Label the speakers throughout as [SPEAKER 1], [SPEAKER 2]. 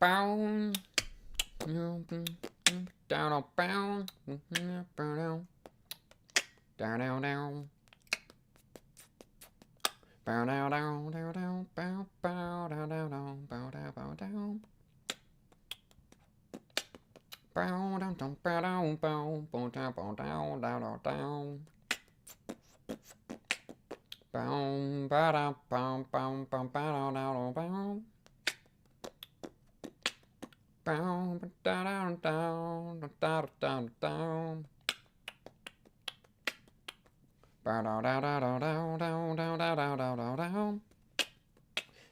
[SPEAKER 1] Down,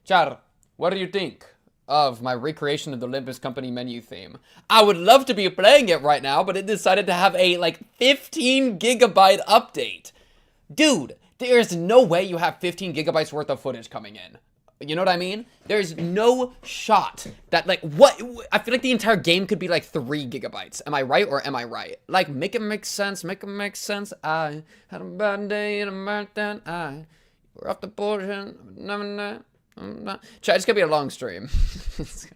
[SPEAKER 1] Char, what do you think of my recreation of the Olympus Company menu theme? I would love to be playing it right now, but it decided to have a, like, 15 gigabyte update. Dude, there's no way you have 15 gigabytes worth of footage coming in. You know what I mean? There's no shot that, like, what? I feel like the entire game could be, like, 3 gigabytes. Am I right or am I right? Like, make it make sense, make it make sense. I had a bad day and a marathon. We're off the bullshit. Chat, it's gonna be a long stream. It's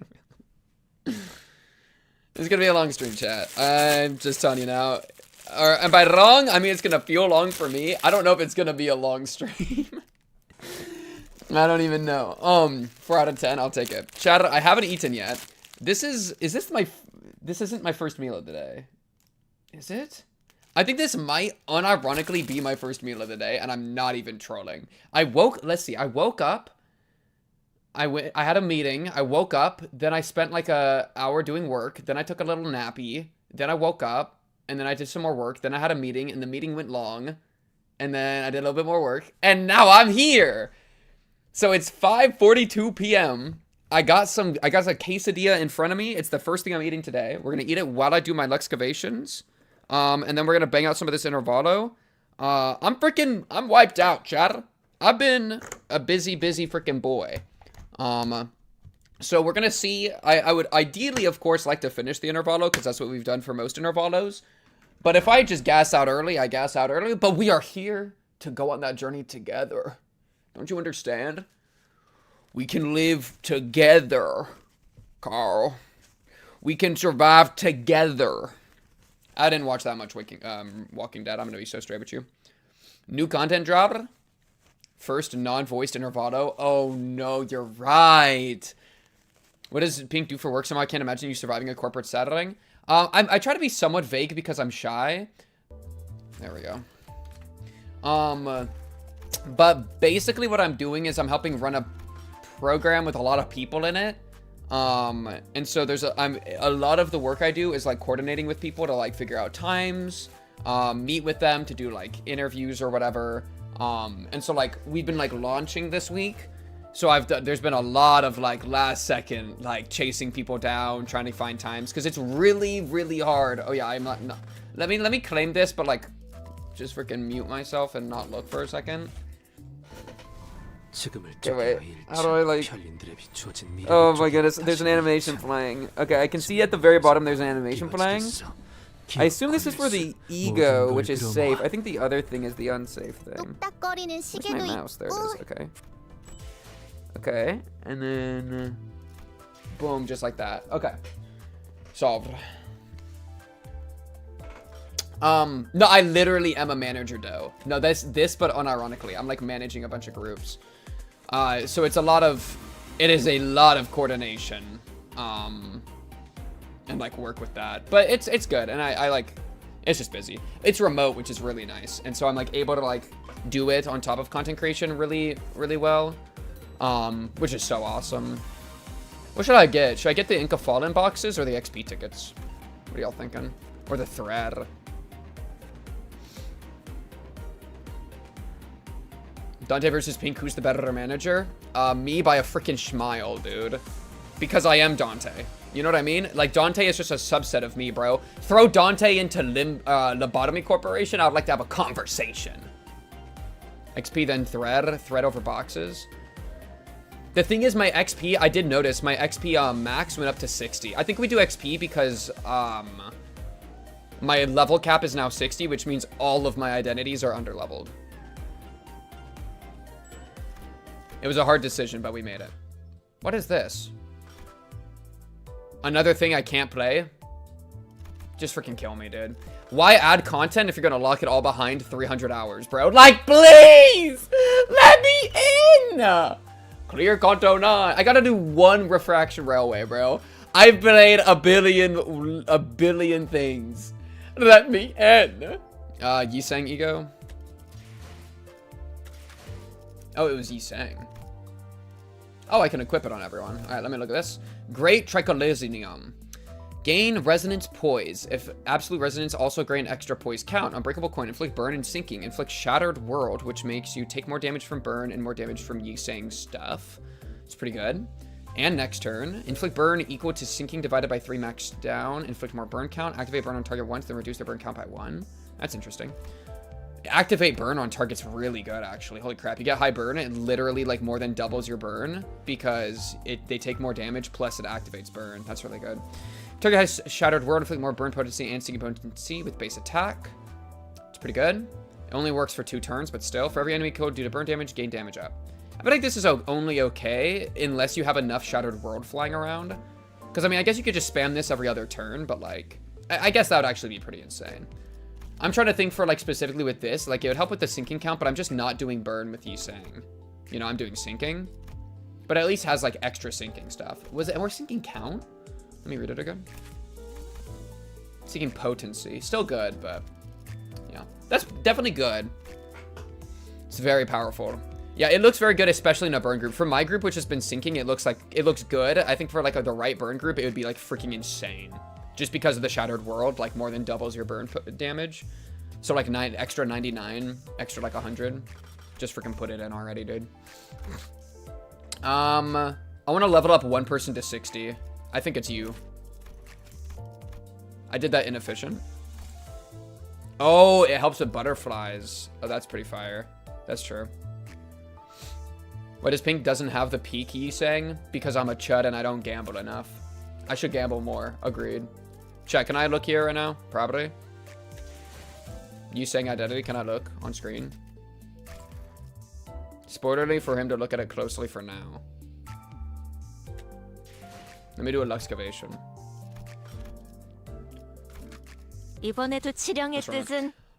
[SPEAKER 1] gonna be a long stream, chat. I'm just telling you now. And by wrong, I mean it's gonna feel long for me. I don't know if it's gonna be a long stream. I don't even know. 4 out of 10, I'll take it. Chat, I haven't eaten yet. This isn't my first meal of the day. Is it? I think this might unironically be my first meal of the day, and I'm not even trolling. Let's see, I woke up. I had a meeting, I woke up, then I spent like a hour doing work, then I took a little nappy, then I woke up, and then I did some more work, then I had a meeting, and the meeting went long, and then I did a little bit more work, and now I'm here! So it's 5:42 p.m. I got a quesadilla in front of me. It's the first thing I'm eating today. We're gonna eat it while I do my excavations. And then we're gonna bang out some of this intervallo. I'm wiped out, chat. I've been a busy freaking boy. So we're gonna see. I would ideally, of course, like to finish the intervallo, because that's what we've done for most intervallos. But if I just gas out early, I gas out early. But we are here to go on that journey together. Don't you understand? We can live together, Carl. We can survive together. I didn't watch that much Walking Dead. I'm gonna be so straight with you. New content drop. First non-voiced intervallo. Oh no, you're right. What does Pink do for work? Somehow I can't imagine you surviving a corporate setting. I try to be somewhat vague because I'm shy. There we go. But basically what I'm doing is I'm helping run a program with a lot of people in it. And so there's a lot of the work I do is like coordinating with people to like figure out times, meet with them to do like interviews or whatever. And so like we've been like launching this week. So there's been a lot of like last second, like chasing people down, trying to find times. Cause it's really, really hard. Oh yeah, I'm not, let me claim this, but like just freaking mute myself and not look for a second. Okay, wait, how do I like... Oh my goodness, there's an animation playing. Okay, I can see at the very bottom there's an animation playing. I assume this is for the ego, which is safe. I think the other thing is the unsafe thing. Where's my mouse? There it is, okay. Okay, and then... boom, just like that. Okay. Solved. No, I literally am a manager, though. No, this, but unironically. I'm, like, managing a bunch of groups. So it is a lot of coordination, and, like, work with that. But it's good, and I like, it's just busy. It's remote, which is really nice. And so I'm, like, able to, like, do it on top of content creation really, really well, which is so awesome. What should I get? Should I get the Inca Fallen boxes or the XP tickets? What are y'all thinking? Or the thread? Dante versus Pink, who's the better manager? Me by a freaking schmile, dude. Because I am Dante. You know what I mean? Like, Dante is just a subset of me, bro. Throw Dante into Lobotomy Corporation, I would like to have a conversation. XP then thread over boxes. The thing is, my XP, I did notice, my XP max went up to 60. I think we do XP because my level cap is now 60, which means all of my identities are underleveled. It was a hard decision, but we made it. What is this? Another thing I can't play. Just freaking kill me, dude. Why add content if you're gonna lock it all behind 300 hours, bro? Like, please! Let me in! Clear Conto 9. I gotta do one Refraction Railway, bro. I've played a billion things. Let me in. Yisang Ego. Oh, it was Yisang. Oh, I can equip it on everyone. Alright, let me look at this. Great Tricholysium. Gain Resonance Poise. If Absolute Resonance, also gain extra Poise count. Unbreakable Coin. Inflict Burn and Sinking. Inflict Shattered World, which makes you take more damage from Burn and more damage from Yisang stuff. It's pretty good. And next turn. Inflict Burn equal to Sinking divided by 3 max down. Inflict more Burn count. Activate Burn on target once, then reduce their Burn count by 1. That's interesting. Activate Burn on target's really good, actually. Holy crap. You get high burn, it literally like more than doubles your burn because they take more damage plus it activates burn. That's really good. Target has Shattered World, inflict more burn potency and sinking potency with base attack. It's pretty good. It only works for 2 turns, but still, for every enemy killed due to burn damage, gain damage up. I feel like this is only okay unless you have enough Shattered World flying around. Because, I mean, I guess you could just spam this every other turn, but, like, I guess that would actually be pretty insane. I'm trying to think for, like, specifically with this. Like, it would help with the sinking count, but I'm just not doing burn with Yisang. You know, I'm doing sinking. But it at least has, like, extra sinking stuff. Was it more sinking count? Let me read it again. Sinking potency. Still good, but, yeah. That's definitely good. It's very powerful. Yeah, it looks very good, especially in a burn group. For my group, which has been sinking, it looks good. I think for, like, the right burn group, it would be, like, freaking insane. Just because of the Shattered World, like, more than doubles your burn damage. So, like, extra 99, extra, like, 100. Just freaking put it in already, dude. I want to level up one person to 60. I think it's you. I did that inefficient. Oh, it helps with butterflies. Oh, that's pretty fire. That's true. Why does Pink doesn't have the peak Yisang? Because I'm a chud and I don't gamble enough. I should gamble more. Agreed. Chat, can I look here right now? Probably. Yisang identity, can I look on screen? Spoilerly for him to look at it closely for now. Let me do a Luxcavation.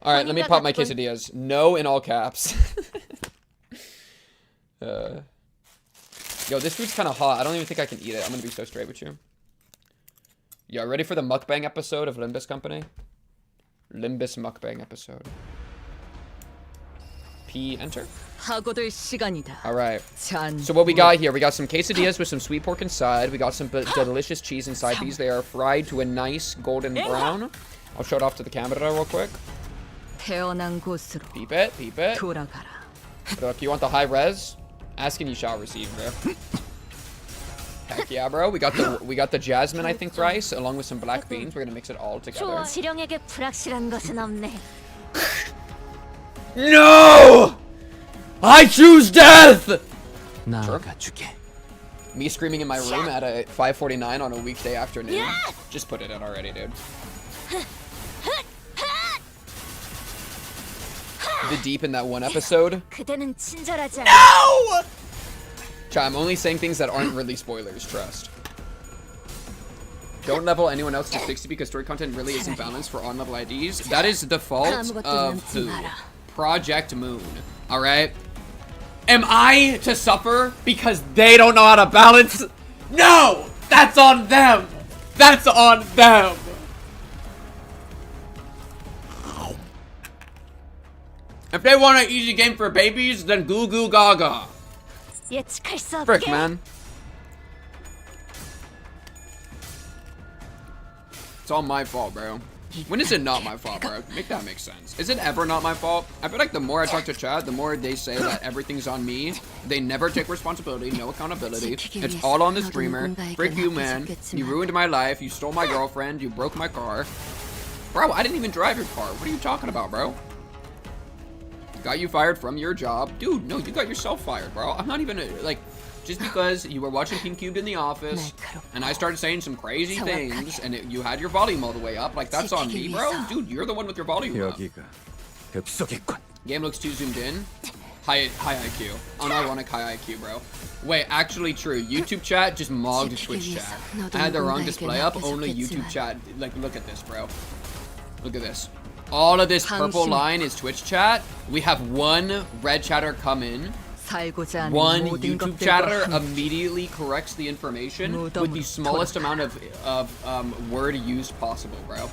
[SPEAKER 1] Alright, let me pop my quesadillas. No in all caps. Yo, this food's kind of hot. I don't even think I can eat it. I'm gonna be so straight with you. Yo, ready for the mukbang episode of Limbus Company? Limbus mukbang episode. P, enter. Alright. So what we got here, we got some quesadillas with some sweet pork inside. We got some delicious cheese inside these. They are fried to a nice golden brown. I'll show it off to the camera real quick. Peep it, peep it. Look, you want the high res? Ask and you shall receive, bro. Heck yeah, bro. We got the jasmine, I think, rice, along with some black beans. We're gonna mix it all together. No! I choose death! Sure. Me screaming in my room at a 5:49 on a weekday afternoon. Just put it in already, dude. The deep in that one episode. No! Chat, I'm only saying things that aren't really spoilers, trust. Don't level anyone else to 60 because story content really isn't balanced for on-level IDs. That is the fault of who? Project Moon. Alright? Am I to suffer because they don't know how to balance? No! That's on them! That's on them! If they want an easy game for babies, then goo goo gaga. Frick, man. It's all my fault, bro. When is it not my fault, bro? Make that make sense. Is it ever not my fault? I feel like the more I talk to Chad, the more they say that everything's on me. They never take responsibility, no accountability. It's all on the streamer. Frick you, man. You ruined my life. You stole my girlfriend. You broke my car. Bro, I didn't even drive your car. What are you talking about, bro? Got you fired from your job. Dude, no, you got yourself fired, bro. I'm not even, like, just because you were watching Pink Cubed in the office, and I started saying some crazy things, and you had your volume all the way up, like, that's on me, bro. Dude, you're the one with your volume up. Game looks too zoomed in. High IQ. Unironic high IQ, bro. Wait, actually true. YouTube chat just mogged Twitch chat. I had the wrong display up. Only YouTube chat. Like, look at this, bro. Look at this. All of this purple line is Twitch chat. We have one red chatter come in. One YouTube chatter immediately corrects the information with the smallest amount of word used possible, bro.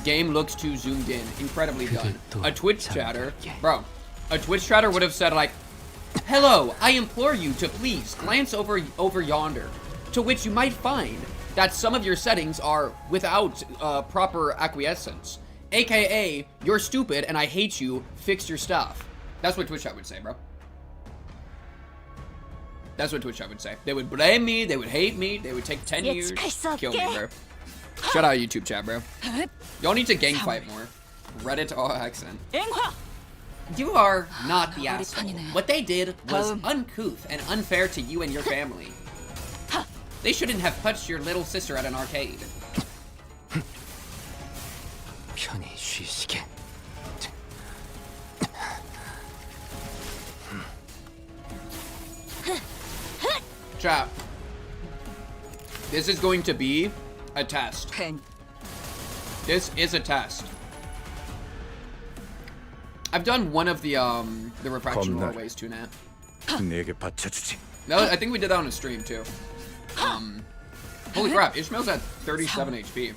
[SPEAKER 1] Game looks too zoomed in. Incredibly done. A Twitch chatter, bro. A Twitch chatter would have said like, "Hello, I implore you to please glance over yonder," to which you might find that some of your settings are without proper acquiescence, aka you're stupid and I hate you. Fix your stuff. That's what Twitch chat would say, bro. That's what Twitch chat would say. They would blame me. They would hate me. They would take 10 years to kill me, bro. Shout out YouTube chat, bro. Y'all need to gang fight more. Reddit all accent. You are not the asshole. What they did was uncouth and unfair to you and your family. They shouldn't have punched your little sister at an arcade. Chat. This is going to be a test. This is a test. I've done one of the refraction hallways too, Nat. No, I think we did that on a stream too. Holy crap, Ishmael's at 37 HP.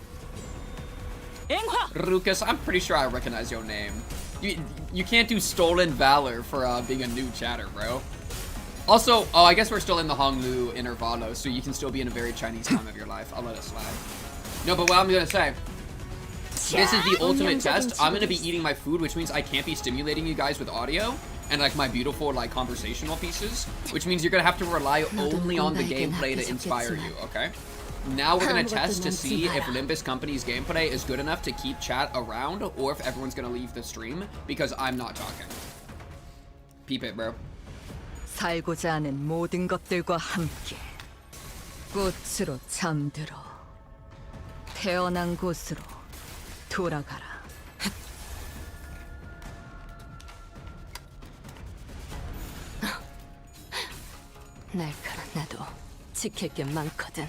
[SPEAKER 1] Rukas, I'm pretty sure I recognize your name. You can't do stolen valor for being a new chatter, bro. Also, oh, I guess we're still in the Honglu intervallo, so you can still be in a very Chinese time of your life. I'll let it slide. No, but what I'm gonna say, this is the ultimate test. I'm gonna be eating my food, which means I can't be stimulating you guys with audio and like my beautiful like conversational pieces, which means you're gonna have to rely only on the gameplay to inspire you, okay? Now we're gonna test to see if Limbus Company's gameplay is good enough to keep chat around or if everyone's gonna leave the stream because I'm not talking. Peep it, bro.
[SPEAKER 2] 살고자 하는 모든 것들과 함께 꽃으로 잠들어 태어난 곳으로 돌아가라. 날카라 나도 지킬 게 많거든.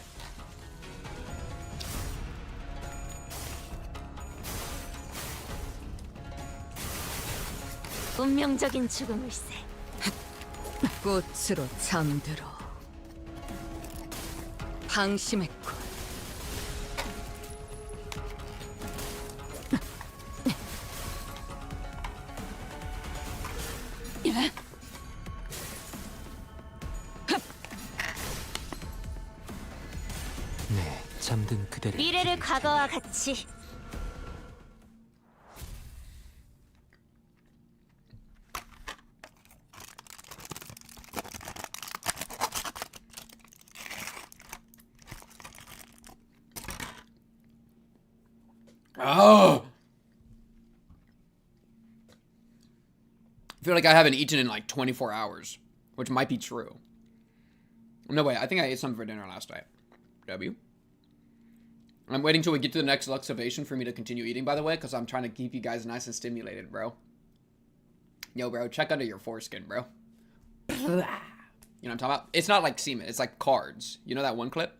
[SPEAKER 2] 운명적인 죽음을세. 꽃으로 잠들어 방심했군.
[SPEAKER 3] 네, 잠든 그대를
[SPEAKER 4] 미래를 과거와 같이
[SPEAKER 1] Oh! I feel like I haven't eaten in like 24 hours, which might be true. No, wait, I think I ate something for dinner last night. W. I'm waiting till we get to the next luxovation for me to continue eating, by the way, because I'm trying to keep you guys nice and stimulated, bro. Yo, bro, check under your foreskin, bro. You know what I'm talking about? It's not like semen, it's like cards. You know that one clip?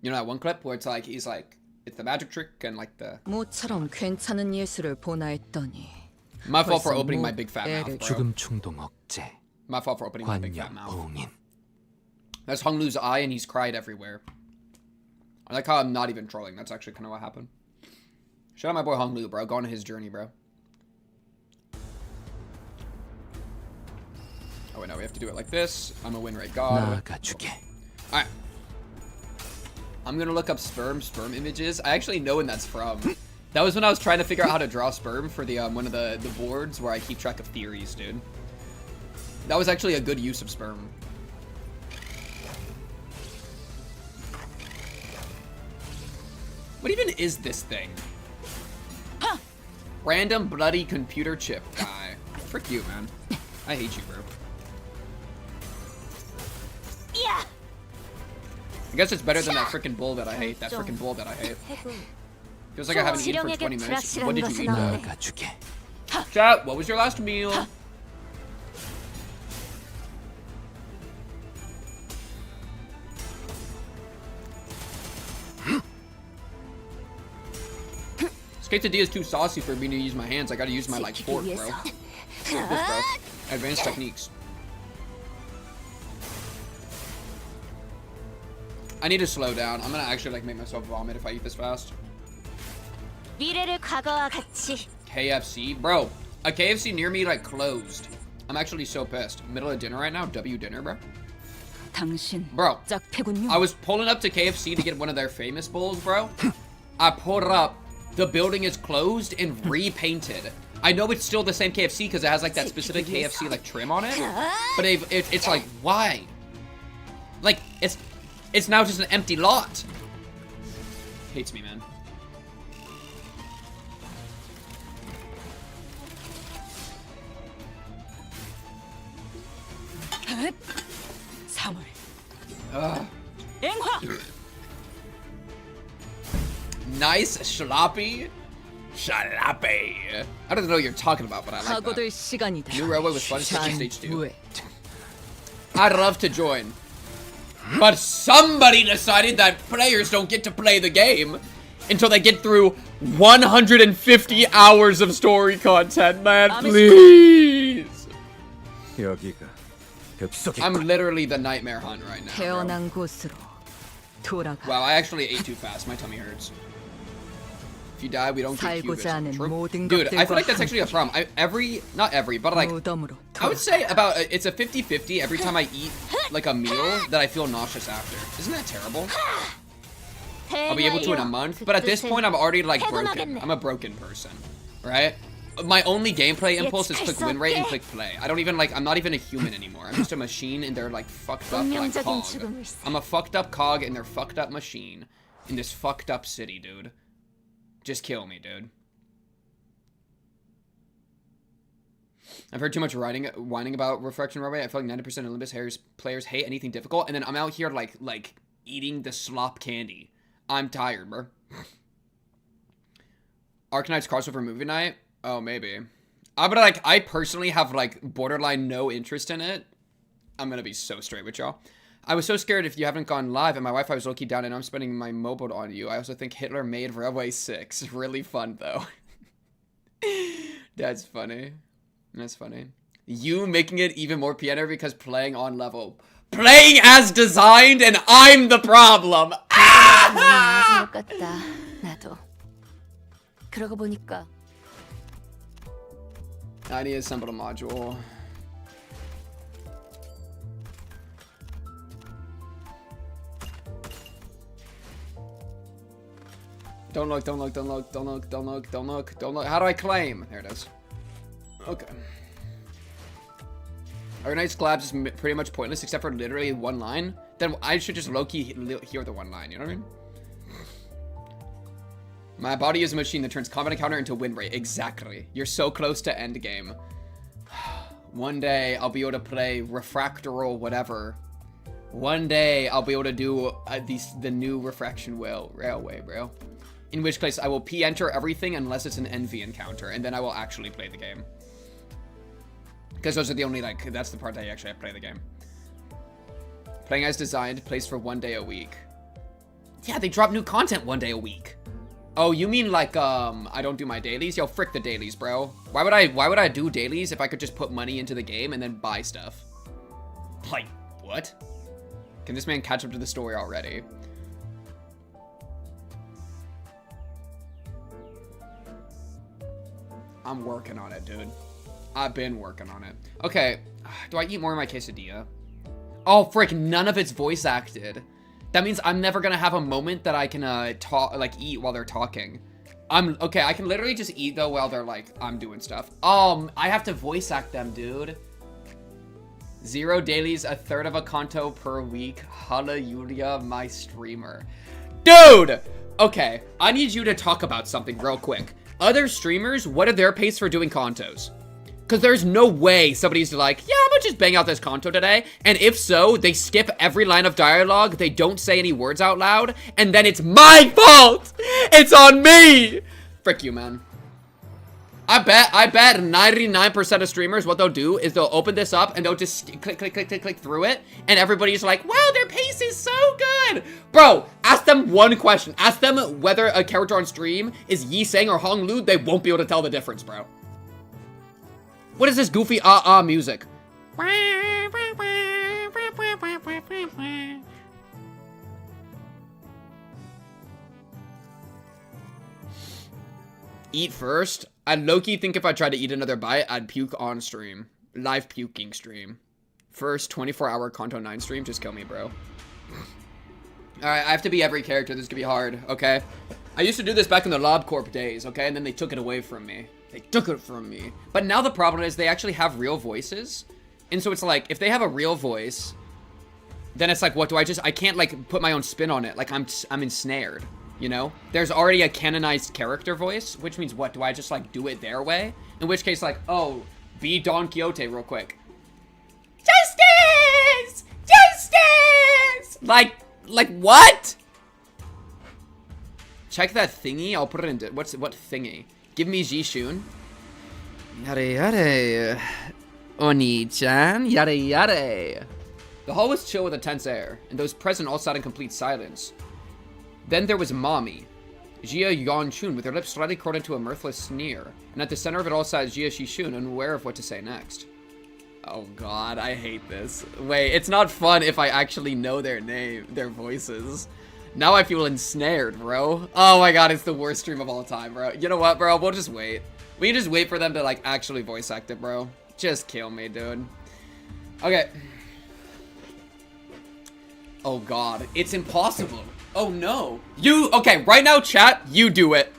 [SPEAKER 1] You know that one clip where it's like, he's like, it's the magic trick and like the...
[SPEAKER 2] 모처럼 괜찮은 예술을 보나 했더니
[SPEAKER 1] My fault for opening my big fat mouth, bro.
[SPEAKER 3] 죽음 충동 억제.
[SPEAKER 1] My fault for opening my big fat
[SPEAKER 3] 관념
[SPEAKER 1] mouth.
[SPEAKER 3] 봉인.
[SPEAKER 1] That's Honglu's eye and he's cried everywhere. I like how I'm not even trolling. That's actually kind of what happened. Shout out my boy Honglu, bro. Go on his journey, bro. Oh, wait, no. We have to do it like this. I'm a win rate god. Alright. I'm gonna look up sperm images. I actually know when that's from. That was when I was trying to figure out how to draw sperm for the one of the boards where I keep track of theories, dude. That was actually a good use of sperm. What even is this thing? Huh. Random bloody computer chip guy. Frick you, man. I hate you, bro.
[SPEAKER 4] Yeah.
[SPEAKER 1] I guess it's better than that frickin' bull that I hate. That frickin' bull that I hate. Feels like I haven't eaten for 20 minutes. What did you eat? Chat, what was your last meal? quesadilla is too saucy for me to use my hands. I gotta use my, like, fork, bro. This, bro. Advanced techniques. I need to slow down. I'm gonna actually, like, make myself vomit if I eat this fast.
[SPEAKER 4] 미래를 과거와 같이.
[SPEAKER 1] KFC? Bro, a KFC near me, like, closed. I'm actually so pissed. Middle of dinner right now? W dinner, bro.
[SPEAKER 2] 당신
[SPEAKER 1] Bro,
[SPEAKER 2] 짝패군요.
[SPEAKER 1] I was pulling up to KFC to get one of their famous bowls, bro. I pulled up. The building is closed and repainted. I know it's still the same KFC because it has, like, that specific KFC, like, trim on it. But it's like, why? Like, it's now just an empty lot. Hates me, man. Nice sloppy. Sloppy. I don't know what you're talking about, but I like
[SPEAKER 2] 각오될
[SPEAKER 1] that.
[SPEAKER 2] 시간이다.
[SPEAKER 1] New railway was fun, especially stage 2.
[SPEAKER 2] 장부에.
[SPEAKER 1] I'd love to join. But somebody decided that players don't get to play the game until they get through 150 hours of story content, man. Please. I'm literally the nightmare hunt right now. Bro.
[SPEAKER 2] 태어난 곳으로 돌아가.
[SPEAKER 1] Wow, I actually ate too fast. My tummy hurts. If you die, we don't get
[SPEAKER 2] 살고자
[SPEAKER 1] cubism.
[SPEAKER 2] 하는 모든
[SPEAKER 1] Dude, I feel like that's
[SPEAKER 2] 것들과
[SPEAKER 1] actually a problem. Not every, but like,
[SPEAKER 2] 무덤으로
[SPEAKER 1] I would say about, it's a 50-50 every time I eat like a meal that I feel nauseous after. Isn't that terrible? I'll be able to in a month, but at this point I'm already like broken. I'm a broken person, right? My only gameplay impulse is click win rate and click play. I don't even like, I'm not even a human anymore. I'm just a machine and they're like fucked up like cog. I'm a fucked up cog and they're fucked up machine in this fucked up city, dude. Just kill me, dude. I've heard too much whining about Reflection Railway. I feel like 90% of Olympus players hate anything difficult, and then I'm out here like eating the slop candy. I'm tired, bro. Arcanite's crossover movie night? Oh, maybe. But like, I personally have like borderline no interest in it. I'm gonna be so straight with y'all. I was so scared if you haven't gone live and my Wi-Fi was low-key down and I'm spending my mobile on you. I also think Hitler made Railway 6. Really fun, though. That's funny. That's funny. You making it even more piano because playing on level. Playing as designed and I'm the problem!
[SPEAKER 2] 나도. 그러고 보니까
[SPEAKER 1] I need to assemble a module. Don't look, don't look, don't look, don't look, don't look, don't look, don't look. How do I claim? There it is. Okay. Arcanite's collapse is pretty much pointless except for literally one line. Then I should just low-key hear the one line, you know what I mean? My body is a machine that turns combat encounter into win rate. Exactly. You're so close to end game. One day I'll be able to play Refractoral whatever. One day I'll be able to do the new Refraction Railway, bro. In which case I will P-enter everything unless it's an envy encounter, and then I will actually play the game. Because those are the only, like, that's the part that I actually have to play the game. Playing as designed, plays for 1 day a week. Yeah, they drop new content 1 day a week. Oh, you mean like, I don't do my dailies? Yo, frick the dailies, bro. Why would I do dailies if I could just put money into the game and then buy stuff? Like, what? Can this man catch up to the story already? I'm working on it, dude. I've been working on it. Okay, do I eat more of my quesadilla? Oh, frick, none of it's voice acted. That means I'm never gonna have a moment that I can eat while they're talking. Okay, I can literally just eat though while they're like, I'm doing stuff. I have to voice act them, dude. 0 dailies, 1/3 of a canto per week. Hallelujah, my streamer. Dude! Okay, I need you to talk about something real quick. Other streamers, what are their pace for doing cantos? Because there's no way somebody's like, yeah, I'm gonna just bang out this canto today. And if so, they skip every line of dialogue, they don't say any words out loud, and then it's my fault! It's on me! Frick you, man. I bet 99% of streamers, what they'll do is they'll open this up and they'll just click through it, and everybody's like, wow, their pace is so good! Bro, Ask them one question. Ask them whether a character on stream is Yi Sang or Hong Lu. They won't be able to tell the difference, bro. What is this goofy music? Eat first. I'd low-key think if I tried to eat another bite, I'd puke on stream. Live puking stream. First 24-hour Kanto 9 stream, just kill me, bro. Alright, I have to be every character. This is gonna be hard, okay? I used to do this back in the LobCorp days, okay? And then they took it away from me. They took it from me. But now the problem is they actually have real voices. And so it's like, if they have a real voice, then it's like, what do I can't, like, put my own spin on it. Like, I'm ensnared, you know? There's already a canonized character voice, which means what? Do I just, like, do it their way? In which case, like, oh, be Don Quixote real quick. Justice! Justice! Like what? Check that thingy. I'll put it into what thingy? Give me Jishun. Yare yare. Oni-chan. Yare yare. The hall was chill with a tense air, and those present all sat in complete silence. Then there was Mommy, Jia Yanchun, with her lips slightly curled into a mirthless sneer, and at the center of it all sat Jia Shishun, unaware of what to say next. Oh god, I hate this. Wait, it's not fun if I actually know their name, their voices. Now I feel ensnared, bro. Oh my god, it's the worst stream of all time, bro. You know what, bro? We'll just wait. We can just wait for them to, like, actually voice act it, bro. Just kill me, dude. Okay. Oh god, it's impossible. Oh no. Okay, right now, chat, you do it.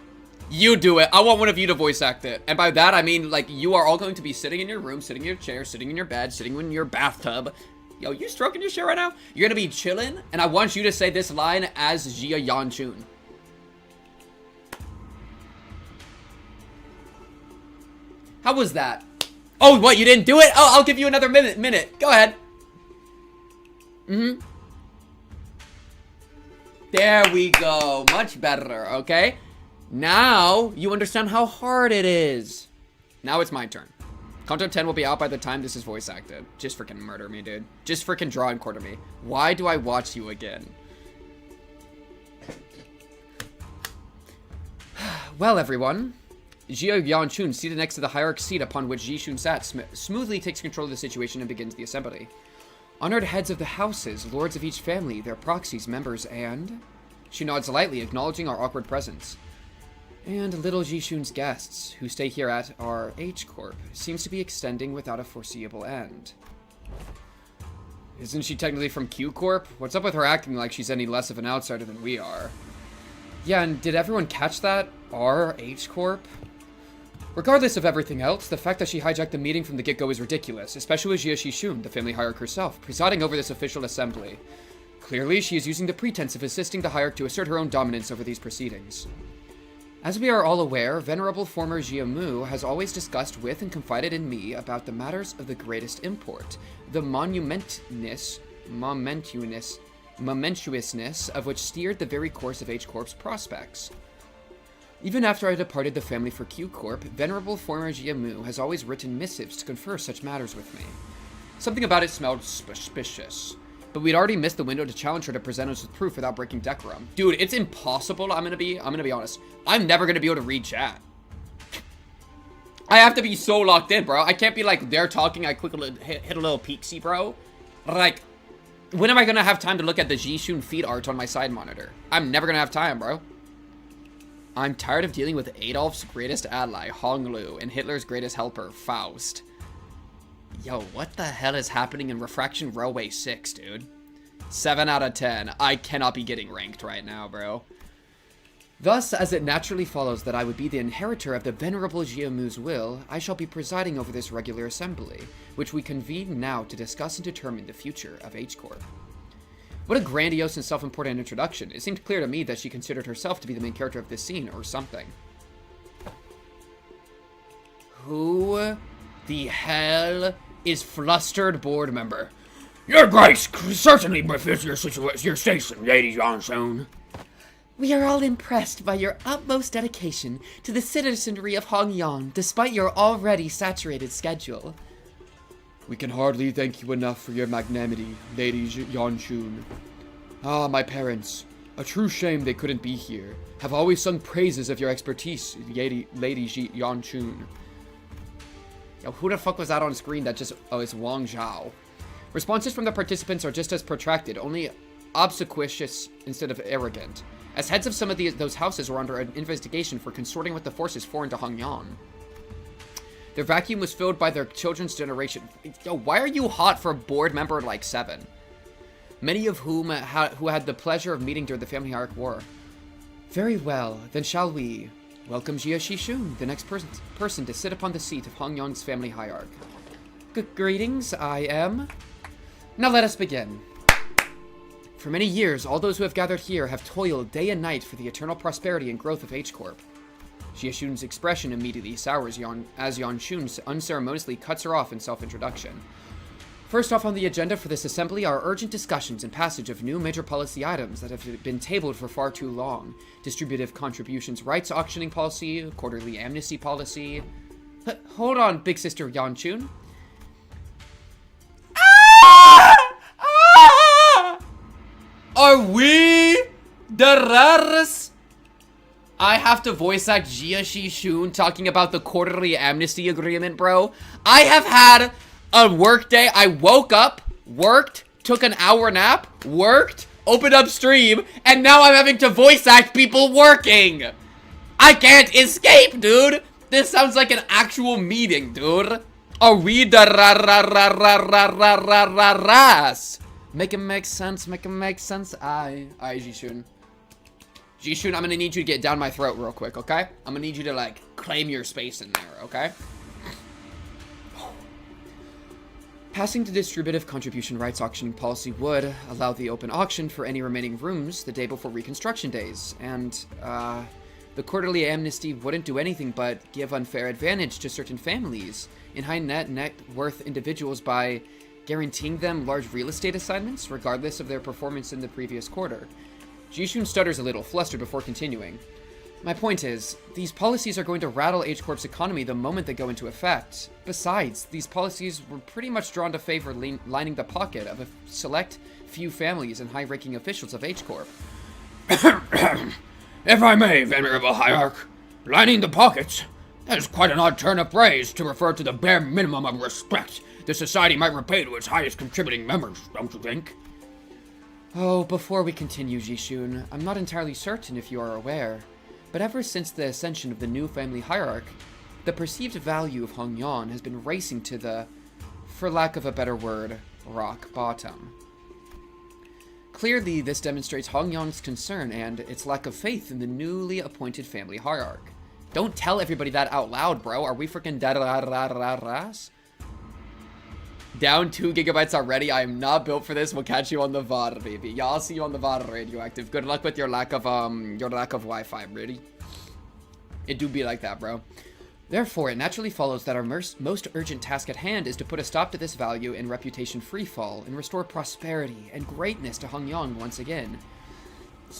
[SPEAKER 1] You do it. I want one of you to voice act it. And by that, I mean, like, you are all going to be sitting in your room, sitting in your chair, sitting in your bed, sitting in your bathtub. Yo, you stroking your shit right now? You're gonna be chilling, and I want you to say this line as Jia Yanchun. How was that? Oh, what, you didn't do it? Oh, I'll give you another minute. Go ahead. There we go. Much better, okay? Now, you understand how hard it is. Now it's my turn. Kanto 10 will be out by the time this is voice acted. Just freaking murder me, dude. Just freaking draw and quarter me. Why do I watch you again? Well, everyone. Jia Yanchun, seated next to the hierarch seat upon which Jishun sat, smoothly takes control of the situation and begins the assembly. Honored heads of the houses, lords of each family, their proxies, members, and... She nods lightly, acknowledging our awkward presence. And little Jishun's guests, who stay here at our H-Corp, seems to be extending without a foreseeable end. Isn't she technically from Q-Corp? What's up with her acting like she's any less of an outsider than we are? Yeah, and did everyone catch that? Our H-Corp? Regardless of everything else, the fact that she hijacked the meeting from the get-go is ridiculous, especially with Jia Shishun, the family hierarch herself, presiding over this official assembly. Clearly, she is using the pretense of assisting the hierarch to assert her own dominance over these proceedings. As we are all aware, venerable former Jia Mu has always discussed with and confided in me about the matters of the greatest import, the momentiousness of which steered the very course of H-Corp's prospects. Even after I departed the family for Q-Corp, venerable former Jia Mu has always written missives to confer such matters with me. Something about it smelled suspicious. But we'd already missed the window to challenge her to present us with proof without breaking decorum. Dude, it's impossible. I'm gonna be honest. I'm never gonna be able to read chat. I have to be so locked in, bro. I can't be like, they're talking, I quickly hit a little peeksy, bro. Like, when am I gonna have time to look at the Jishun feed art on my side monitor? I'm never gonna have time, bro. I'm tired of dealing with Adolf's greatest ally, Hong Lu, and Hitler's greatest helper, Faust. Yo, what the hell is happening in Refraction Railway 6, dude? 7 out of 10. I cannot be getting ranked right now, bro. Thus, as it naturally follows that I would be the inheritor of the venerable Jia Mu's will, I shall be presiding over this regular assembly, which we convene now to discuss and determine the future of H-Corp. What a grandiose and self-important introduction. It seemed clear to me that she considered herself to be the main character of this scene, or something. Who the hell is flustered board member?
[SPEAKER 5] Your Grace certainly befits your station, Lady Johnson.
[SPEAKER 1] We are all impressed by your utmost dedication to the citizenry of Hongyang, despite your already saturated schedule. We can hardly thank you enough for your magnanimity, Lady Yanchun. Ah, my parents, A true shame they couldn't be here. Have always sung praises of your expertise, Lady Yanchun. Yo, who the fuck was that on screen that just... Oh, it's Wang Zhao. Responses from the participants are just as protracted, only obsequious instead of arrogant. As heads of some of those houses were under an investigation for consorting with the forces foreign to Hongyan. Their vacuum was filled by their children's generation. Yo, why are you hot for a board member like 7? Many of whom who had the pleasure of meeting during the family hierarch war. Very well, then shall we welcome Jia Shishun, the next person to sit upon the seat of Hongyan's family hierarch. Greetings, I am. Now let us begin. For many years, all those who have gathered here have toiled day and night for the eternal prosperity and growth of H-Corp. Jia Shun's expression immediately sours as Yanchun unceremoniously cuts her off in self-introduction. First off on the agenda for this assembly are urgent discussions and passage of new major policy items that have been tabled for far too long. Distributive contributions rights auctioning policy, quarterly amnesty policy. Hold on, big sister Yanchun. Are we the rares? I have to voice act Jia Shishun talking about the quarterly amnesty agreement, bro. I have had a work day. I woke up, worked, took an hour nap, worked, opened up stream, and now I'm having to voice act people working. I can't escape, dude. This sounds like an actual meeting, dude. Are we the ras? Make it make sense, make it make sense. Aye, Jishun. Jishun, I'm gonna need you to get down my throat real quick, okay? I'm gonna need you to, like, claim your space in there, okay? Passing the distributive contribution rights auctioning policy would allow the open auction for any remaining rooms the day before reconstruction days, and, the quarterly amnesty wouldn't do anything but give unfair advantage to certain families in high net worth individuals by guaranteeing them large real estate assignments, regardless of their performance in the previous quarter. Jishun stutters a little, flustered before continuing. My point is, these policies are going to rattle H-Corp's economy the moment they go into effect. Besides, these policies were pretty much drawn to favor lining the pocket of a select few families and high-ranking officials of H-Corp.
[SPEAKER 5] If I may, venerable hierarch, lining the pockets, that is quite an odd turn of phrase to refer to the bare minimum of respect the society might repay to its highest contributing members, don't you think?
[SPEAKER 1] Oh, before we continue, Jishun, I'm not entirely certain if you are aware, but ever since the ascension of the new family hierarch, the perceived value of Hongyan has been racing to the, for lack of a better word, rock bottom. Clearly, this demonstrates Hongyan's concern and its lack of faith in the newly appointed family hierarch. Don't tell everybody that out loud, bro. Are we freaking da-da-da-da-da-ras? Down 2 gigabytes already. I am not built for this. We'll catch you on the VOD, baby. Yeah, I'll see you on the VOD, Radioactive. Good luck with your lack of Wi-Fi, really. It do be like that, bro. Therefore, it naturally follows that our most urgent task at hand is to put a stop to this value and reputation freefall and restore prosperity and greatness to Hongyan once again.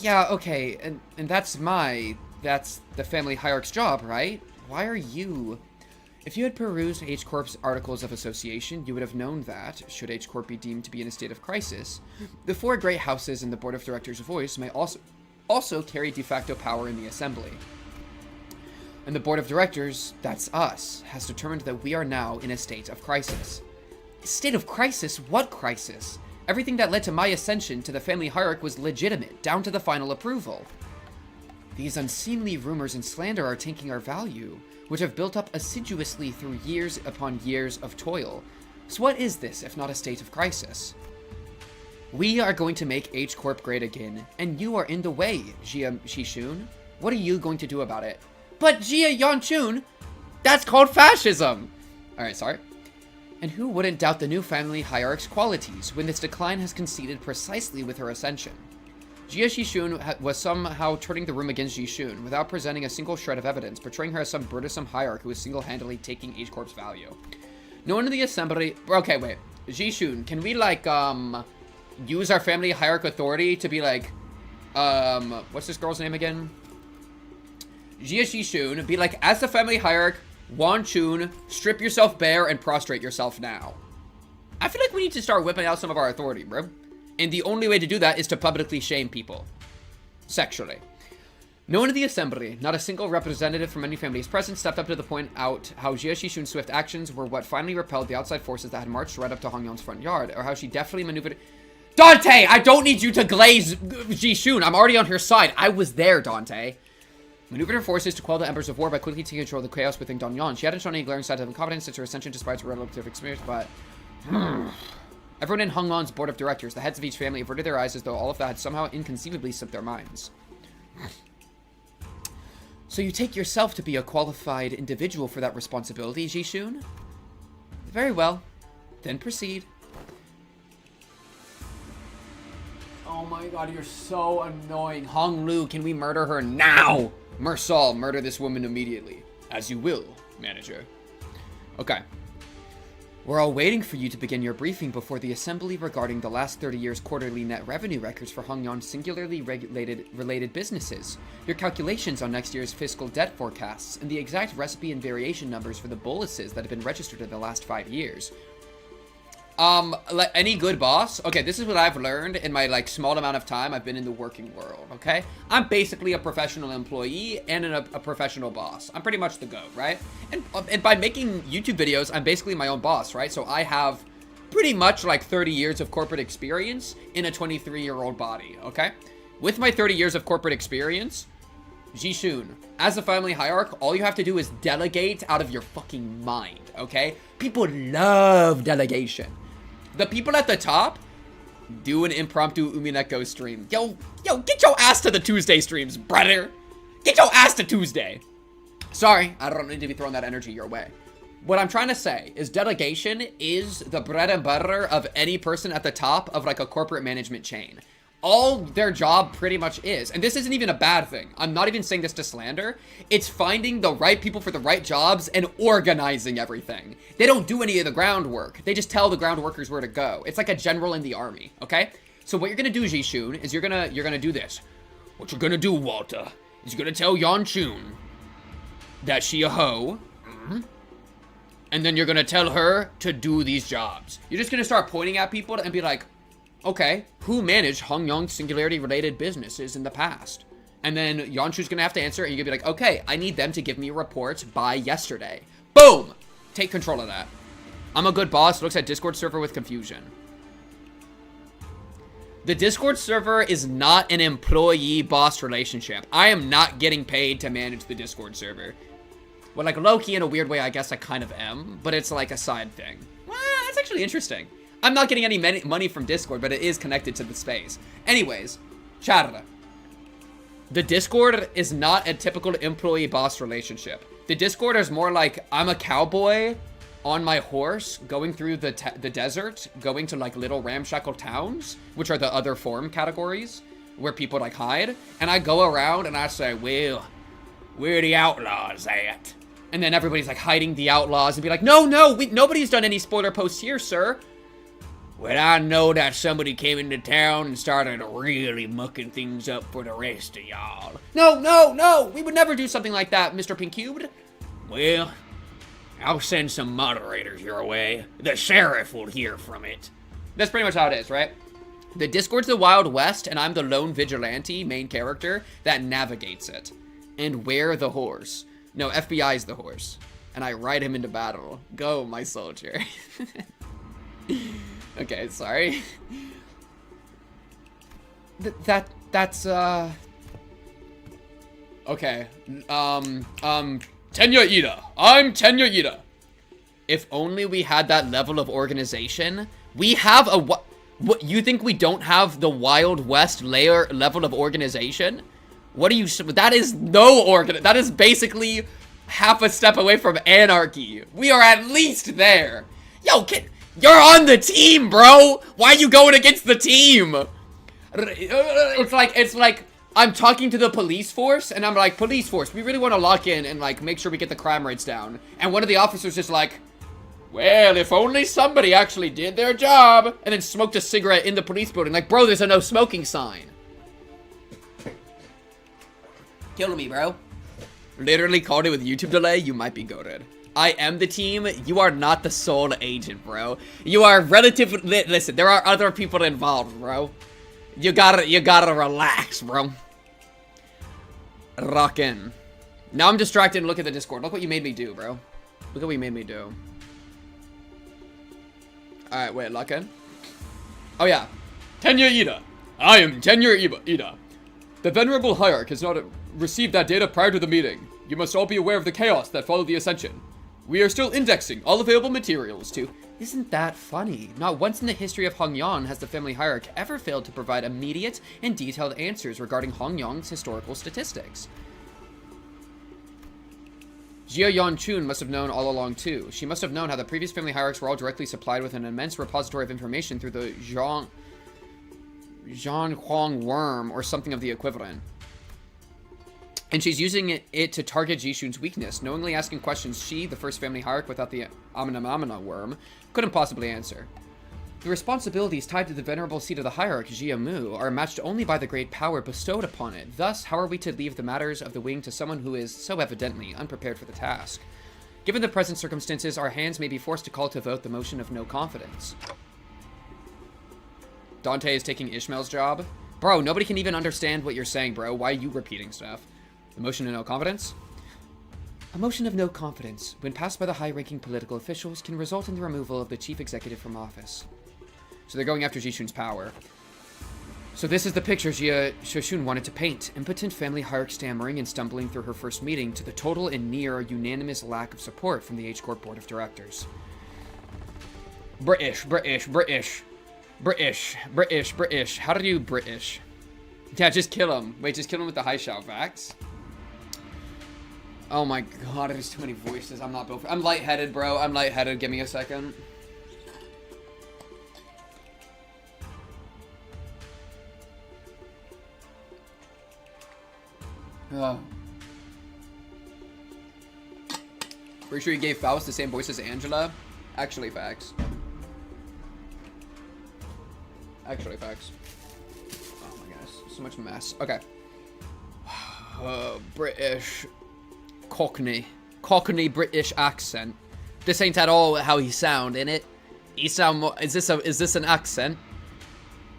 [SPEAKER 1] Yeah, okay, and that's the family hierarch's job, right? Why are you... If you had perused H-Corp's Articles of Association, you would have known that, should H-Corp be deemed to be in a state of crisis, the 4 great houses and the Board of Directors' voice may also carry de facto power in the Assembly. And the Board of Directors, that's us, has determined that we are now in a state of crisis. State of crisis? What crisis? Everything that led to my ascension to the family hierarch was legitimate, down to the final approval. These unseemly rumors and slander are tanking our value, which have built up assiduously through years upon years of toil. So what is this, if not a state of crisis? We are going to make H-Corp great again, and you are in the way, Jia Shishun. What are you going to do about it? But Jia Yanchun, that's called fascism! Alright, sorry. And who wouldn't doubt the new family hierarch's qualities when this decline has conceded precisely with her ascension? Jia Shishun was somehow turning the room against Jishun without presenting a single shred of evidence, portraying her as some burdensome hierarch who was single-handedly taking H-Corp's value. No one in the assembly... Okay, wait. Jishun, can we, like, use our family hierarch authority to be like, what's this girl's name again? Jia Shishun, be like, as the family hierarch, Wanchun, strip yourself bare and prostrate yourself now. I feel like we need to start whipping out some of our authority, bro. And the only way to do that is to publicly shame people. sexually. No one in the assembly, not a single representative from any family is present, stepped up to point out how Jie Shishun's swift actions were what finally repelled the outside forces that had marched right up to Hong Yong's front yard, or how she deftly maneuvered... Dante! I don't need you to glaze Jishun. I'm already on her side. I was there, Dante. Maneuvered her forces to quell the embers of war by quickly taking control of the chaos within Dongyan. She hadn't shown any glaring signs of incompetence since her ascension despite her relative experience, but... Everyone in Hong Yong's board of directors, the heads of each family, averted their eyes as though all of that had somehow inconceivably slipped their minds. So you take yourself to be a qualified individual for that responsibility, Jishun? Very well. Then proceed. Oh my god, you're so annoying. Hong Lu, can we murder her now? Mersal, murder this woman immediately. As you will, manager. Okay. We're all waiting for you to begin your briefing before the assembly regarding the last 30 years' quarterly net revenue records for Hong Yong's singularly related businesses, your calculations on next year's fiscal debt forecasts, and the exact recipe and variation numbers for the boluses that have been registered in the last 5 years. Any good boss? Okay, this is what I've learned in my, like, small amount of time I've been in the working world, okay? I'm basically a professional employee and a professional boss. I'm pretty much the GOAT, right? And by making YouTube videos, I'm basically my own boss, right? So I have pretty much, like, 30 years of corporate experience in a 23-year-old body, okay? With my 30 years of corporate experience, Jishun, as a family hierarch, all you have to do is delegate out of your fucking mind, okay? People love delegation. The people at the top do an impromptu Umineko stream. Yo, get your ass to the Tuesday streams, brother. Get your ass to Tuesday. Sorry, I don't need to be throwing that energy your way. What I'm trying to say is delegation is the bread and butter of any person at the top of like a corporate management chain. All their job pretty much is, and this isn't even a bad thing. I'm not even saying this to slander. It's finding the right people for the right jobs and organizing everything. They don't do any of the groundwork. They just tell the ground workers where to go. It's like a general in the army, okay? So what you're gonna do, Jishun, is you're gonna do this. What you're gonna do, Walter, is you're gonna tell Yanchun that she a hoe, and then you're gonna tell her to do these jobs. You're just gonna start pointing at people and be like, okay, who managed Hong Yong's singularity-related businesses in the past? And then Yanshu's gonna have to answer, and you're gonna be like, okay, I need them to give me a report by yesterday. Boom! Take control of that. I'm a good boss. Looks at Discord server with confusion. The Discord server is not an employee-boss relationship. I am not getting paid to manage the Discord server. Well, like, low-key in a weird way, I guess I kind of am, but it's like a side thing. Well, that's actually interesting. I'm not getting any money from Discord, but it is connected to the space. Anyways, Charla. The Discord is not a typical employee-boss relationship. The Discord is more like, I'm a cowboy on my horse going through the desert, going to like little ramshackle towns, which are the other form categories, where people like hide. And I go around and I say, well, where are the outlaws at? And then everybody's like hiding the outlaws and be like, no, nobody's done any spoiler posts here, sir. Well, I know that somebody came into town and started really mucking things up for the rest of y'all. No, we would never do something like that, Mr. Pink Cubed. Well, I'll send some moderators your way. The sheriff will hear from it. That's pretty much how it is, right? The Discord's the Wild West, and I'm the lone vigilante main character that navigates it. And we're the horse. No, FBI's the horse. And I ride him into battle. Go, my soldier. Okay, sorry. That's okay. Tenya Ida. I'm Tenya Ida. If only we had that level of organization. We have a what you think we don't have the Wild West level of organization? What do you, that is no that is basically half a step away from anarchy. We are at least there. Yo, you're on the team, bro! Why are you going against the team? It's like, I'm talking to the police force, and I'm like, police force, we really want to lock in and, like, make sure we get the crime rates down. And one of the officers is like, well, if only somebody actually did their job. And then smoked a cigarette in the police building. Like, bro, there's a no smoking sign. Kill me, bro. Literally called it with YouTube delay, you might be goated. I am the team. You are not the sole agent, bro. You are relatively... Listen, there are other people involved, bro. You gotta relax, bro. Rock in. Now I'm distracted and look at the Discord. Look what you made me do, bro. Look at what you made me do. Alright, wait, lock in. Oh, yeah. Tenya Ida. I am Tenya Ida. The Venerable Hierarch has not received that data prior to the meeting. You must all be aware of the chaos that followed the Ascension. We are still indexing all available materials to... Isn't that funny? Not once in the history of Hongyan has the family hierarch ever failed to provide immediate and detailed answers regarding Hongyan's historical statistics. Jia Yanchun must have known all along too. She must have known how the previous family hierarchs were all directly supplied with an immense repository of information through the Zhan Huang worm or something of the equivalent. And she's using it to target Jishun's weakness, knowingly asking questions she, the first family hierarch without the Amina worm, couldn't possibly answer. The responsibilities tied to the venerable seat of the hierarch, Jia Mu, are matched only by the great power bestowed upon it. Thus, how are we to leave the matters of the wing to someone who is, so evidently, unprepared for the task? Given the present circumstances, our hands may be forced to call to vote the motion of no confidence. Dante is taking Ishmael's job? Bro, nobody can even understand what you're saying, bro. Why are you repeating stuff? The motion of no confidence? A motion of no confidence, when passed by the high-ranking political officials, can result in the removal of the chief executive from office. So they're going after Jishun's power. So this is the picture Jia Shishun wanted to paint. Impotent family hierarch stammering and stumbling through her first meeting to the total and near unanimous lack of support from the H-Corp board of directors. British. How do you British? Yeah, just kill him. Wait, just kill him with the high shout facts. Oh my god, there's too many voices. I'm not built for... I'm lightheaded, bro. I'm lightheaded. Give me a second. Oh. Pretty sure you gave Faust the same voice as Angela? Actually, facts. Actually, facts. Oh my goodness. So much mess. Okay. British... Cockney British accent. This ain't at all how he sound, innit? He sound more... Is this an accent?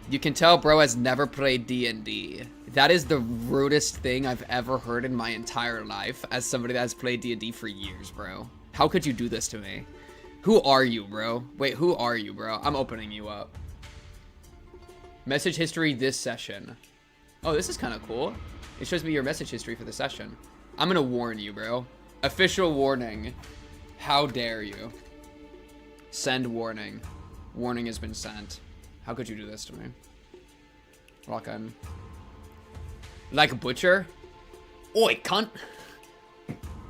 [SPEAKER 1] You can tell bro has never played D&D. That is the rudest thing I've ever heard in my entire life as somebody that has played D&D for years, bro. How could you do this to me? Who are you, bro? Wait, who are you, bro? I'm opening you up. Message history this session. Oh, this is kind of cool. It shows me your message history for the session. I'm gonna warn you, bro. Official warning. How dare you? Send warning. Warning has been sent. How could you do this to me? Rock on. Like a butcher? Oi, cunt.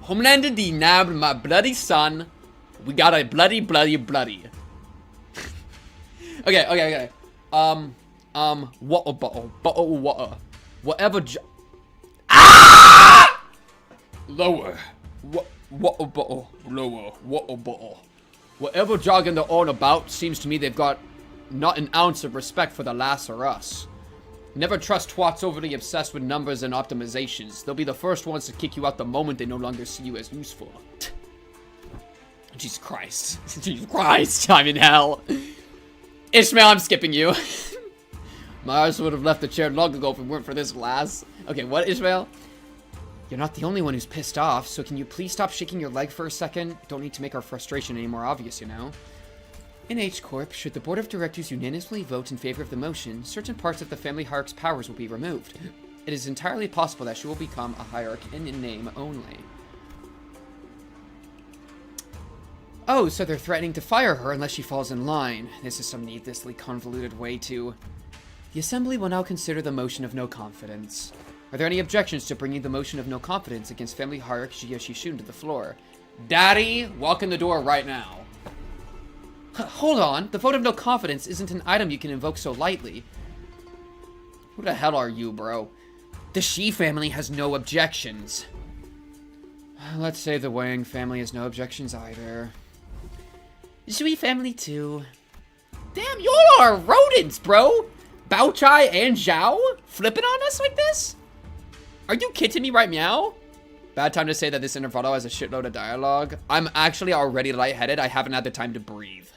[SPEAKER 1] Homelander D nabbed my bloody son. We got a bloody. Okay. Water bottle. Bottle of water. Whatever Lower. Water bottle. Lower. Water bottle. Whatever jargon they're on about, seems to me they've got not an ounce of respect for the lass or us. Never trust twats overly obsessed with numbers and optimizations. They'll be the first ones to kick you out the moment they no longer see you as useful. Jesus Christ. Jesus Christ. I'm in hell. Ishmael, I'm skipping you. My ass would have left the chair long ago if it weren't for this lass. Okay, what, Ishmael? You're not the only one who's pissed off, so can you please stop shaking your leg for a second? Don't need to make our frustration any more obvious, you know? In H-Corp, should the board of directors unanimously vote in favor of the motion, certain parts of the family hierarch's powers will be removed. It is entirely possible that she will become a hierarch in name only. Oh, so they're threatening to fire her unless she falls in line. This is some needlessly convoluted way to... The Assembly will now consider the motion of no confidence. Are there any objections to bringing the motion of no confidence against family hierarch Jia Shishun to the floor? Daddy, walk in the door right now. Hold on, the vote of no confidence isn't an item you can invoke so lightly. Who the hell are you, bro? The Shi family has no objections. Let's say the Wang family has no objections either. Shui family too. Damn, y'all are rodents, bro! Bao Chai and Zhao flipping on us like this? Are you kidding me right meow? Bad time to say that this intervallo has a shitload of dialogue. I'm actually already lightheaded. I haven't had the time to breathe.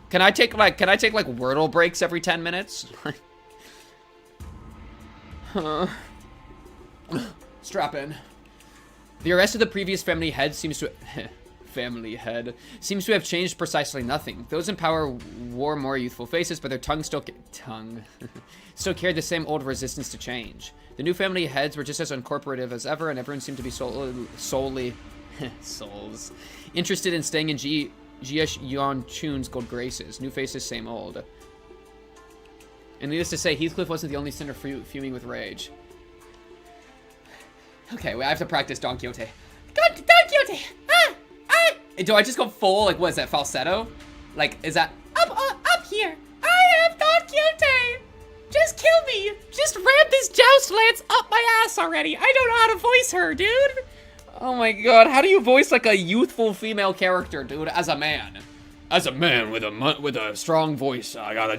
[SPEAKER 1] Can I take like Wordle breaks every 10 minutes? Oh Strap in. The arrest of the previous family head seems to seems to have changed precisely nothing. Those in power wore more youthful faces, but their tongues still still carried the same old resistance to change. The new family heads were just as uncorporative as ever, and everyone seemed to be solely souls interested in staying in Jia Yuan Chun's gold graces. New faces, same old. And needless to say, Heathcliff wasn't the only sinner fuming with rage. Okay, wait, I have to practice Don Quixote. Don Quixote! Do I just go full, like, what is that, falsetto? Like, is that... Up here! I am Don Quixote! Just kill me! Just ram this joust lance up my ass already! I don't know how to voice her, dude! Oh my god, how do you voice, like, a youthful female character, dude, as a man? As a man with a strong voice, I got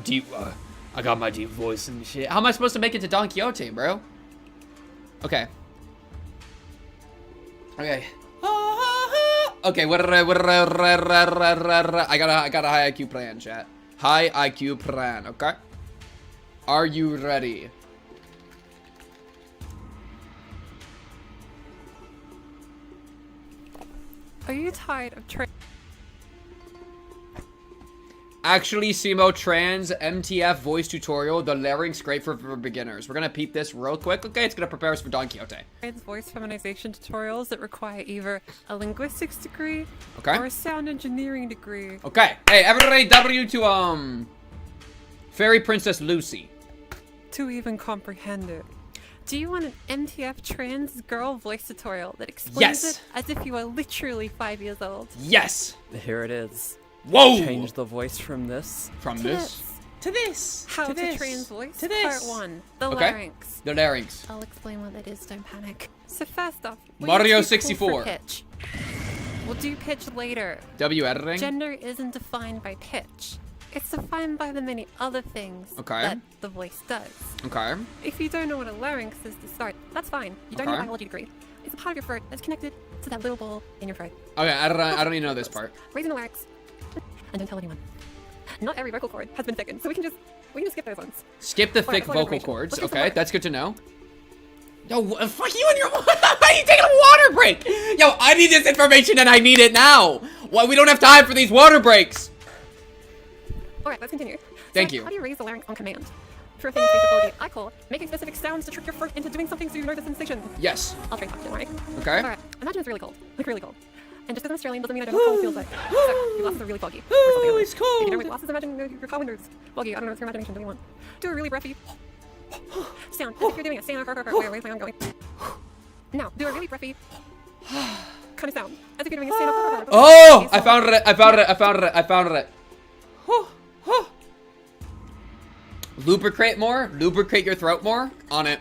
[SPEAKER 1] my deep voice and shit. How am I supposed to make it to Don Quixote, bro? Okay. Okay. Okay, I got a high IQ plan, chat. High IQ plan, okay? Are you ready?
[SPEAKER 6] Are you tired of
[SPEAKER 1] Actually, Simo Trans MTF voice tutorial, the larynx great for beginners. We're gonna peep this real quick. Okay, it's gonna prepare us for Don Quixote.
[SPEAKER 6] trans voice feminization tutorials that require either a linguistics degree
[SPEAKER 1] Okay.
[SPEAKER 6] or a sound engineering degree?
[SPEAKER 1] Okay. Hey, everybody, W to Fairy Princess Lucy.
[SPEAKER 6] To even comprehend it. Do you want an MTF trans girl voice tutorial that explains
[SPEAKER 1] Yes.
[SPEAKER 6] it as if you are literally 5 years old?
[SPEAKER 1] Yes.
[SPEAKER 7] Here it is.
[SPEAKER 1] Whoa.
[SPEAKER 7] Change the voice from this.
[SPEAKER 1] From
[SPEAKER 6] To
[SPEAKER 1] this to this.
[SPEAKER 6] How
[SPEAKER 1] to
[SPEAKER 6] to
[SPEAKER 1] this.
[SPEAKER 6] trans voice?
[SPEAKER 1] To this.
[SPEAKER 6] Part 1. The
[SPEAKER 1] Okay.
[SPEAKER 6] larynx.
[SPEAKER 1] The larynx.
[SPEAKER 6] I'll explain what that is, don't panic. So first off, we
[SPEAKER 1] Mario
[SPEAKER 6] need to pull
[SPEAKER 1] 64.
[SPEAKER 6] for pitch. We'll do pitch later.
[SPEAKER 1] W editing.
[SPEAKER 6] Gender isn't defined by pitch. It's defined by the many other things
[SPEAKER 1] Okay.
[SPEAKER 6] that the voice does.
[SPEAKER 1] Okay.
[SPEAKER 6] If you don't know what a larynx is to start, that's fine. You don't need a
[SPEAKER 1] Okay.
[SPEAKER 6] biology degree. It's a part of your throat that's connected to that little ball in your throat.
[SPEAKER 1] Okay, I don't even know this part.
[SPEAKER 6] Raising the larynx. And don't tell anyone. Not every vocal cord has been thickened, so we can just skip those ones.
[SPEAKER 1] Skip the
[SPEAKER 6] Alright,
[SPEAKER 1] thick
[SPEAKER 6] that's all
[SPEAKER 1] vocal
[SPEAKER 6] information.
[SPEAKER 1] cords.
[SPEAKER 6] Let's do some
[SPEAKER 1] Okay,
[SPEAKER 6] work.
[SPEAKER 1] that's good to know. Yo, fuck you and your. Why are you taking a water break? Yo, I need this information and I need it now. Why we don't have time for these water breaks?
[SPEAKER 6] Alright, let's continue.
[SPEAKER 1] Thank
[SPEAKER 6] So,
[SPEAKER 1] you.
[SPEAKER 6] How do you raise the larynx on command? For a thing in speech ability, I call making specific sounds to trick your throat into doing something so you know the sensation.
[SPEAKER 1] Yes.
[SPEAKER 6] I'll train talk, don't worry.
[SPEAKER 1] Okay.
[SPEAKER 6] Alright, imagine it's really cold. Like really cold. And just because I'm Australian doesn't mean I don't know what cold feels like. So, your glasses are really foggy. Or something like
[SPEAKER 1] it's
[SPEAKER 6] that.
[SPEAKER 1] cold.
[SPEAKER 6] If you don't wear glasses, imagine your car windows foggy. I don't know, it's your imagination. What do you want? Do a really breathy sound, as if you're doing a sound. Wait, I'm going. Now, do a really breathy kind of sound, as if you're doing a stand-up.
[SPEAKER 1] Oh, I found it. Lubricate more? Lubricate your throat more? On it.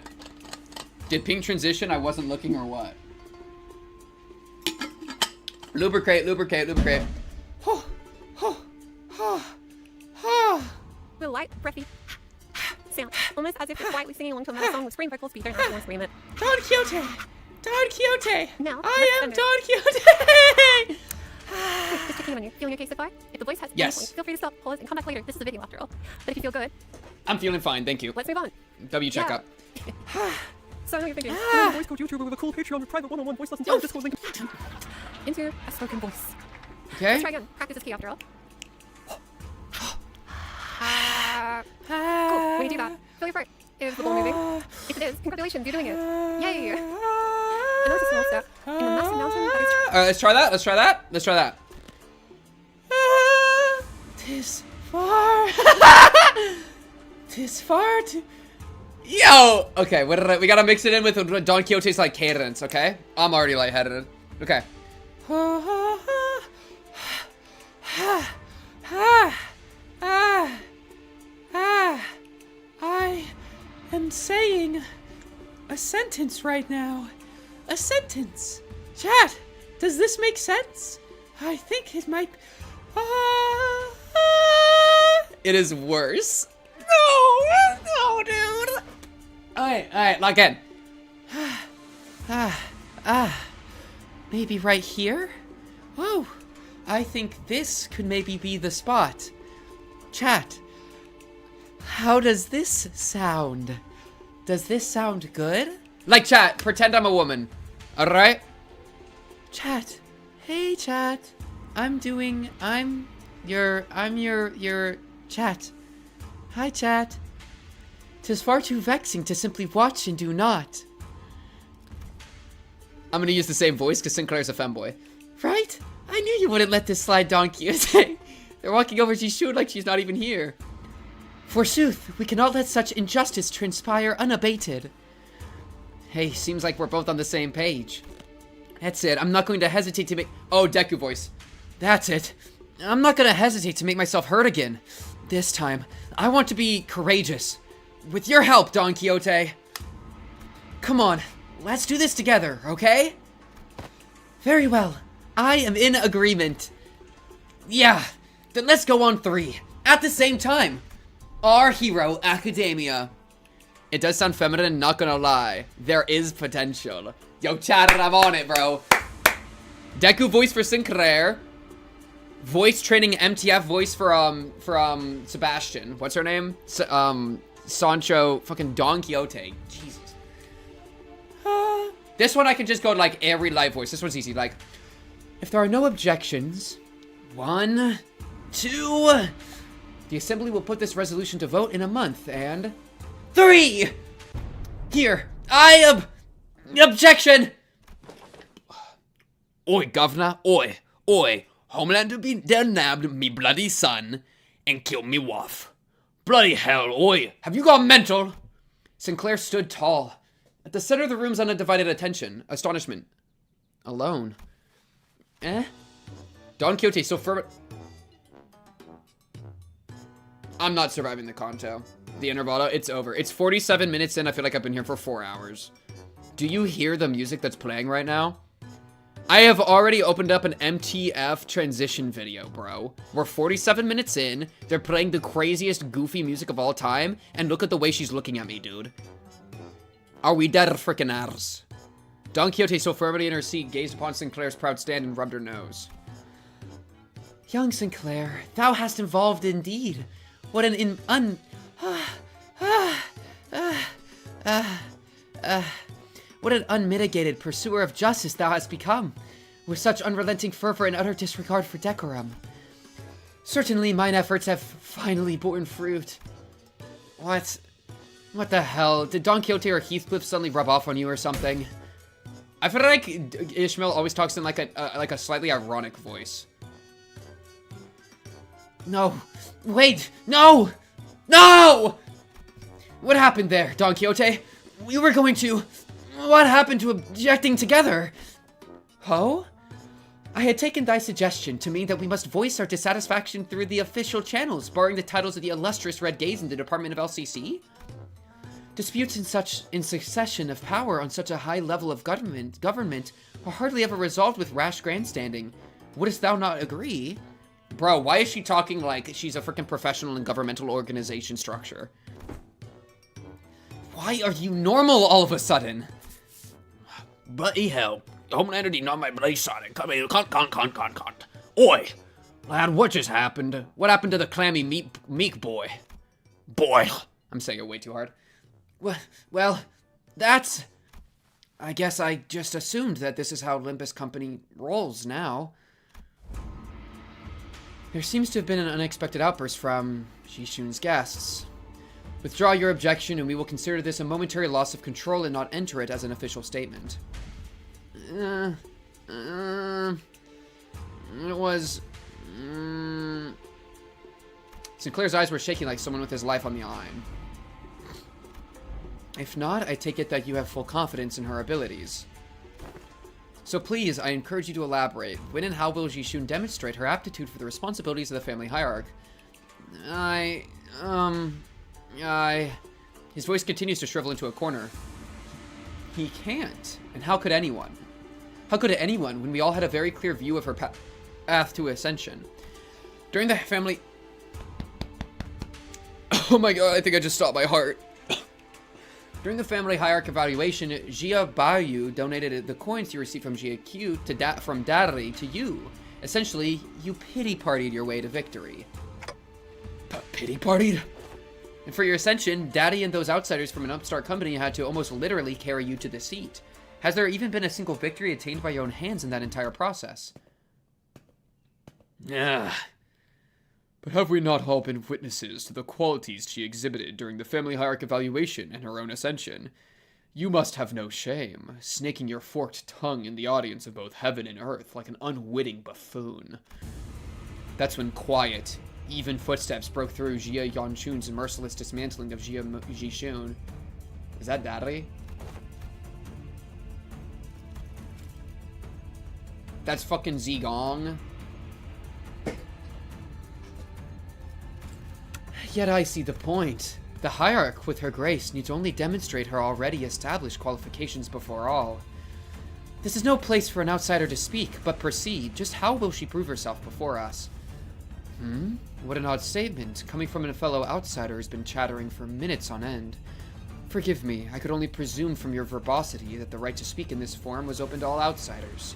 [SPEAKER 1] Did Pink transition? I wasn't looking or what? Lubricate.
[SPEAKER 6] The light, breathy sound, almost as if you're quietly singing along to another song with scream vocal speed. Don't have to scream it.
[SPEAKER 1] Don Quixote.
[SPEAKER 6] Now,
[SPEAKER 1] I am
[SPEAKER 6] let's
[SPEAKER 1] Don Quixote.
[SPEAKER 6] Just checking on you. Feeling okay so far? If the voice has
[SPEAKER 1] Yes.
[SPEAKER 6] points, feel free to stop, pause, and come back later. This is a video after all. But if you feel good,
[SPEAKER 1] I'm feeling fine, thank you.
[SPEAKER 6] let's move on.
[SPEAKER 1] W checkup.
[SPEAKER 6] So I know you're thinking, voice coach YouTuber with a cool Patreon with private one-on-one voice lessons, Discord link into a spoken voice.
[SPEAKER 1] Okay.
[SPEAKER 6] Let's try again. Practice is key after all. Cool. When you do that, feel your throat. Is the ball moving? If it is, congratulations, you're doing it. Yay! I know it's a small step in the massive mountain that is.
[SPEAKER 1] Alright, let's try that. Tis far. Tis far to. Yo! Okay, we gotta mix it in with Don Quixote's like cadence, okay? I'm already lightheaded. Okay. I am saying a sentence right now. A sentence. Chat, does this make sense? I think it might. It is worse. No, dude. Alright, lock in. Maybe right here? Oh, I think this could maybe be the spot. Chat, how does this sound? Does this sound good? Like, chat, pretend I'm a woman. Alright? Chat. Hey, chat. I'm your chat. Hi, chat. 'Tis far too vexing to simply watch and do not. I'm gonna use the same voice because Sinclair's a femboy. Right? I knew you wouldn't let this slide, Don Quixote. They're walking over Jishun like she's not even here. Forsooth, we cannot let such injustice transpire unabated. Hey, seems like we're both on the same page. That's it. I'm not going to hesitate to make... Oh, Deku voice. That's it. I'm not going to hesitate to make myself heard again. This time, I want to be courageous. With your help, Don Quixote. Come on. Let's do this together, okay? Very well. I am in agreement. Yeah. Then let's go on 3. At the same time. Our Hero Academia. It does sound feminine, not gonna lie. There is potential. Yo, chat, I'm on it, bro. Deku voice for Sinclair. Voice training MTF voice for Sebastian. What's her name? Sancho, fucking Don Quixote. Jesus. This one I can just go to, like, every live voice. This one's easy. Like, if there are no objections, 1, 2. The assembly will put this resolution to vote in a month, and 3. Here, objection. Oi, governor, oi. Homelander be done nabbed me bloody son and killed me wife. Bloody hell, oi. Have you gone mental? Sinclair stood tall. At the center of the room's undivided attention. Astonishment. Alone. Don Quixote so firm... I'm not surviving the Kanto. The intervallo, it's over. It's 47 minutes in. I feel like I've been here for 4 hours. Do you hear the music that's playing right now? I have already opened up an MTF transition video, bro. We're 47 minutes in. They're playing the craziest, goofy music of all time. And look at the way she's looking at me, dude. Are we dead frickin' arse? Don Quixote, so firmly in her seat, gazed upon Sinclair's proud stand and rubbed her nose. Young Sinclair, thou hast evolved indeed. What an what an unmitigated pursuer of justice thou hast become, with such unrelenting fervor and utter disregard for decorum. Certainly mine efforts have finally borne fruit. What the hell? Did Don Quixote or Heathcliff suddenly rub off on you or something? I feel like Ishmael always talks in like a slightly ironic voice. No. Wait! No! No! What happened there, Don Quixote? We were going to... What happened to objecting together? Ho? I had taken thy suggestion to mean that we must voice our dissatisfaction through the official channels, borrowing the titles of the illustrious Red Gaze in the Department of LCC? Disputes in succession of power on such a high level of government are hardly ever resolved with rash grandstanding. Wouldst thou not agree? Bro, why is she talking like she's a freaking professional in governmental organization structure? Why are you normal all of a sudden?
[SPEAKER 5] Bloody hell. Homelander did not my bloody son. Come here, cunt. Oi!
[SPEAKER 1] Lad, what just happened? What happened to the clammy meek boy?
[SPEAKER 5] Boy.
[SPEAKER 1] I'm saying it way too hard. Well, that's... I guess I just assumed that this is how Olympus Company rolls now. There seems to have been an unexpected outburst from Jishun's guests. Withdraw your objection and we will consider this a momentary loss of control and not enter it as an official statement. It was... Sinclair's eyes were shaking like someone with his life on the line. If not, I take it that you have full confidence in her abilities. So please, I encourage you to elaborate. When and how will Jishun demonstrate her aptitude for the responsibilities of the family hierarch? His voice continues to shrivel into a corner. He can't. And how could anyone? How could anyone when we all had a very clear view of her path to ascension? During the family... Oh my god, I think I just stopped my heart. During the family hierarch evaluation, Jia Bayu donated the coins you received from Jia Q from Dari to you. Essentially, you pity-partied your way to victory.
[SPEAKER 5] Pity-partied?
[SPEAKER 1] And for your ascension, Daddy and those outsiders from an upstart company had to almost literally carry you to the seat. Has there even been a single victory attained by your own hands in that entire process? Yeah. But have we not all been witnesses to the qualities she exhibited during the family hierarch evaluation and her own ascension? You must have no shame, snaking your forked tongue in the audience of both heaven and earth like an unwitting buffoon. That's when quiet, even footsteps broke through Jia Yanchun's merciless dismantling of Jia Jishun. Is that Daddy? That's fucking Zigong. Yet I see the point. The hierarch, with her grace, needs only demonstrate her already established qualifications before all. This is no place for an outsider to speak, but proceed. Just how will she prove herself before us? What an odd statement, coming from a fellow outsider who's been chattering for minutes on end. Forgive me, I could only presume from your verbosity that the right to speak in this forum was open to all outsiders.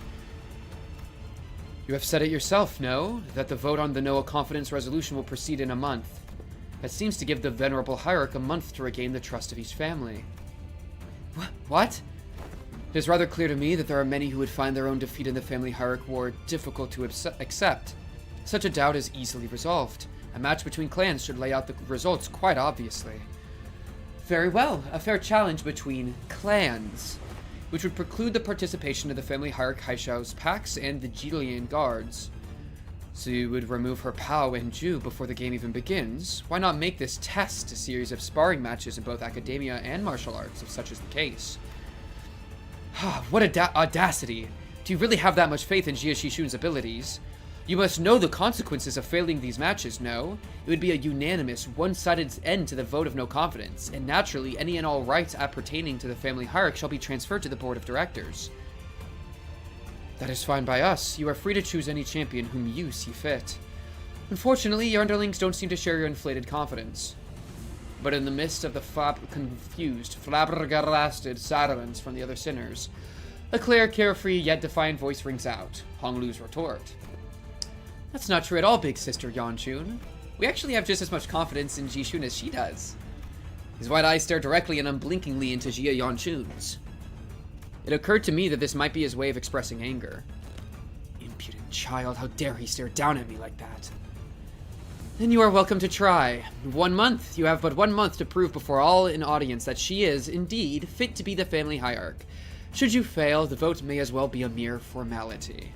[SPEAKER 1] You have said it yourself, no? That the vote on the no confidence resolution will proceed in a month. That seems to give the venerable hierarch a month to regain the trust of each family. What? It is rather clear to me that there are many who would find their own defeat in the family hierarch war difficult to accept. Such a doubt is easily resolved. A match between clans should lay out the results quite obviously. Very well, a fair challenge between clans, which would preclude the participation of the family hierarch Haishao's packs and the Jilian guards. So you would remove her Pao and Ju before the game even begins? Why not make this test a series of sparring matches in both academia and martial arts, if such is the case? What audacity! Do you really have that much faith in Jia Shishun's abilities? You must know the consequences of failing these matches, no? It would be a unanimous, one-sided end to the vote of no confidence, and naturally, any and all rights appertaining to the family hierarch shall be transferred to the board of directors. That is fine by us. You are free to choose any champion whom you see fit. Unfortunately, your underlings don't seem to share your inflated confidence. But in the midst of the confused, flabbergasted silence from the other sinners, a clear, carefree, yet defiant voice rings out. Honglu's retort. That's not true at all, big sister Yanchun. We actually have just as much confidence in Jishun as she does. His white eyes stare directly and unblinkingly into Jia Yanchun's. It occurred to me that this might be his way of expressing anger. Impudent child, how dare he stare down at me like that? Then you are welcome to try. 1 month. You have but 1 month to prove before all in audience that she is, indeed, fit to be the family hierarch. Should you fail, the vote may as well be a mere formality.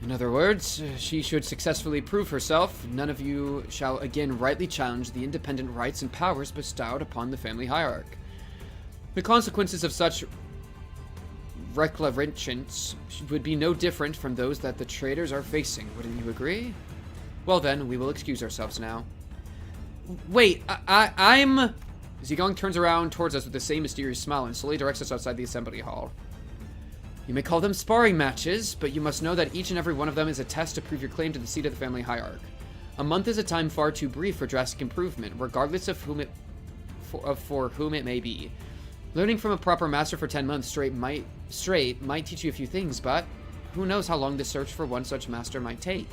[SPEAKER 1] In other words, she should successfully prove herself. None of you shall again rightly challenge the independent rights and powers bestowed upon the family hierarch. The consequences of such reclarations would be no different from those that the traitors are facing. Wouldn't you agree? Well then, we will excuse ourselves now. Wait, I'm... Zigong turns around towards us with the same mysterious smile and slowly directs us outside the assembly hall. You may call them sparring matches, but you must know that each and every one of them is a test to prove your claim to the seat of the family hierarch. A month is a time far too brief for drastic improvement, regardless of for whom it may be. Learning from a proper master for 10 months straight might teach you a few things, but who knows how long the search for one such master might take.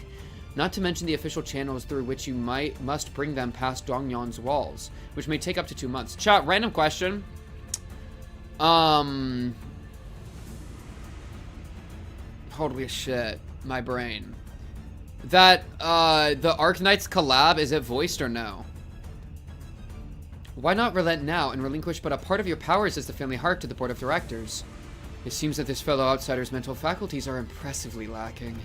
[SPEAKER 1] Not to mention the official channels through which you must bring them past Dongyon's walls, which may take up to 2 months. Chat, random question. Holy shit, my brain. That, the Arknights collab, is it voiced or no? Why not relent now and relinquish but a part of your powers as the family heart to the board of directors? It seems that this fellow outsider's mental faculties are impressively lacking.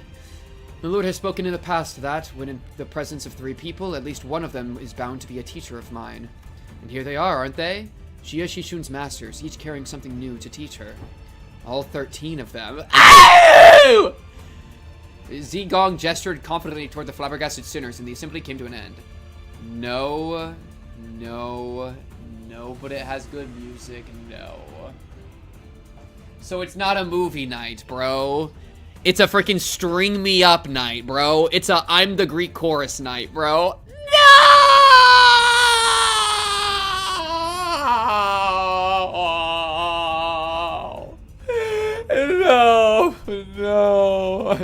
[SPEAKER 1] My lord has spoken in the past that, when in the presence of 3 people, at least one of them is bound to be a teacher of mine. And here they are, aren't they? Jia Shishun's masters, each carrying something new to teach her. All 13 of them. Ow! Zigong gestured confidently toward the flabbergasted sinners, and the assembly came to an end. No, but it has good music, no. So it's not a movie night, bro. It's a freaking string me up night, bro. It's a I'm the Greek chorus night, bro. No,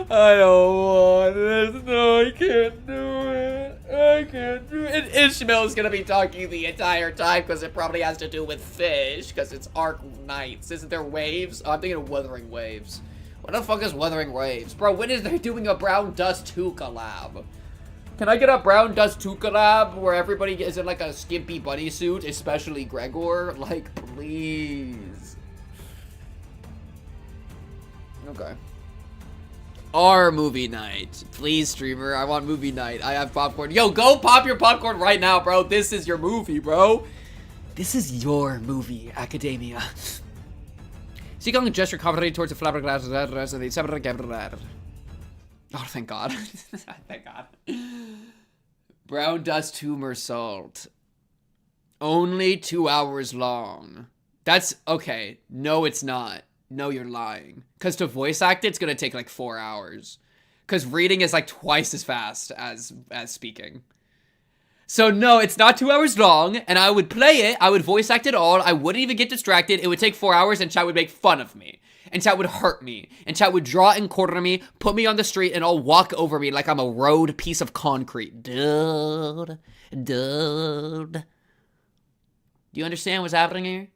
[SPEAKER 1] I don't want this. No, I can't do it. I can't do it. Is Ishmael's gonna be talking the entire time because it probably has to do with fish because it's Arc Knights. Isn't there waves? Oh, I'm thinking of Wuthering Waves. What the fuck is Wuthering Waves? Bro, when is they doing a Brown Dust 2 collab? Can I get a Brown Dust 2 collab where everybody is in like a skimpy bunny suit, especially Gregor? Like, please. Okay. Our movie night. Please, streamer. I want movie night. I have popcorn. Yo, go pop your popcorn right now, bro. This is your movie, bro. This is your movie, Academia. Seagull gesture confidently towards the flabbergasted. Oh, thank God. Thank God. Brown Dust Tumor Salt. Only 2 hours long. That's okay. No, it's not. No, you're lying. Because to voice act, it's going to take like 4 hours. Because reading is like twice as fast as speaking. So no, it's not 2 hours long. And I would play it. I would voice act it all. I wouldn't even get distracted. It would take 4 hours and chat would make fun of me. And chat would hurt me. And chat would draw and quarter me, put me on the street, and all walk over me like I'm a road piece of concrete. Dude. Do you understand what's happening here?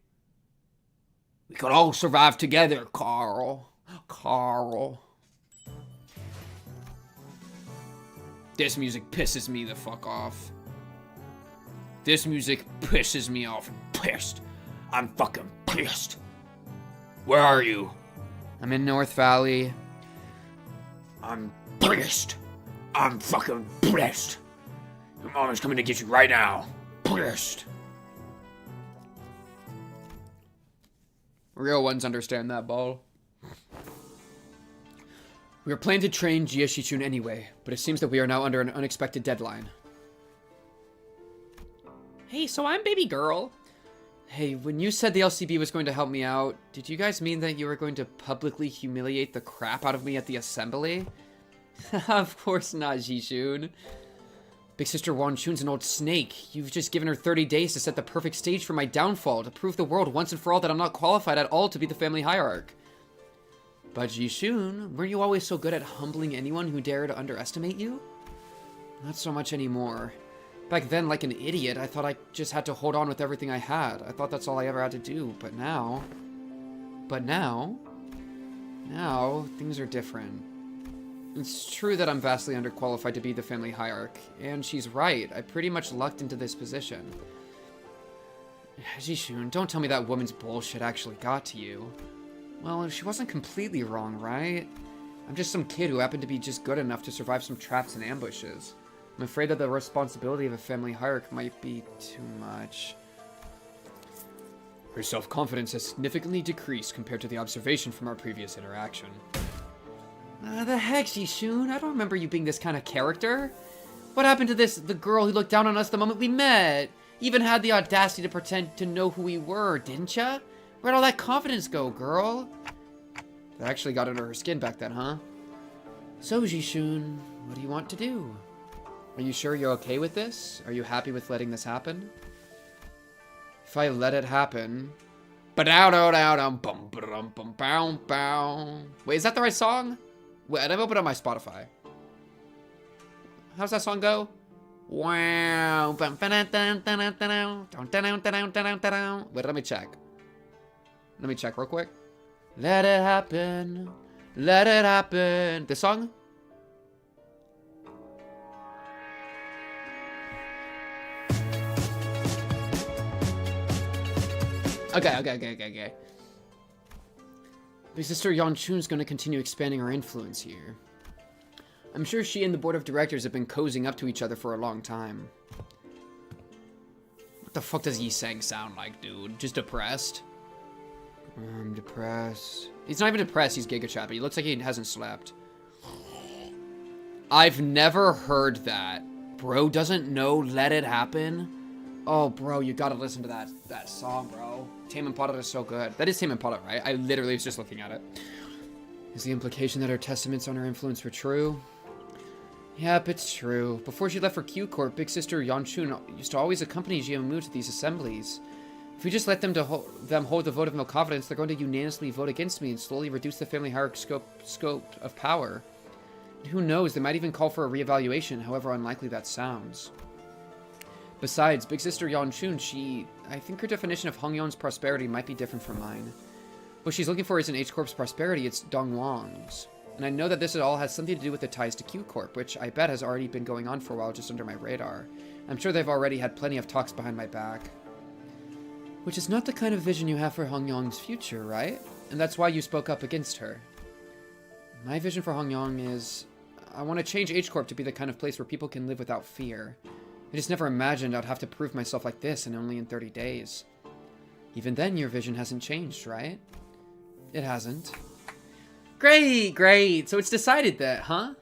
[SPEAKER 1] We could all survive together, Carl. Carl. This music pisses me the fuck off. This music pisses me off. I'm pissed. I'm fucking pissed. Where are you? I'm in North Valley. I'm pissed. I'm fucking pissed. Your mom is coming to get you right now. Pissed. Real ones understand that, ball. We were planning to train Jia Shichun anyway, but it seems that we are now under an unexpected deadline. Hey, so I'm baby girl. Hey, when you said the LCB was going to help me out, did you guys mean that you were going to publicly humiliate the crap out of me at the assembly? Of course not, Jishun. Big Sister Wan Chun's an old snake. You've just given her 30 days to set the perfect stage for my downfall, to prove the world once and for all that I'm not qualified at all to be the family hierarch. But Jishun, weren't you always so good at humbling anyone who dared to underestimate you? Not so much anymore. Back then, like an idiot, I thought I just had to hold on with everything I had. I thought that's all I ever had to do, but now, things are different. It's true that I'm vastly underqualified to be the family hierarch, and she's right. I pretty much lucked into this position. Jishun, don't tell me that woman's bullshit actually got to you. Well, she wasn't completely wrong, right? I'm just some kid who happened to be just good enough to survive some traps and ambushes. I'm afraid that the responsibility of a family hierarch might be too much. Her self-confidence has significantly decreased compared to the observation from our previous interaction. The heck, Jishun? I don't remember you being this kind of character. What happened to the girl who looked down on us the moment we met? Even had the audacity to pretend to know who we were, didn't ya? Where'd all that confidence go, girl? That actually got under her skin back then, huh? So, Jishun, what do you want to do? Are you sure you're okay with this? Are you happy with letting this happen? If I let it happen... Wait, is that the right song? Wait, I'm open on my Spotify. How's that song go? Wow. Wait, let me check. Let me check real quick. Let it happen. Let it happen. This song? Okay. Big Sister Yan Chun's going to continue expanding her influence here. I'm sure she and the board of directors have been cozying up to each other for a long time. What the fuck does Yi Sang sound like, dude? Just depressed? I'm depressed. He's not even depressed, he's Giga Chat, but he looks like he hasn't slept. I've never heard that. Bro doesn't know Let It Happen? Oh, bro, you gotta listen to that song, bro. Tame Impala is so good. That is Tame Impala, right? I literally was just looking at it. Is the implication that her testaments on her influence were true? Yep, it's true. Before she left for Q-Corp, Big Sister Yanchun used to always accompany Jiamu to these assemblies. If we just let them hold the vote of no confidence, they're going to unanimously vote against me and slowly reduce the family hierarchy scope of power. And who knows, they might even call for a reevaluation, however unlikely that sounds. Besides, Big Sister Yeonchun, I think her definition of Hongyong's prosperity might be different from mine. What she's looking for isn't H-Corp's prosperity, it's Dongwang's. And I know that this all has something to do with the ties to Q-Corp, which I bet has already been going on for a while just under my radar. I'm sure they've already had plenty of talks behind my back. Which is not the kind of vision you have for Hongyong's future, right? And that's why you spoke up against her. My vision for Hongyong is... I want to change H-Corp to be the kind of place where people can live without fear. I just never imagined I'd have to prove myself like this and only in 30 days. Even then, your vision hasn't changed, right? It hasn't. Great, great. So it's decided that, huh?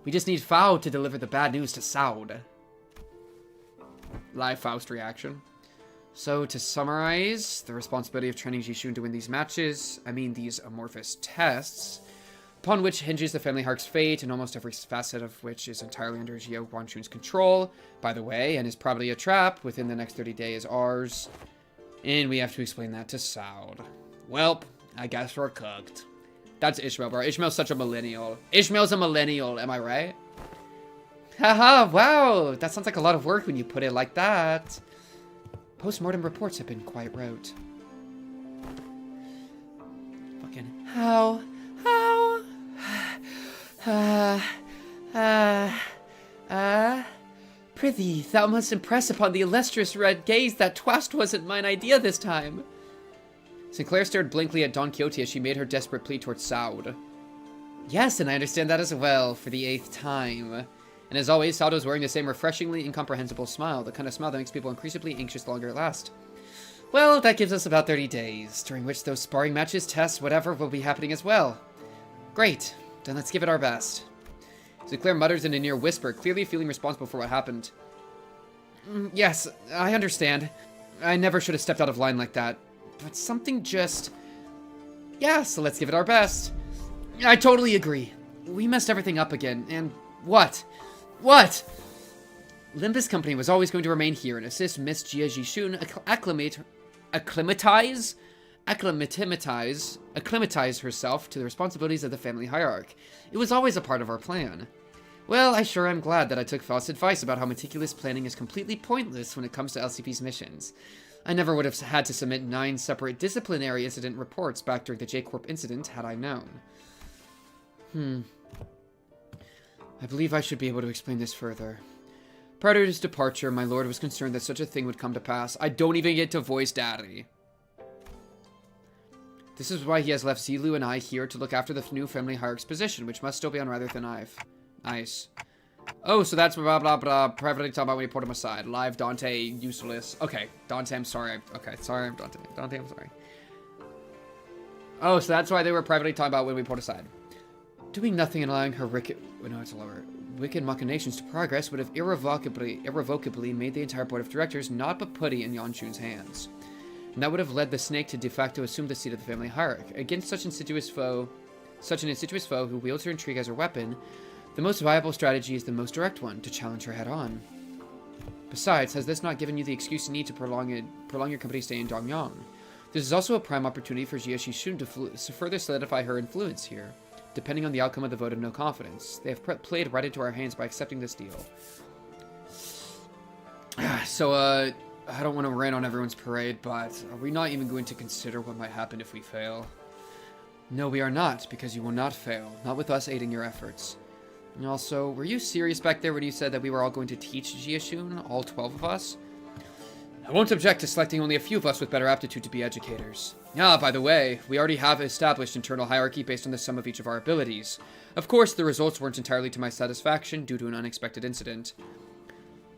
[SPEAKER 1] We just need Fao to deliver the bad news to Saud. Live Faust reaction. So to summarize, the responsibility of training Jishun to win these matches, these amorphous tests, upon which hinges the family Hark's fate, and almost every facet of which is entirely under Jia Guanchun's control, by the way, and is probably a trap within the next 30 days ours. And we have to explain that to Saud. Welp, I guess we're cooked. That's Ishmael, bro. Ishmael's such a millennial. Ishmael's a millennial, am I right? Haha, wow. That sounds like a lot of work when you put it like that. Post-mortem reports have been quite rote. Fucking how? Prithee, thou must impress upon the illustrious red gaze that twast wasn't mine idea this time. Sinclair stared blankly at Don Quixote as she made her desperate plea towards Saud. Yes, and I understand that as well, for the 8th time. And as always, Saud was wearing the same refreshingly incomprehensible smile, the kind of smile that makes people increasingly anxious the longer it lasts. Well, that gives us about 30 days, during which those sparring matches, tests, whatever, will be happening as well. Great, then let's give it our best. Sinclair mutters in a near whisper, clearly feeling responsible for what happened. Yes, I understand. I never should have stepped out of line like that. But something just... Yeah, so let's give it our best. I totally agree. We messed everything up again, and what? What? Limbus Company was always going to remain here and assist Miss Jia Jishun acclimatize herself to the responsibilities of the family hierarch. It was always a part of our plan. Well, I sure am glad that I took Faust's advice about how meticulous planning is completely pointless when it comes to LCP's missions. I never would have had to submit 9 separate disciplinary incident reports back during the J-Corp incident had I known. I believe I should be able to explain this further. Prior to his departure, my lord was concerned that such a thing would come to pass. I don't even get to voice Daddy. This is why he has left Zilu and I here to look after the new family hierarch's position, which must still be on rather thin ice. Oh, so that's blah blah blah. Privately talking about when he put him aside. Live Dante, useless. Okay, Dante, I'm sorry. Okay, sorry, I'm Dante. Dante, I'm sorry. Oh, so that's why they were privately talking about when we put aside. Doing nothing and allowing her wicked machinations to progress would have irrevocably made the entire board of directors not but putty in Yeonchun's hands. And that would have led the snake to de facto assume the seat of the family hierarch. Against such an insidious foe who wields her intrigue as her weapon, the most viable strategy is the most direct one, to challenge her head-on. Besides, has this not given you the excuse you need to prolong your company's stay in Dongyang? This is also a prime opportunity for Jia Shishun to further solidify her influence here, depending on the outcome of the vote of no confidence. They have played right into our hands by accepting this deal. So, I don't want to rain on everyone's parade, but are we not even going to consider what might happen if we fail? No, we are not, because you will not fail, not with us aiding your efforts. And also, were you serious back there when you said that we were all going to teach Jiashun, all 12 of us? I won't object to selecting only a few of us with better aptitude to be educators. Ah, by the way, we already have established internal hierarchy based on the sum of each of our abilities. Of course, the results weren't entirely to my satisfaction due to an unexpected incident.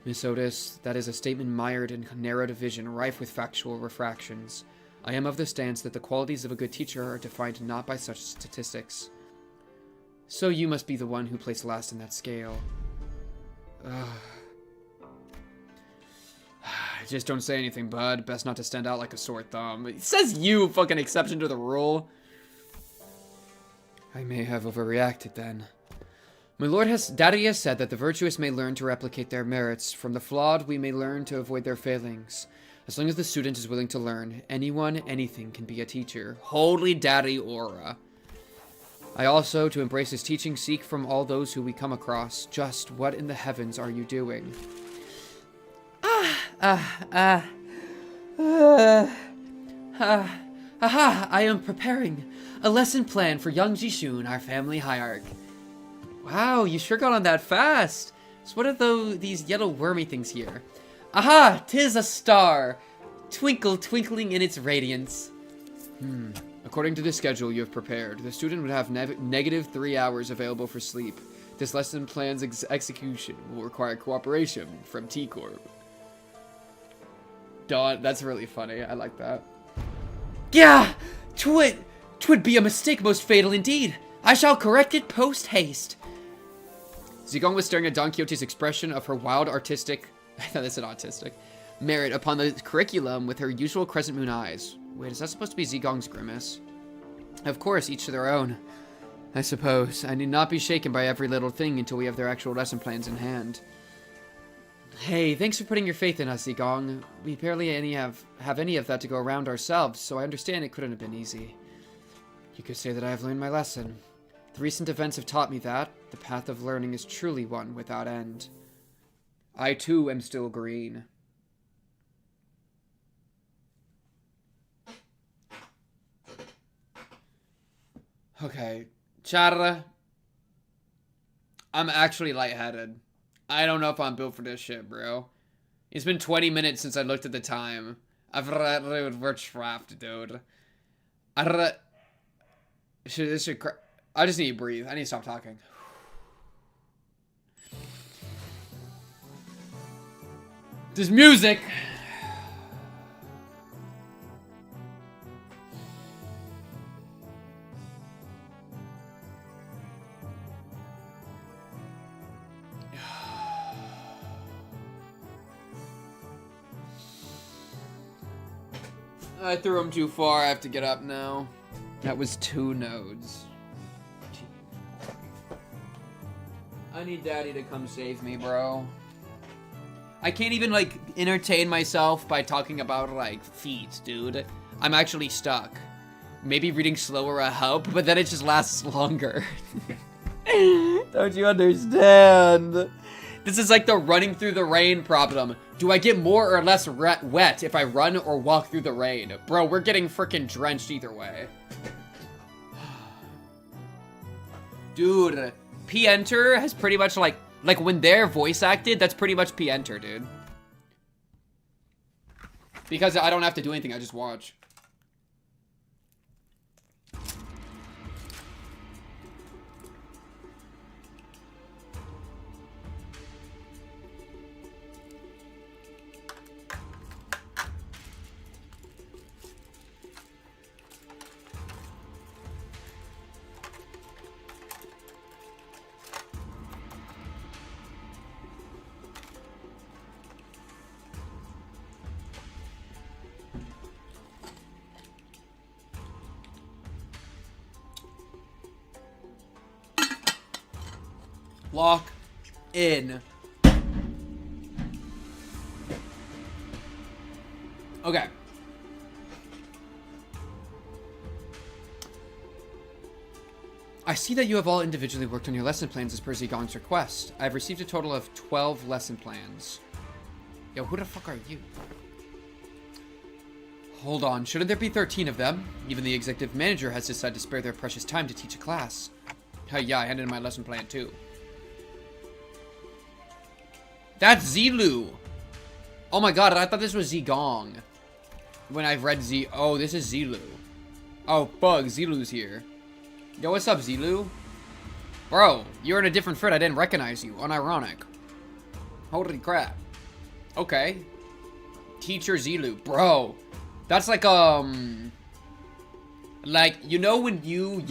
[SPEAKER 1] Miss Otis, that is a statement mired in narrow division, rife with factual refractions. I am of the stance that the qualities of a good teacher are defined not by such statistics. So you must be the one who placed last in that scale. Just don't say anything, bud. Best not to stand out like a sore thumb. It says you, fucking exception to the rule. I may have overreacted then. My lord Daddy has said that the virtuous may learn to replicate their merits. From the flawed, we may learn to avoid their failings. As long as the student is willing to learn, anyone, anything can be a teacher. Holy Daddy aura. I also, to embrace his teaching, seek from all those who we come across, just what in the heavens are you doing? I am preparing a lesson plan for young Jishun, our family hierarch. Wow, you sure got on that fast. So what are these yellow wormy things here? Aha, 'tis a star, twinkling in its radiance. According to the schedule you have prepared, the student would have negative 3 hours available for sleep. This lesson plan's execution will require cooperation from T-Corp. Dawn, that's really funny. I like that. Yeah, 'twould be a mistake most fatal indeed. I shall correct it post-haste. Zigong was staring at Don Quixote's expression of her wild artistic, I thought they said autistic, merit upon the curriculum with her usual crescent moon eyes. Wait, is that supposed to be Zigong's grimace? Of course, each to their own. I suppose. I need not be shaken by every little thing until we have their actual lesson plans in hand. Hey, thanks for putting your faith in us, Zigong. We barely have any of that to go around ourselves, so I understand it couldn't have been easy. You could say that I have learned my lesson. The recent events have taught me that the path of learning is truly one without end. I too am still green. Okay, Chara. I'm actually lightheaded. I don't know if I'm built for this shit, bro. It's been 20 minutes since I looked at the time. We're trapped, dude. I just need to breathe. I need to stop talking. This music. I threw him too far. I have to get up now. That was 2 nodes. I need Daddy to come save me, bro. I can't even, like, entertain myself by talking about, like, feet, dude. I'm actually stuck. Maybe reading slower will help, but then it just lasts longer. Don't you understand? This is like the running through the rain problem. Do I get more or less wet if I run or walk through the rain? Bro, we're getting freaking drenched either way. Dude, P-Enter has pretty much like when they're voice acted, that's pretty much P-Enter, dude. Because I don't have to do anything, I just watch. Lock in. Okay. I see that you have all individually worked on your lesson plans as per Zigong's request. I have received a total of 12 lesson plans. Yo, who the fuck are you? Hold on, shouldn't there be 13 of them? Even the executive manager has decided to spare their precious time to teach a class. Yeah, I handed in my lesson plan too. That's Zilu! Oh my god, I thought this was Zigong. When I've read oh, this is Zilu. Oh, bug, Zilu's here. Yo, what's up, Zilu? Bro, you're in a different fit. I didn't recognize you. Unironic. Holy crap. Okay. Teacher Zilu. Bro, that's like, like, you know when you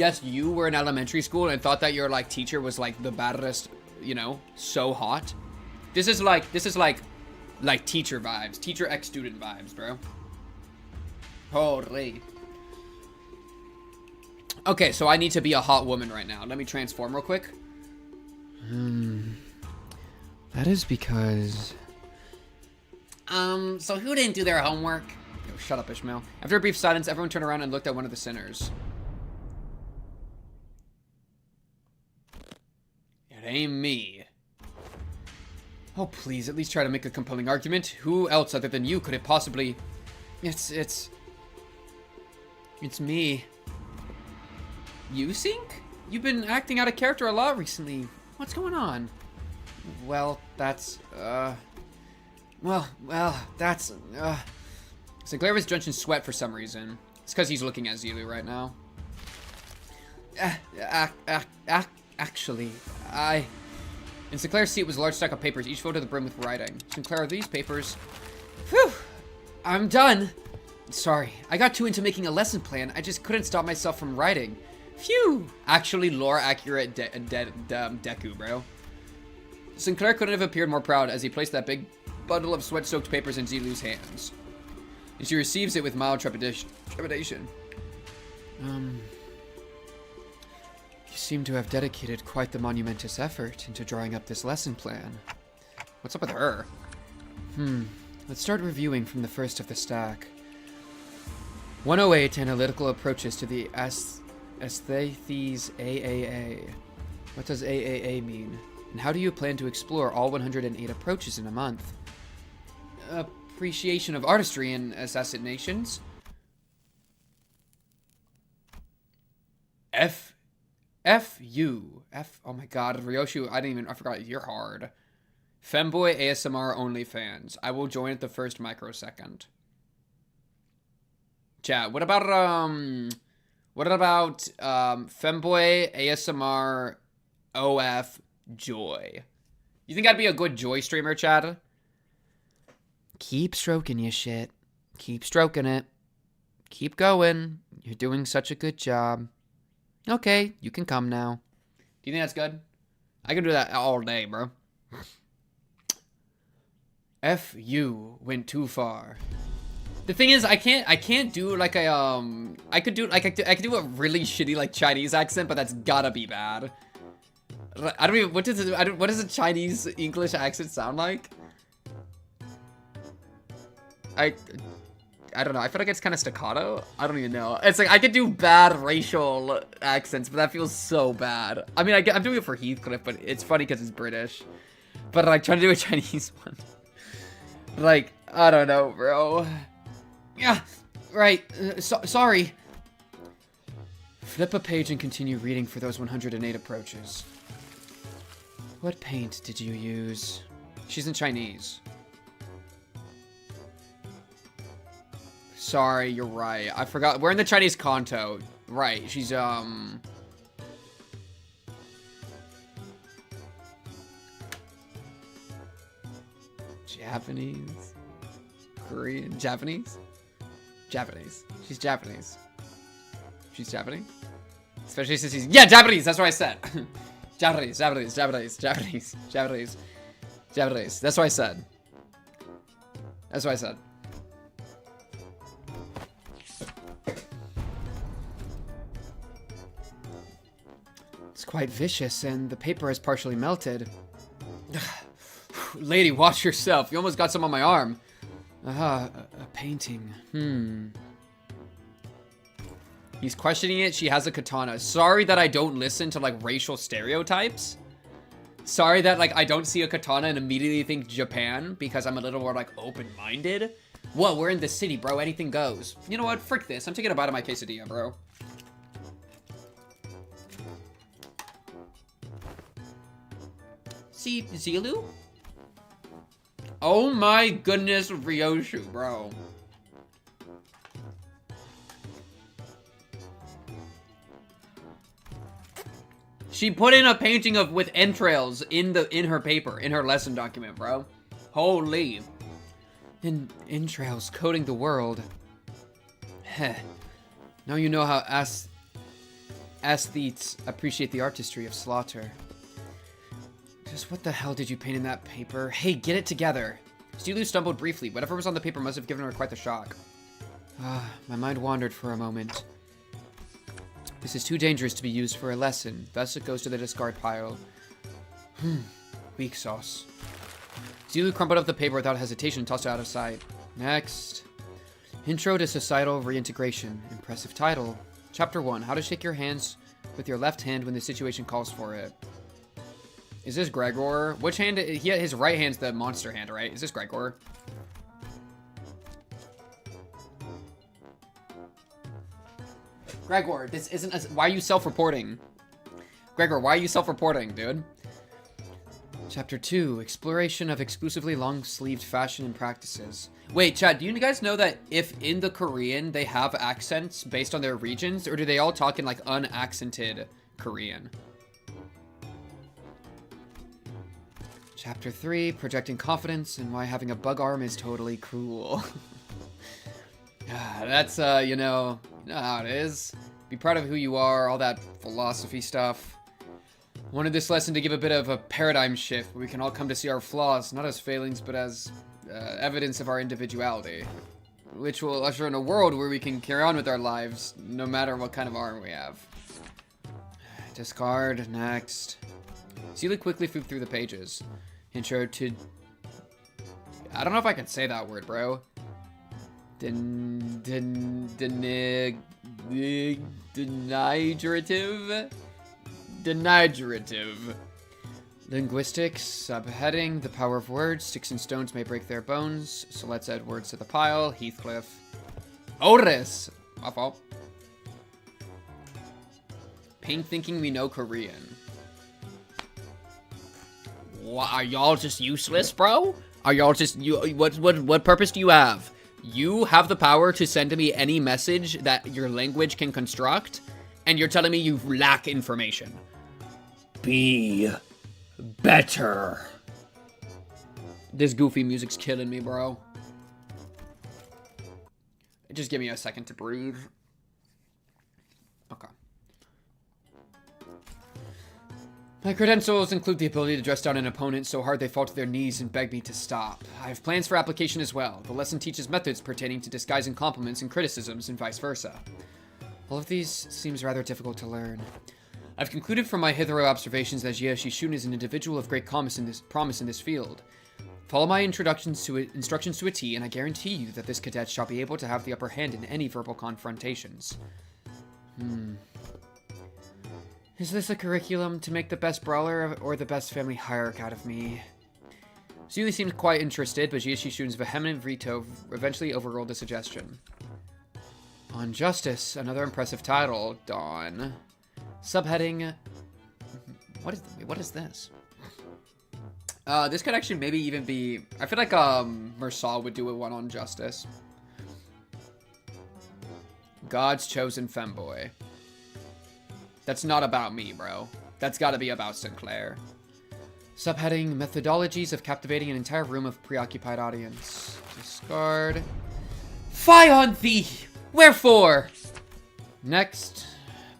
[SPEAKER 1] were in elementary school and thought that your, like, teacher was, like, the baddest, you know, so hot? This is like teacher vibes. Teacher ex-student vibes, bro. Holy. Okay, so I need to be a hot woman right now. Let me transform real quick.
[SPEAKER 3] That is because...
[SPEAKER 1] So who didn't do their homework? Yo, shut up, Ishmael. After a brief silence, everyone turned around and looked at one of the sinners. It ain't me. Oh, please, at least try to make a compelling argument. Who else other than you could it possibly... It's me. You think? You've been acting out of character a lot recently. What's going on? Well, that's, that's, Sinclair was drenched in sweat for some reason. It's because he's looking at Zilu right now. Actually, In Sinclair's seat was a large stack of papers, each filled to the brim with writing. Sinclair, are these papers? Phew! I'm done. Sorry, I got too into making a lesson plan. I just couldn't stop myself from writing. Phew! Actually, lore accurate Deku, bro. Sinclair couldn't have appeared more proud as he placed that big bundle of sweat-soaked papers in Zilu's hands. And she receives it with mild trepidation. You seem to have dedicated quite the monumentous effort into drawing up this lesson plan. What's up with her? Let's start reviewing from the first of the stack. 108 Analytical Approaches to the Aesthetes AAA. What does AAA mean? And how do you plan to explore all 108 approaches in a month? Appreciation of artistry and assassinations. Oh my god, Ryoshu, I forgot, you're hard. Femboy ASMR only fans. I will join at the first microsecond. Chat, what about Femboy ASMR OF Joy? You think I'd be a good Joy streamer, Chad? Keep stroking your shit. Keep stroking it. Keep going. You're doing such a good job. Okay, you can come now. Do you think that's good? I can do that all day, bro. You went too far. The thing is, I can't do like a I could do a really shitty like Chinese accent, but that's gotta be bad. I don't even what does a Chinese English accent sound like? I don't know. I feel like it's kind of staccato. I don't even know. It's like I could do bad racial accents, but that feels so bad. I mean, I'm doing it for Heathcliff, but it's funny because it's British. But like trying to do a Chinese one, like I don't know, bro. Yeah, right. Sorry. Flip a page and continue reading for those 108 approaches. What paint did you use? She's in Chinese. Sorry, you're right. I forgot. We're in the Chinese Kanto. Right, she's, Japanese? Korean? Japanese? Japanese. She's Japanese. She's Japanese? Especially since she's... Yeah, Japanese! That's what I said! Japanese. That's what I said. It's quite vicious, and the paper is partially melted. Lady, watch yourself. You almost got some on my arm. A painting. He's questioning it. She has a katana. Sorry that I don't listen to, like, racial stereotypes. Sorry that, like, I don't see a katana and immediately think Japan, because I'm a little more, like, open-minded. Whoa, we're in the city, bro. Anything goes. You know what? Frick this. I'm taking a bite of my quesadilla, bro. See, Zilu? Oh my goodness, Ryoshu, bro. She put in a painting of with entrails in her paper, in her lesson document, bro. Holy. Entrails coating the world. Heh. Now you know how aesthetes appreciate the artistry of slaughter. Just what the hell did you paint in that paper? Hey, get it together. Zilu stumbled briefly. Whatever was on the paper must have given her quite the shock. My mind wandered for a moment. This is too dangerous to be used for a lesson. Thus it goes to the discard pile. Weak sauce. Zilu crumpled up the paper without hesitation and tossed it out of sight. Next. Intro to Societal Reintegration. Impressive title. Chapter 1. How to shake your hands with your left hand when the situation calls for it. Is this Gregor? Which hand? His right hand's the monster hand, right? Is this Gregor? Gregor, this isn't why are you self-reporting? Gregor, why are you self-reporting, dude? Chapter 2, Exploration of Exclusively Long-Sleeved Fashion and Practices. Wait, Chad, do you guys know that if in the Korean they have accents based on their regions, or do they all talk in like unaccented Korean? Chapter 3, Projecting Confidence and Why Having a Bug Arm is Totally Cruel. That's, you know how it is. Be proud of who you are, all that philosophy stuff. Wanted this lesson to give a bit of a paradigm shift, where we can all come to see our flaws, not as failings, but as evidence of our individuality. Which will usher in a world where we can carry on with our lives, no matter what kind of arm we have. Discard, next. Celia quickly flipped through the pages. Intro to... I don't know if I can say that word, bro. Denigerative? Denigerative. Linguistics, subheading, the power of words, sticks and stones may break their bones, so let's add words to the pile. Heathcliff. Otis! My fault. Pink thinking we know Korean. What, are y'all just useless, bro? Are y'all just, what purpose do you have? You have the power to send to me any message that your language can construct, and you're telling me you lack information. Be better. This goofy music's killing me, bro. Just give me a second to breathe. Okay. My credentials include the ability to dress down an opponent so hard they fall to their knees and beg me to stop. I have plans for application as well. The lesson teaches methods pertaining to disguising compliments and criticisms and vice versa. All of these seems rather difficult to learn. I've concluded from my hitherto observations that Jie Shishun is an individual of great promise in this field. Follow my instructions to a T, and I guarantee you that this cadet shall be able to have the upper hand in any verbal confrontations. Is this a curriculum to make the best brawler or the best family hierarch out of me? Zuli seemed quite interested, but Jie Shishun's vehement veto eventually overruled the suggestion. On Justice, another impressive title, Dawn. Subheading... What is this? This could actually maybe even be... I feel like Mersal would do a one on Justice. God's Chosen Femboy. That's not about me, bro. That's gotta be about Sinclair. Subheading, Methodologies of Captivating an Entire Room of Preoccupied Audience. Discard. Fie on thee! Wherefore? Next.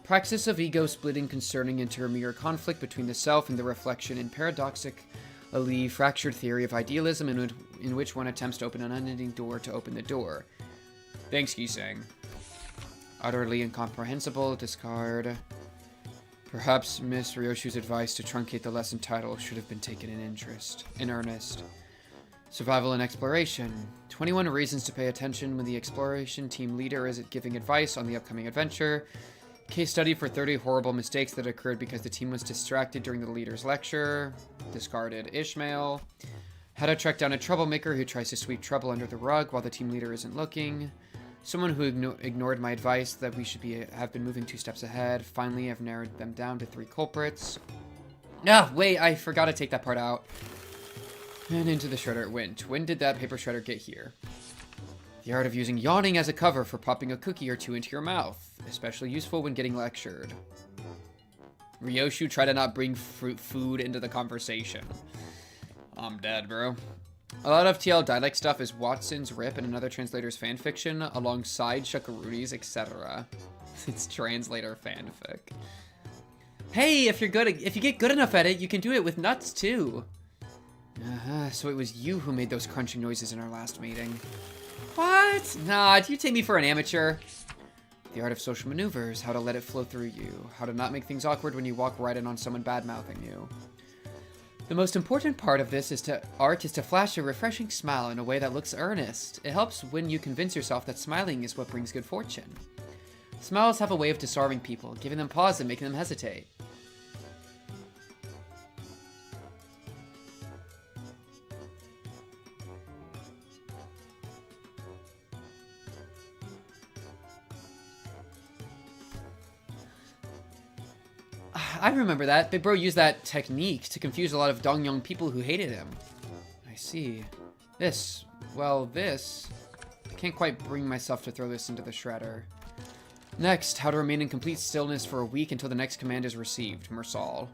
[SPEAKER 1] Praxis of ego splitting concerning intermere conflict between the self and the reflection in paradoxically fractured theory of idealism in which one attempts to open an unending door to open the door. Thanks, Gisang. Utterly incomprehensible. Discard. Perhaps Miss Ryoshu's advice to truncate the lesson title should have been taken in earnest. Survival and Exploration. 21 reasons to pay attention when the exploration team leader is giving advice on the upcoming adventure. Case study for 30 horrible mistakes that occurred because the team was distracted during the leader's lecture. Discarded Ishmael. How to track down a troublemaker who tries to sweep trouble under the rug while the team leader isn't looking. Someone who ignored my advice that we should have been moving 2 steps ahead. Finally, I've narrowed them down to 3 culprits. Ah, wait, I forgot to take that part out. And into the shredder it went. When did that paper shredder get here? The art of using yawning as a cover for popping a cookie or 2 into your mouth. Especially useful when getting lectured. Ryoshu, try to not bring food into the conversation. I'm dead, bro. A lot of TL dialect stuff is Watson's Rip and another translator's fanfiction, alongside Shakaruni's, etc. It's translator fanfic. Hey, if you get good enough at it, you can do it with nuts too. So it was you who made those crunching noises in our last meeting. What? Nah, do you take me for an amateur? The art of social maneuvers, how to let it flow through you, how to not make things awkward when you walk right in on someone bad-mouthing you. The most important part of this is to flash a refreshing smile in a way that looks earnest. It helps when you convince yourself that smiling is what brings good fortune. Smiles have a way of disarming people, giving them pause and making them hesitate.
[SPEAKER 3] I remember that. Big Bro used that technique to confuse a lot of Dongyong people who hated him. I see. This. Well, this. I can't quite bring myself to throw this into the shredder. Next, how to remain in complete stillness for a week until the next command is received. Mersal.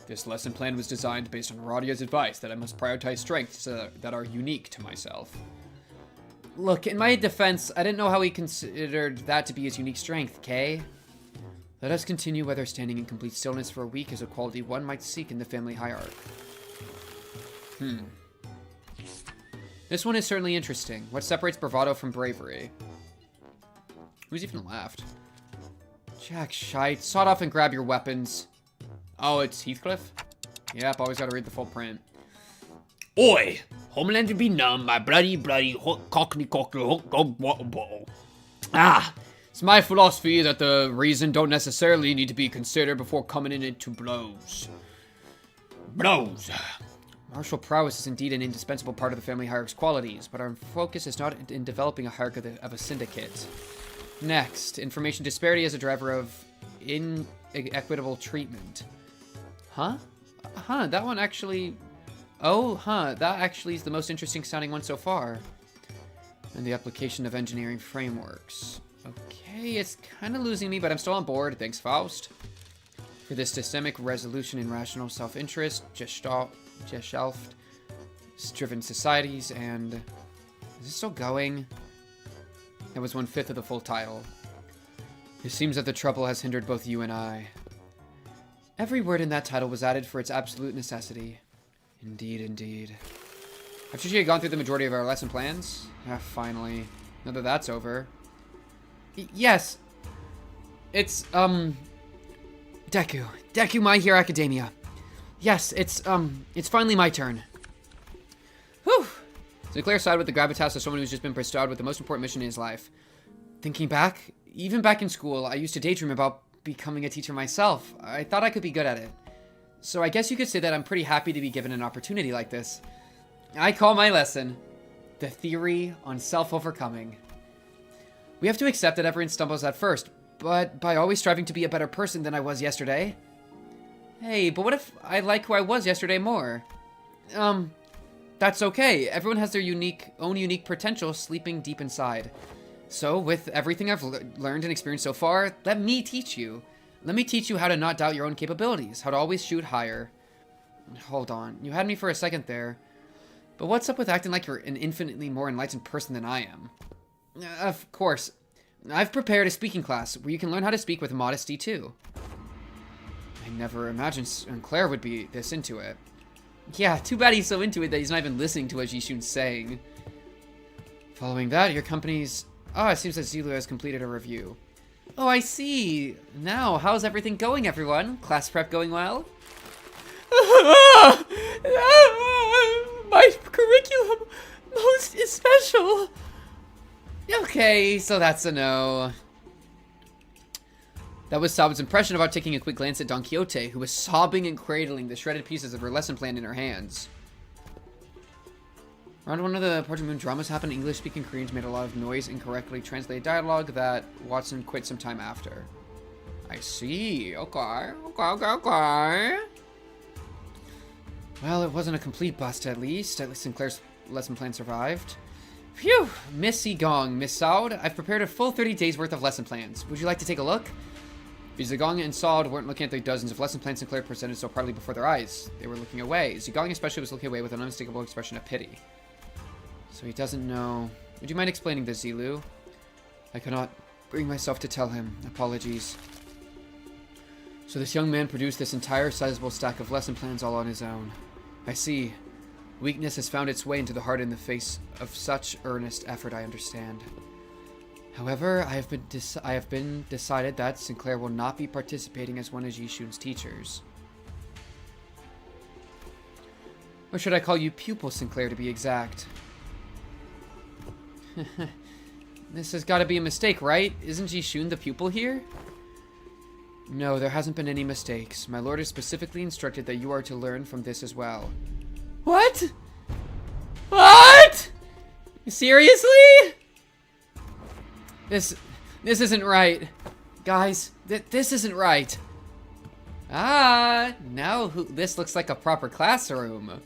[SPEAKER 3] This lesson plan was designed based on Radia's advice that I must prioritize strengths that are unique to myself. Look, in my defense, I didn't know how he considered that to be his unique strength, Kay. Let us continue whether standing in complete stillness for a week is a quality one might seek in the family hierarchy. This one is certainly interesting. What separates bravado from bravery? Who's even left? Jack Shite. Sawed off and grab your weapons. Oh, it's Heathcliff? Yep, always gotta read the full print.
[SPEAKER 5] Oi! Homeland to be numb, my bloody cockney.
[SPEAKER 3] Ah! It's my philosophy that the reason don't necessarily need to be considered before coming into blows.
[SPEAKER 5] Blows.
[SPEAKER 3] Martial prowess is indeed an indispensable part of the family hierarchy's qualities, but our focus is not in developing a hierarchy of a syndicate. Next, information disparity as a driver of inequitable treatment. Huh? That one actually... that actually is the most interesting sounding one so far. And the application of engineering frameworks. Okay, it's kind of losing me, but I'm still on board. Thanks, Faust. For this systemic resolution in rational self-interest, Gesellschaft-driven societies, and... Is this still going? That was 1/5 of the full title. It seems that the trouble has hindered both you and I. Every word in that title was added for its absolute necessity. Indeed, indeed. After she had gone through the majority of our lesson plans, finally, now that that's over. Yes, it's, Deku, My Hero Academia. Yes, it's finally my turn. Whew. Sinclair sighed with the gravitas of someone who's just been bestowed with the most important mission in his life. Thinking back, even back in school, I used to daydream about becoming a teacher myself. I thought I could be good at it. So I guess you could say that I'm pretty happy to be given an opportunity like this. I call my lesson, The Theory on Self-Overcoming. We have to accept that everyone stumbles at first, but by always striving to be a better person than I was yesterday. Hey, but what if I like who I was yesterday more? That's okay. Everyone has their own unique potential sleeping deep inside. So, with everything I've learned and experienced so far, let me teach you. Let me teach you how to not doubt your own capabilities, how to always shoot higher. Hold on, you had me for a second there. But what's up with acting like you're an infinitely more enlightened person than I am? Of course. I've prepared a speaking class where you can learn how to speak with modesty too. I never imagined Sinclair would be this into it. Yeah, too bad he's so into it that he's not even listening to what Jishun's saying. Following that, your company's... Oh, it seems that Zilu has completed a review. Oh, I see. Now, how's everything going, everyone? Class prep going well? My curriculum most is special. Okay, so that's a no. That was Saba's impression about taking a quick glance at Don Quixote, who was sobbing and cradling the shredded pieces of her lesson plan in her hands. Around one of the Portrait Moon dramas happened, English-speaking Koreans made a lot of noise, incorrectly translated dialogue that Watson quit some time after. I see. Okay. Well, it wasn't a complete bust, at least. At least Sinclair's lesson plan survived. Phew! Miss Zigong, Miss Saud, I've prepared a full 30 days worth of lesson plans. Would you like to take a look? Zigong and Saud weren't looking at the dozens of lesson plans Sinclair presented so proudly before their eyes. They were looking away. Zigong especially was looking away with an unmistakable expression of pity. So he doesn't know. Would you mind explaining this, Zilu? I cannot bring myself to tell him. Apologies. So this young man produced this entire sizable stack of lesson plans all on his own. I see. Weakness has found its way into the heart in the face of such earnest effort, I understand. However, I have been decided that Sinclair will not be participating as one of Jishun's teachers. Or should I call you Pupil Sinclair to be exact? This has got to be a mistake, right? Isn't Jishun the pupil here? No, there hasn't been any mistakes. My lord has specifically instructed that you are to learn from this as well. What? What? Seriously? This isn't right. Guys, this isn't right. Ah, now this looks like a proper classroom.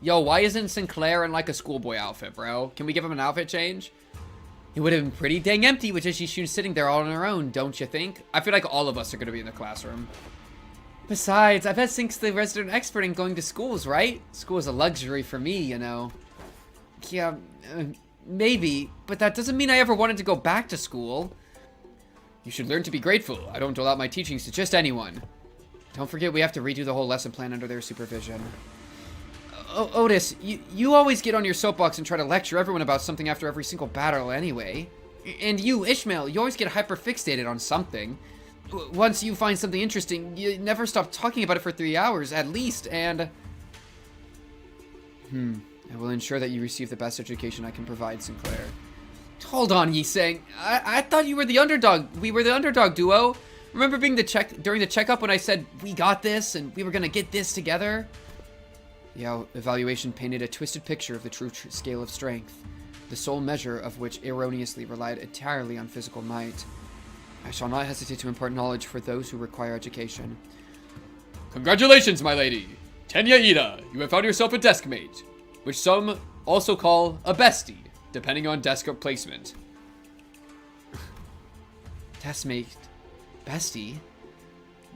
[SPEAKER 3] Yo, why isn't Sinclair in like a schoolboy outfit, bro? Can we give him an outfit change? It would have been pretty dang empty with just Yishun sitting there all on her own, don't you think? I feel like all of us are gonna be in the classroom. Besides, I bet Sink's the resident expert in going to schools, right? School is a luxury for me, you know. Yeah, maybe, but that doesn't mean I ever wanted to go back to school. You should learn to be grateful. I don't dole out my teachings to just anyone. Don't forget we have to redo the whole lesson plan under their supervision. Otis, you always get on your soapbox and try to lecture everyone about something after every single battle anyway. And you, Ishmael, you always get hyper-fixated on something. Once you find something interesting, you never stop talking about it for 3 hours, at least, and... I will ensure that you receive the best education I can provide, Sinclair. Hold on, Yi-Sang. I thought you were the underdog. We were the underdog duo. Remember being during the checkup when I said, we got this, and we were gonna get this together? The evaluation painted a twisted picture of the true scale of strength, the sole measure of which erroneously relied entirely on physical might. I shall not hesitate to impart knowledge for those who require education.
[SPEAKER 1] Congratulations, my lady. Tenya Ida, you have found yourself a desk mate, which some also call a bestie, depending on desk placement.
[SPEAKER 3] Desk mate? Bestie?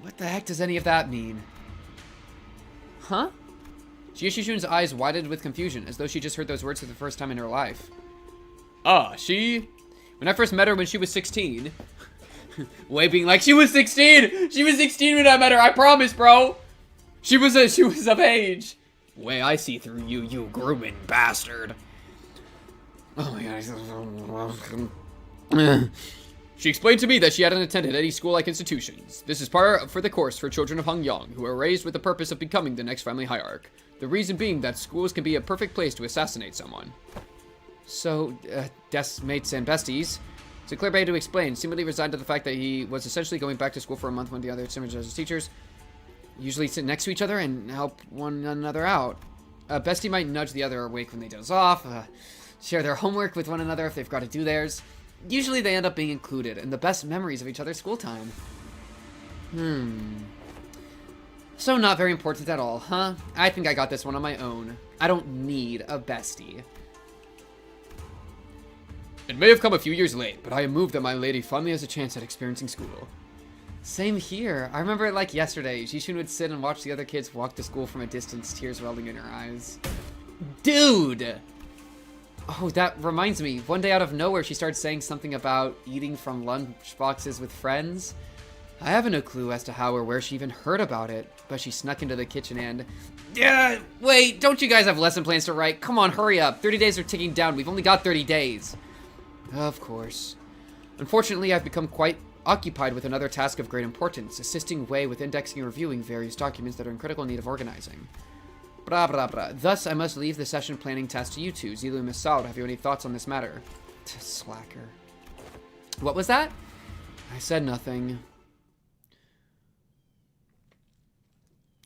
[SPEAKER 3] What the heck does any of that mean? Huh? Jishishun's eyes widened with confusion, as though she just heard those words for the first time in her life.
[SPEAKER 1] Ah, when I first met her when she was 16... Waving like she was 16! She was 16 when I met her, I promise, bro! She was of age! Way I see through you, you grooming bastard. Oh my god. She explained to me that she hadn't attended any school-like institutions. This is par for the course for children of Hangyang, who are raised with the purpose of becoming the next family hierarch. The reason being that schools can be a perfect place to assassinate someone. So, desk mates and besties. Sinclair began to explain, seemingly resigned to the fact that he was essentially going back to school for a month when the other Simmer's teachers usually sit next to each other and help one another out. A bestie might nudge the other awake when they doze off, share their homework with one another if they've got to do theirs. Usually they end up being included in the best memories of each other's school time. So not very important at all, huh? I think I got this one on my own. I don't need a bestie. It may have come a few years late, but I am moved that my lady finally has a chance at experiencing school.
[SPEAKER 3] Same here. I remember it like yesterday. Jishun would sit and watch the other kids walk to school from a distance, tears welling in her eyes. Dude! Oh, that reminds me. One day out of nowhere, she started saying something about eating from lunch boxes with friends. I have no clue as to how or where she even heard about it, but she snuck into the kitchen and... Yeah, wait, don't you guys have lesson plans to write? Come on, hurry up. 30 days are ticking down. We've only got 30 days. Of course. Unfortunately, I've become quite occupied with another task of great importance, assisting Wei with indexing and reviewing various documents that are in critical need of organizing. Blah, blah, blah. Thus, I must leave the session planning task to you two. Zilu and Miss Saud, have you any thoughts on this matter? Slacker. What was that? I said nothing.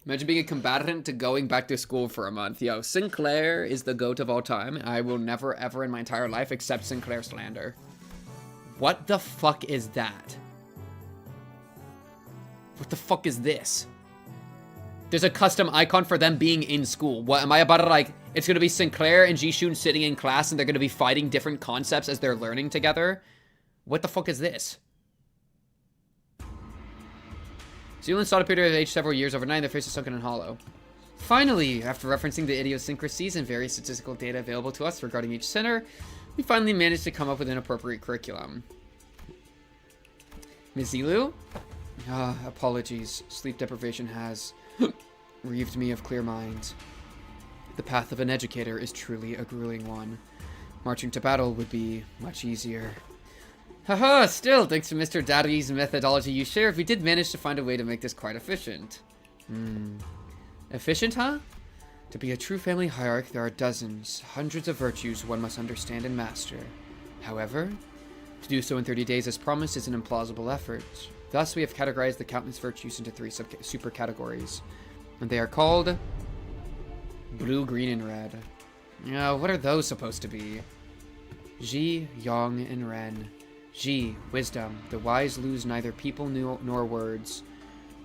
[SPEAKER 1] Imagine being a combatant to going back to school for a month. Yo, Sinclair is the GOAT of all time. I will never, ever in my entire life accept Sinclair slander.
[SPEAKER 3] What the fuck is that? What the fuck is this?
[SPEAKER 1] There's a custom icon for them being in school. What, am I about to like, it's gonna be Sinclair and Jishun sitting in class and they're gonna be fighting different concepts as they're learning together?
[SPEAKER 3] What the fuck is this?
[SPEAKER 1] Zealand saw a period of age several years. Overnight, their faces sunken and hollow.
[SPEAKER 3] Finally, after referencing the idiosyncrasies and various statistical data available to us regarding each center, we finally managed to come up with an appropriate curriculum. Mizilu? Apologies. Sleep deprivation has relieved me of clear mind. The path of an educator is truly a grueling one. Marching to battle would be much easier. Haha, still, thanks to Mr. Daddy's methodology you shared, we did manage to find a way to make this quite efficient. Efficient, huh? To be a true family hierarch, there are dozens, hundreds of virtues one must understand and master. However, to do so in 30 days as promised is an implausible effort. Thus, we have categorized the countless virtues into 3 super categories. And they are called... blue, green, and red. What are those supposed to be? Ji, Yang, and Ren. Ji, wisdom. The wise lose neither people nor words.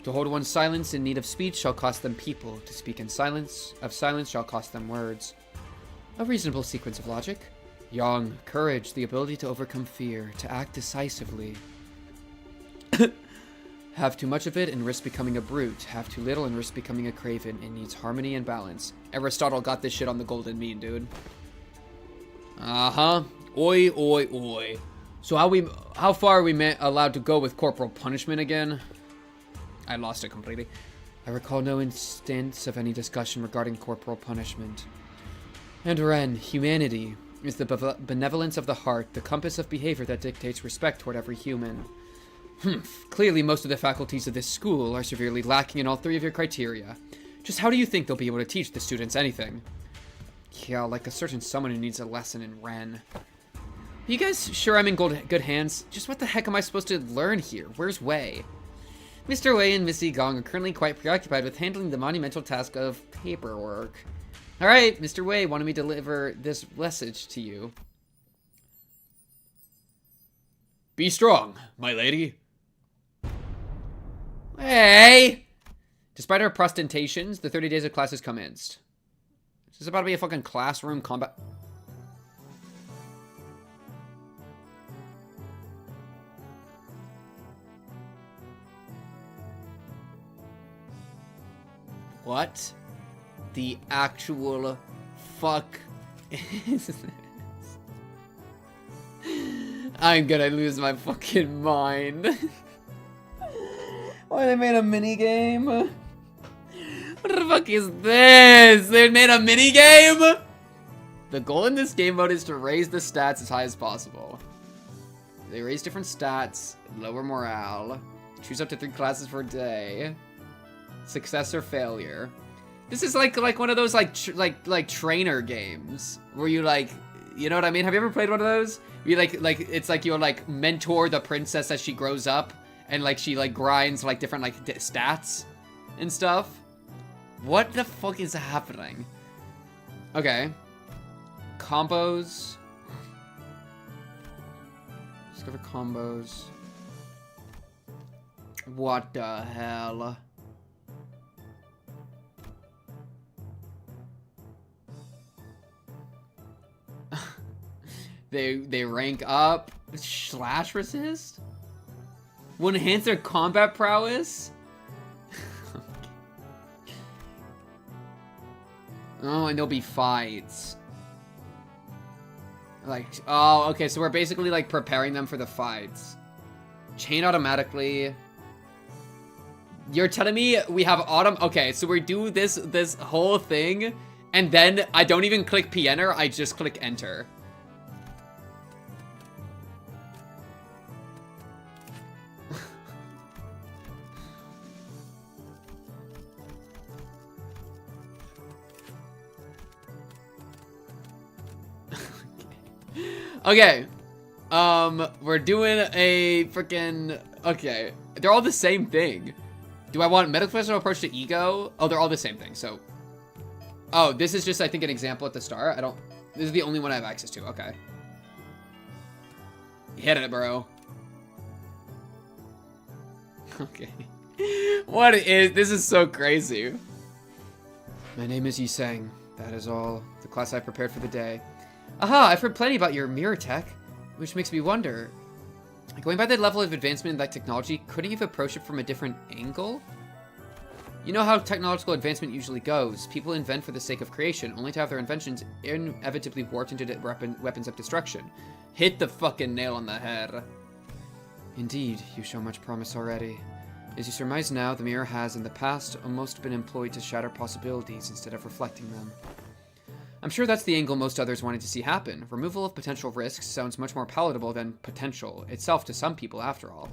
[SPEAKER 3] To hold one's silence in need of speech shall cost them people. To speak in silence of silence shall cost them words. A reasonable sequence of logic. Yang, courage, the ability to overcome fear, to act decisively. Have too much of it and risk becoming a brute. Have too little and risk becoming a craven. It needs harmony and balance. Aristotle got this shit on the golden mean, dude. Uh-huh. Oi, oi, oi. So how far are we allowed to go with corporal punishment again? I lost it completely. I recall no instance of any discussion regarding corporal punishment. And Ren, humanity is the benevolence of the heart, the compass of behavior that dictates respect toward every human. Clearly, most of the faculties of this school are severely lacking in all three of your criteria. Just how do you think they'll be able to teach the students anything? Yeah, like a certain someone who needs a lesson in Ren. Are you guys sure I'm in good hands? Just what the heck am I supposed to learn here? Where's Wei? Mr. Wei and Missy Gong are currently quite preoccupied with handling the monumental task of paperwork. Alright, Mr. Wei wanted me to deliver this message to you.
[SPEAKER 5] Be strong, my lady.
[SPEAKER 3] Hey! Despite our prostentations, the 30 days of class has commenced. Is this about to be a fucking classroom combat? What the actual fuck is this? I'm gonna lose my fucking mind. Why they made a mini game? What the fuck is this? They made a mini game? The goal in this game mode is to raise the stats as high as possible. They raise different stats, lower morale, choose up to 3 classes per day, success or failure. This is like one of those like trainer games where you you know what I mean? Have you ever played one of those? You it's like you mentor the princess as she grows up, and she grinds different stats and stuff. What the fuck is happening? Okay. Combos. Discover combos. What the hell? They rank up. Slash resist? Will enhance their combat prowess? Oh, and there'll be fights. Oh, okay, so we're basically preparing them for the fights. Chain automatically. You're telling me we have autumn? Okay, so we do this whole thing, and then I don't even click P-enter, I just click enter. Okay, we're doing a freaking, okay, they're all the same thing. Do I want metaphysical approach to ego? Oh, they're all the same thing, so. Oh, this is just, I think, an example at the start. This is the only one I have access to, okay. Hit it, bro. Okay. This is so crazy. My name is Yiseng. That is all the class I prepared for the day. Aha, I've heard plenty about your mirror tech, which makes me wonder. Going by the level of advancement in that technology, couldn't you have approached it from a different angle? You know how technological advancement usually goes. People invent for the sake of creation, only to have their inventions inevitably warped into weapons of destruction. Hit the fucking nail on the head. Indeed, you show much promise already. As you surmise now, the mirror has, in the past, almost been employed to shatter possibilities instead of reflecting them. I'm sure that's the angle most others wanted to see happen. Removal of potential risks sounds much more palatable than potential itself to some people, after all.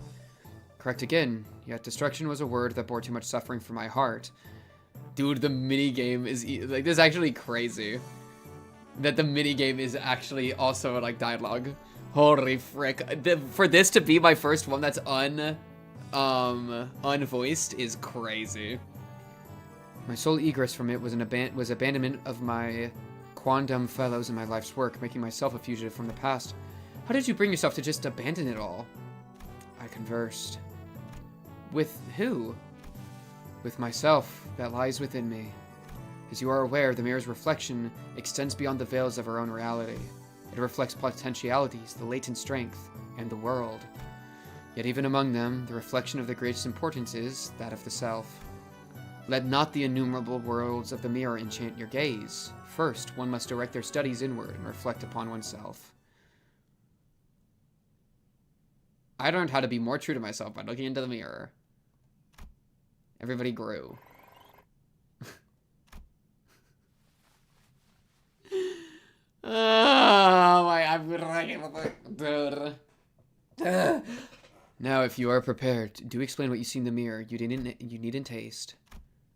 [SPEAKER 3] Correct again, yet destruction was a word that bore too much suffering for my heart. Dude, the minigame is, this is actually crazy. That the minigame is actually also, dialogue. Holy frick. For this to be my first one that's unvoiced is crazy. My sole egress from it was abandonment of my quondam fellows in my life's work, making myself a fugitive from the past. How did you bring yourself to just abandon it all? I conversed. With who? with myself that lies within me. As you are aware, the mirror's reflection extends beyond the veils of our own reality. It reflects potentialities, the latent strength, and the world. Yet even among them, the reflection of the greatest importance is that of the self. Let not the innumerable worlds of the mirror enchant your gaze. First, one must direct their studies inward and reflect upon oneself. I learned how to be more true to myself by looking into the mirror. Everybody grew. Oh my, I'm Now, if you are prepared, do explain what you see in the mirror. You needn't taste.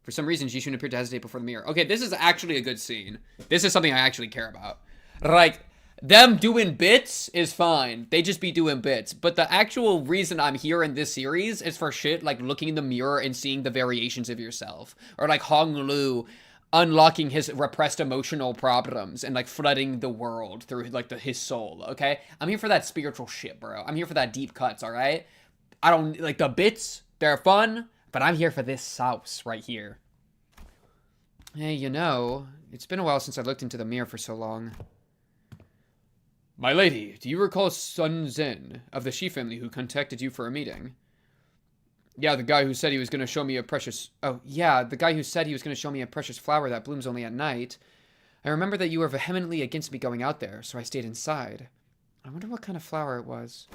[SPEAKER 3] For some reason, Jishun appeared to hesitate before the mirror. Okay, this is actually a good scene. This is something I actually care about. Like, them doing bits is fine. They just be doing bits. But the actual reason I'm here in this series is for shit like looking in the mirror and seeing the variations of yourself. Or like Hong Lu unlocking his repressed emotional problems and like flooding the world through like his soul, okay? I'm here for that spiritual shit, bro. I'm here for that deep cuts, all right? I don't, like, the bits, they're fun, but I'm here for this sauce right here. Hey, you know, it's been a while since I looked into the mirror for so long. My lady, do you recall Sun Zhen of the Shi family who contacted you for a meeting? Yeah, the guy who said he was going to show me a precious... Oh, yeah, the guy who said he was going to show me a precious flower that blooms only at night. I remember that you were vehemently against me going out there, so I stayed inside. I wonder what kind of flower it was.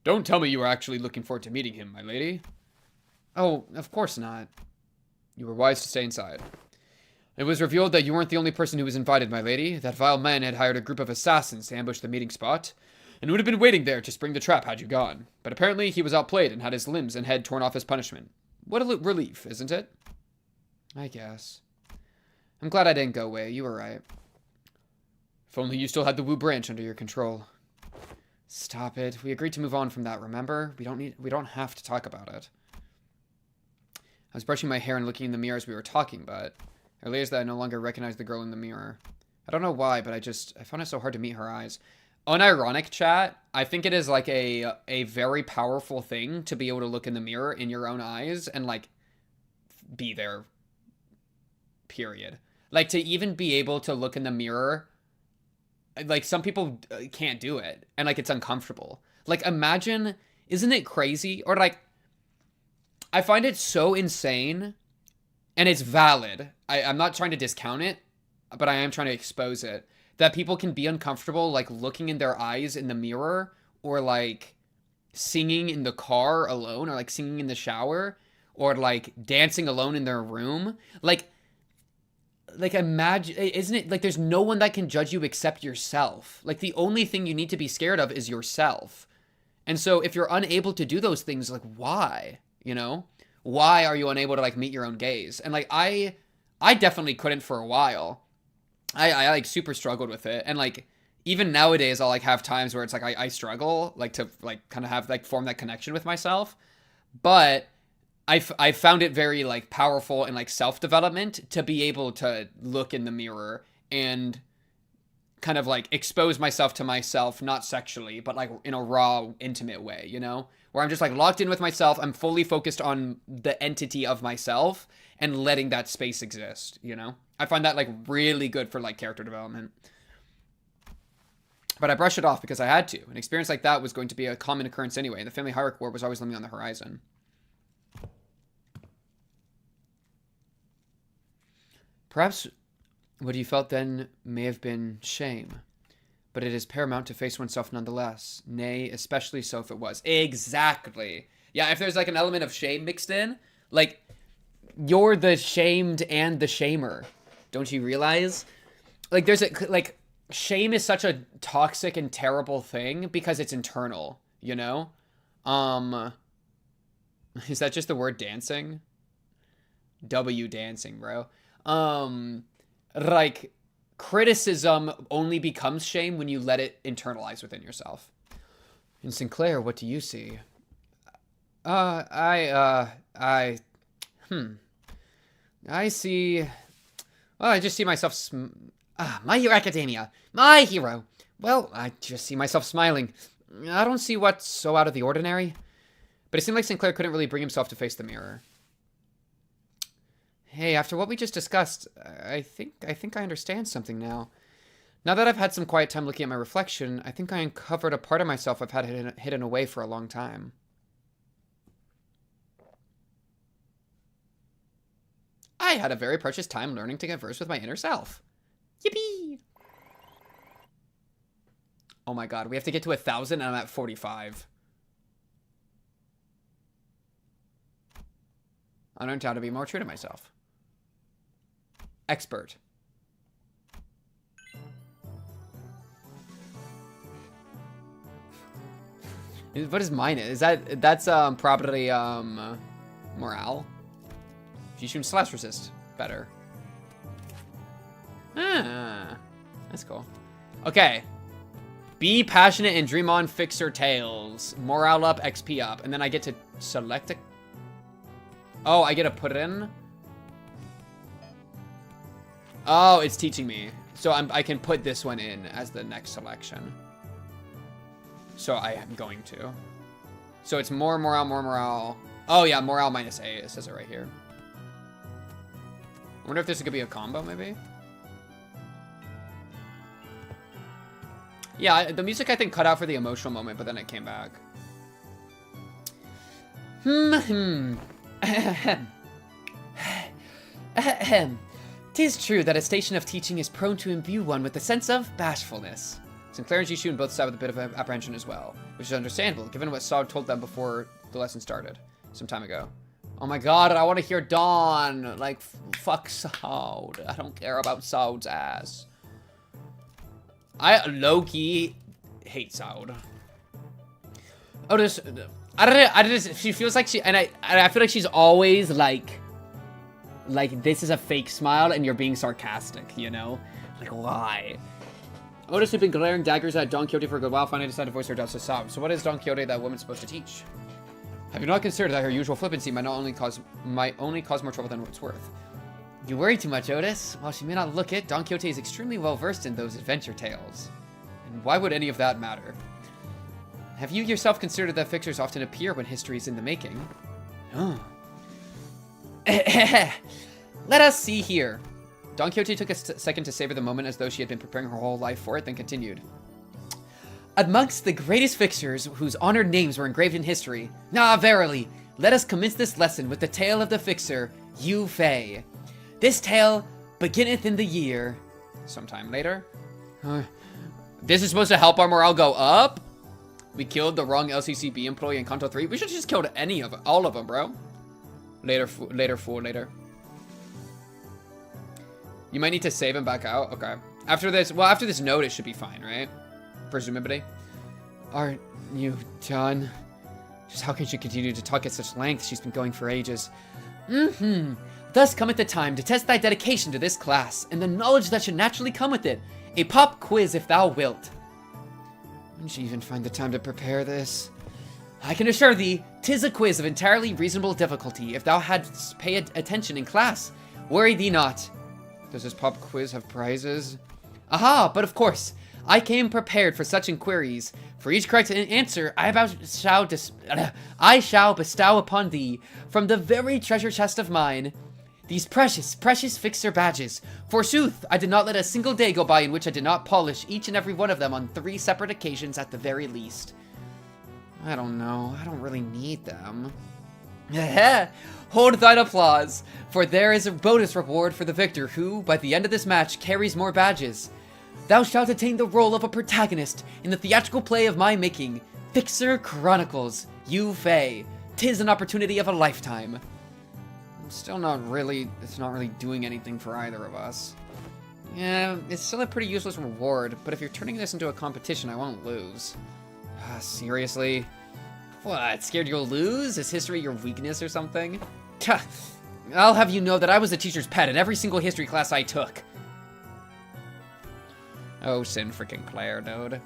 [SPEAKER 3] Don't tell me you were actually looking forward to meeting him, my lady. Oh, of course not. You were wise to stay inside. It was revealed that you weren't the only person who was invited, my lady. That vile man had hired a group of assassins to ambush the meeting spot, and would have been waiting there to spring the trap had you gone. But apparently he was outplayed and had his limbs and head torn off as punishment. What a relief, isn't it? I guess. I'm glad I didn't go away. You were right. If only you still had the Wu branch under your control. Stop it. We agreed to move on from that, remember? We don't have to talk about it. I was brushing my hair and looking in the mirror as we were talking, but I realized that I no longer recognized the girl in the mirror. I don't know why, but I found it so hard to meet her eyes. Unironic, chat, I think it is like a very powerful thing to be able to look in the mirror in your own eyes and like be there, period. Like to even be able to look in the mirror, like some people can't do it and like it's uncomfortable. Like imagine, isn't it crazy? Or like, I find it so insane and it's valid. I'm not trying to discount it, but I am trying to expose it. That people can be uncomfortable, like, looking in their eyes in the mirror, or, like, singing in the car alone, or, like, singing in the shower, or, like, dancing alone in their room. Like, imagine, isn't it, like, there's no one that can judge you except yourself. Like, the only thing you need to be scared of is yourself. And so, if you're unable to do those things, like, why? You know? Why are you unable to, like, meet your own gaze? And, like, I definitely couldn't for a while. I like super struggled with it, and like even nowadays I'll like have times where it's like I struggle like to like kind of have like form that connection with myself, but I found it very like powerful and like self-development to be able to look in the mirror and kind of like expose myself to myself, not sexually, but like in a raw, intimate way, you know, where I'm just like locked in with myself. I'm fully focused on the entity of myself and letting that space exist, you know? I find that like really good for like character development. But I brushed it off because I had to. An experience like that was going to be a common occurrence anyway. The family hierarchy war was always looming on the horizon. Perhaps what you felt then may have been shame, but it is paramount to face oneself nonetheless. Nay, especially so if it was. Exactly. Yeah, if there's like an element of shame mixed in, like you're the shamed and the shamer. Don't you realize? Like there's a, like shame is such a toxic and terrible thing because it's internal, you know? Is that just the word dancing? W dancing, bro. Like criticism only becomes shame when you let it internalize within yourself. And Sinclair, what do you see? I see... Well, I just see myself My Hero Academia. My hero. Well, I just see myself smiling. I don't see what's so out of the ordinary. But it seemed like Sinclair couldn't really bring himself to face the mirror. Hey, after what we just discussed, I think I understand something now. Now that I've had some quiet time looking at my reflection, I think I uncovered a part of myself I've had hidden away for a long time. I had a very precious time learning to converse with my inner self. Yippee! Oh my god, we have to get to 1,000 and I'm at 45. I learned how to be more true to myself. Expert. What is mine? That's probably morale. Jishun slash resist. Better. Ah, that's cool. Okay. Be passionate and dream on, fixer tales. Morale up, XP up. And then I get to select a... Oh, I get to put it in? Oh, it's teaching me. So I can put this one in as the next selection. So I am going to. So it's more morale, more morale. Oh yeah, morale minus A. It says it right here. I wonder if this could be a combo, maybe? Yeah, the music I think cut out for the emotional moment, but then it came back. Tis true that a station of teaching is prone to imbue one with a sense of bashfulness. Sinclair and Jishun both sat with a bit of apprehension as well, which is understandable, given what Saud told them before the lesson started, some time ago. Oh my god, I want to hear Dawn! Like, fuck Saud. I don't care about Saud's ass. I low-key hate Saud. Otis, I just, she feels like she, and I feel like she's always like this is a fake smile and you're being sarcastic, you know? Like, why? Otis had been glaring daggers at Don Quixote for a good while, finally decided to voice her doubts to Saud. So what is Don Quixote that woman's supposed to teach? Have you not considered that her usual flippancy might only cause more trouble than it's worth? You worry too much, Otis. While she may not look it, Don Quixote is extremely well versed in those adventure tales. And why would any of that matter? Have you yourself considered that fixers often appear when history is in the making? Oh. Let us see here. Don Quixote took a second to savor the moment as though she had been preparing her whole life for it, then continued. Amongst the greatest fixers whose honored names were engraved in history, verily, let us commence this lesson with the tale of the fixer, Yu Fei. This tale beginneth in the year... Sometime later. This is supposed to help our morale go up? We killed the wrong LCCB employee in Kanto 3? We should have just killed all of them, bro. Later, fool, later. You might need to save him back out? Okay. After this note, it should be fine, right? Presumably. Aren't you done? Just how can she continue to talk at such length? She's been going for ages. Thus cometh the time to test thy dedication to this class, and the knowledge that should naturally come with it. A pop quiz, if thou wilt. When did she even find the time to prepare this? I can assure thee, 'tis a quiz of entirely reasonable difficulty, if thou hadst paid attention in class. Worry thee not. Does this pop quiz have prizes? Aha, but of course, I came prepared for such inquiries. For each correct answer, I shall bestow upon thee, from the very treasure chest of mine, these precious, precious fixer badges. Forsooth, I did not let a single day go by in which I did not polish each and every one of them on 3 separate occasions at the very least. I don't know. I don't really need them. Hold thine applause, for there is a bonus reward for the victor who, by the end of this match, carries more badges. Thou shalt attain the role of a protagonist in the theatrical play of my making, Fixer Chronicles, Yu Fei. 'Tis an opportunity of a lifetime. It's not really doing anything for either of us. Yeah, it's still a pretty useless reward, but if you're turning this into a competition, I won't lose. Seriously? What, scared you'll lose? Is history your weakness or something? I'll have you know that I was the teacher's pet in every single history class I took. Oh, sin freaking Claire, dude.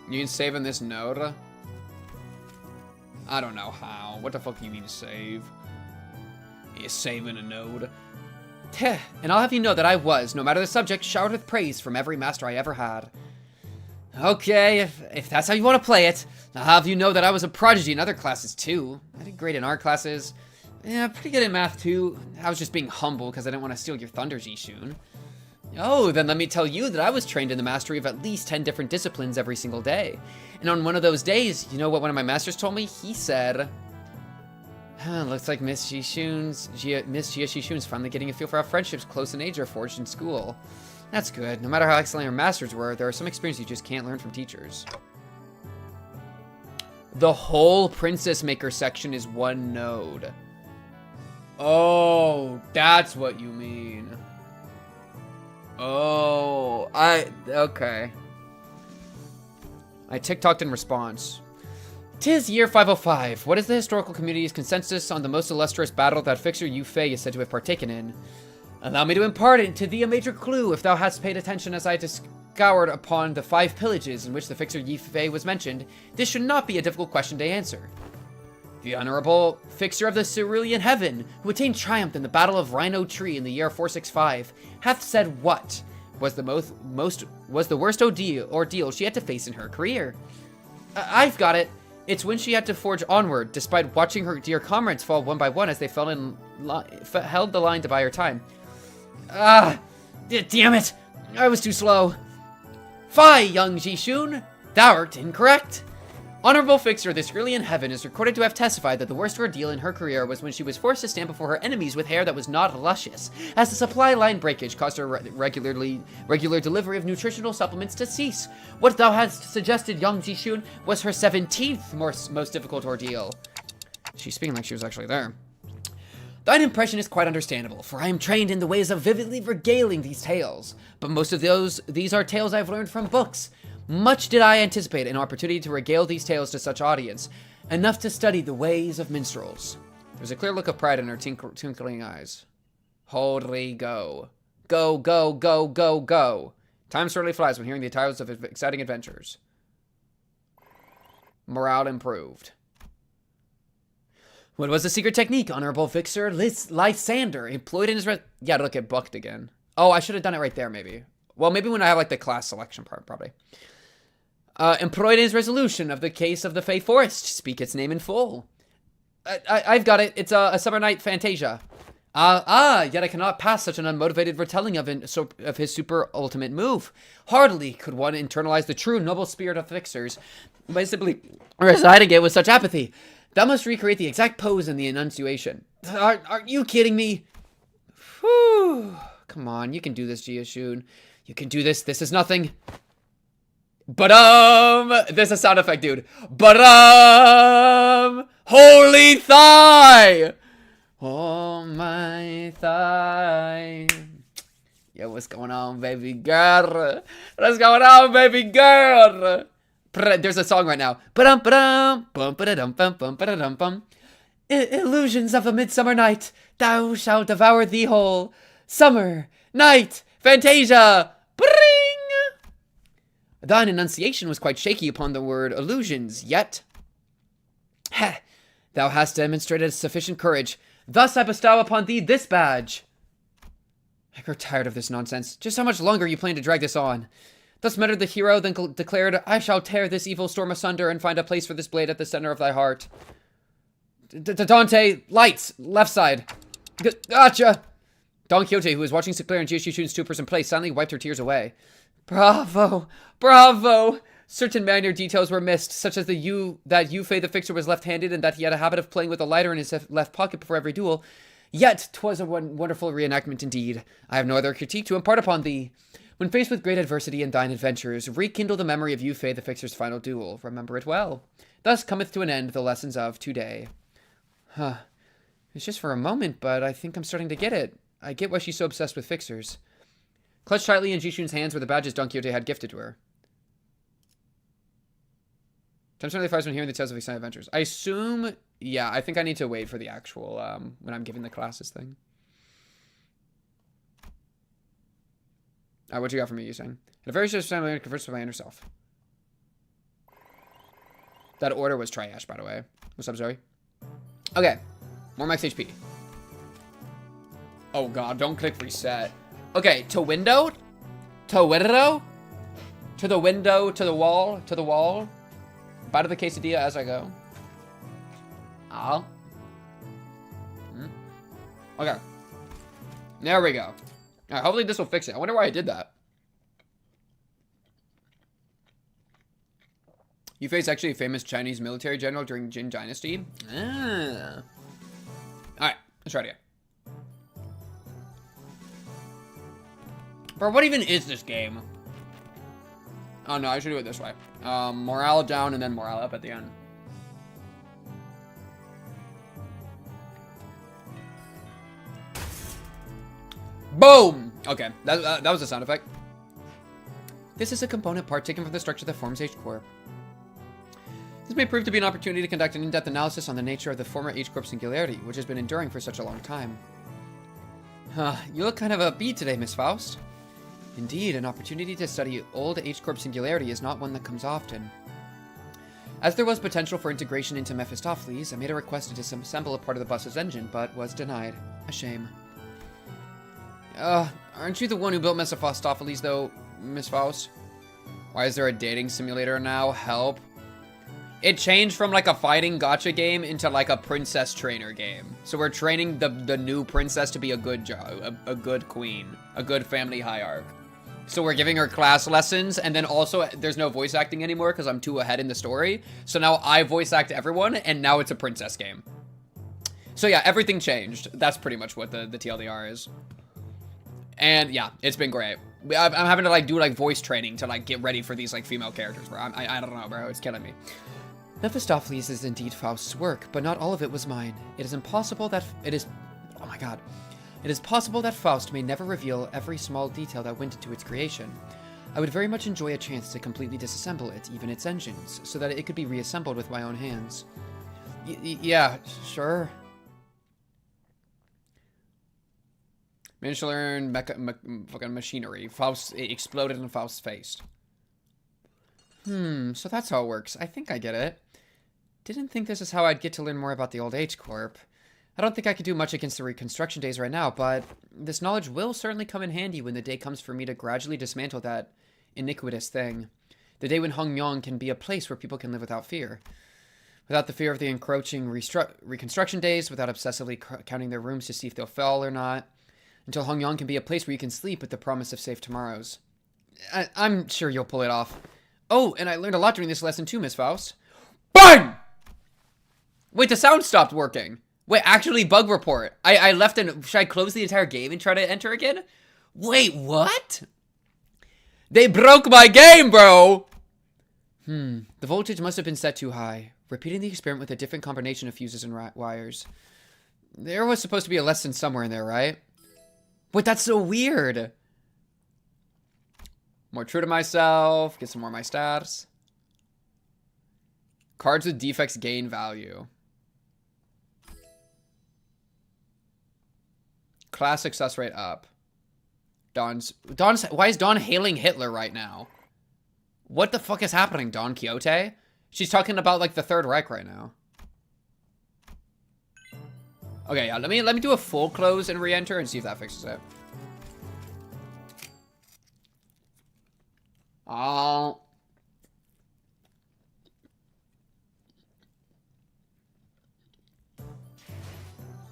[SPEAKER 3] You can save in this node? I don't know how. What the fuck do you mean save? You save in a node? And I'll have you know that I was, no matter the subject, showered with praise from every master I ever had. Okay, if that's how you want to play it, I'll have you know that I was a prodigy in other classes too. I did great in art classes. Yeah, pretty good in math too. I was just being humble because I didn't want to steal your thunder, Jishun. Oh, then let me tell you that I was trained in the mastery of at least 10 different disciplines every single day. And on one of those days, you know what one of my masters told me? He said, looks like Miss Jia Shishun's finally getting a feel for how friendships close in age are forged in school. That's good. No matter how excellent your masters were, there are some experiences you just can't learn from teachers. The whole Princess Maker section is one node. Oh, that's what you mean. Oh, okay. I TikToked in response. 'Tis year 505. What is the historical community's consensus on the most illustrious battle that Fixer Yu Fei is said to have partaken in? Allow me to impart it to thee a major clue, if thou hast paid attention as I scoured upon the 5 pillages in which the Fixer Yu Fei was mentioned. This should not be a difficult question to answer. The Honorable Fixer of the Cerulean Heaven, who attained triumph in the Battle of Rhino Tree in the year 465, hath said what was the worst ordeal she had to face in her career. I've got it. It's when she had to forge onward, despite watching her dear comrades fall one by one as they held the line to buy her time. Damn it! I was too slow. Fie, young Jishun! Thou art incorrect. Honorable Fixer of the Cerulean Heaven is recorded to have testified that the worst ordeal in her career was when she was forced to stand before her enemies with hair that was not luscious, as the supply line breakage caused her regular delivery of nutritional supplements to cease. What thou hast suggested, young Jishun, was her 17th most difficult ordeal. She's speaking like she was actually there. Thine impression is quite understandable, for I am trained in the ways of vividly regaling these tales. But most of these are tales I've learned from books. Much did I anticipate an opportunity to regale these tales to such audience, enough to study the ways of minstrels. There's a clear look of pride in her twinkling eyes. Holy go. Go, go, go, go, go. Time certainly flies when hearing the tales of exciting adventures. Morale improved. What was the secret technique, Honorable Fixer Lysander employed in his Yeah, look, it bucked again. Oh, I should have done it right there, maybe. Well, maybe when I have, like, the class selection part, probably. Employed in his resolution of the case of the Fey Forest. Speak its name in full. I've got it. It's a Summer Night Fantasia. Yet I cannot pass such an unmotivated retelling of his super ultimate move. Hardly could one internalize the true noble spirit of Fixers by simply reciting it with such apathy. Thou must recreate the exact pose and the enunciation. Are you kidding me? Whew. Come on, you can do this, Jishun. You can do this. This is nothing. There's a sound effect, dude. Holy thigh! Oh, my thigh. Yo, what's going on, baby girl? What's going on, baby girl? There's a song right now. Illusions of a midsummer night. Thou shalt devour thee whole. Summer, night, Fantasia. Bring! Thine enunciation was quite shaky upon the word illusions, yet... Thou hast demonstrated sufficient courage. Thus I bestow upon thee this badge. I grow tired of this nonsense. Just how much longer you plan to drag this on? Thus muttered the hero, then declared, I shall tear this evil storm asunder and find a place for this blade at the center of thy heart. Dante, lights, left side. Gotcha! Don Quixote, who was watching Sinclair and Jishun's two-person play, silently wiped her tears away. Bravo! Bravo! Certain minor details were missed, such as that Yu Fei the Fixer was left-handed and that he had a habit of playing with a lighter in his left pocket before every duel. Yet, 'twas a wonderful reenactment indeed. I have no other critique to impart upon thee. When faced with great adversity in thine adventures, rekindle the memory of Yu Fei the Fixer's final duel. Remember it well. Thus cometh to an end the lessons of today. It's just for a moment, but I think I'm starting to get it. I get why she's so obsessed with Fixers. Clutched tightly in Jishun's hands were the badges Don Quixote had gifted to her. Time certainly flies when hearing the tales of exciting adventures. I assume, yeah, I think I need to wait for the actual, when I'm giving the classes thing. What you got for me, you saying? At a very short time, I converse with my inner self. That order was Triash, by the way. What's up, Zoe? Okay. More max HP. Oh god, don't click reset. Okay, to window? To window?
[SPEAKER 1] To the window, to the wall, to the wall. Bite of the quesadilla as I go. Ah. Okay. There we go. All right, hopefully this will fix it. I wonder why I did that. You face actually a famous Chinese military general during Jin Dynasty. Ah. All right, let's try it again. Bro, what even is this game? Oh no, I should do it this way. Morale down and then morale up at the end. Boom! Okay, that was a sound effect. This is a component part taken from the structure that forms H-Corp. This may prove to be an opportunity to conduct an in-depth analysis on the nature of the former H-Corp singularity, which has been enduring for such a long time. You look kind of upbeat today, Miss Faust. Indeed, an opportunity to study old H-Corp singularity is not one that comes often. As there was potential for integration into Mephistopheles, I made a request to disassemble a part of the bus's engine, but was denied. A shame. Aren't you the one who built Mephistopheles, though, Miss Faust? Why is there a dating simulator now? Help. It changed from, like, a fighting gacha game into, like, a princess trainer game. So we're training the new princess to be a good a good queen. A good family hierarch. So we're giving her class lessons, and then also there's no voice acting anymore because I'm too ahead in the story. So now I voice act everyone, and now it's a princess game. So yeah, everything changed. That's pretty much what the TLDR is. And yeah, it's been great. I'm having to like do like voice training to like get ready for these like female characters, bro. I don't know, bro. It's killing me. Mephistopheles is indeed Faust's work, but not all of it was mine. It is impossible that oh my god. It is possible that Faust may never reveal every small detail that went into its creation. I would very much enjoy a chance to completely disassemble it, even its engines, so that it could be reassembled with my own hands. Yeah, sure. Managed to learn fucking machinery. Faust exploded in Faust's face. So that's how it works. I think I get it. Didn't think this is how I'd get to learn more about the old H-Corp. I don't think I could do much against the reconstruction days right now, but this knowledge will certainly come in handy when the day comes for me to gradually dismantle that iniquitous thing. The day when Hongyong can be a place where people can live without fear. Without the fear of the encroaching reconstruction days, without obsessively counting their rooms to see if they'll fall or not. Until Hongyong can be a place where you can sleep with the promise of safe tomorrows. I'm sure you'll pull it off. Oh, and I learned a lot during this lesson too, Miss Faust. BANG! Wait, the sound stopped working. Wait, actually, bug report. I left and should I close the entire game and try to enter again? Wait, what? They broke my game, bro! The voltage must have been set too high. Repeating the experiment with a different combination of fuses and wires. There was supposed to be a lesson somewhere in there, right? Wait, that's so weird. More true to myself. Get some more of my stats. Cards with defects gain value. Class success rate up. Don's. Why is Dawn hailing Hitler right now? What the fuck is happening, Don Quixote? She's talking about like the Third Reich right now. Okay, yeah. Let me do a full close and re-enter and see if that fixes it. Oh.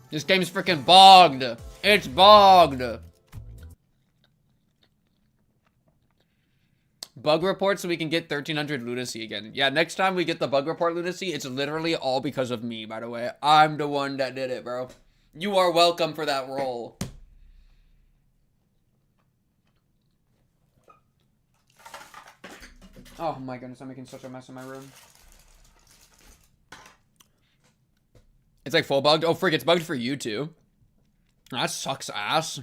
[SPEAKER 1] This game's freaking bogged. It's bogged. Bug report so we can get 1300 lunacy again. Yeah, next time we get the bug report lunacy, it's literally all because of me, by the way. I'm the one that did it, bro. You are welcome for that role. Oh my goodness, I'm making such a mess in my room. It's like full bugged. Oh, freak, it's bugged for you too. That sucks ass.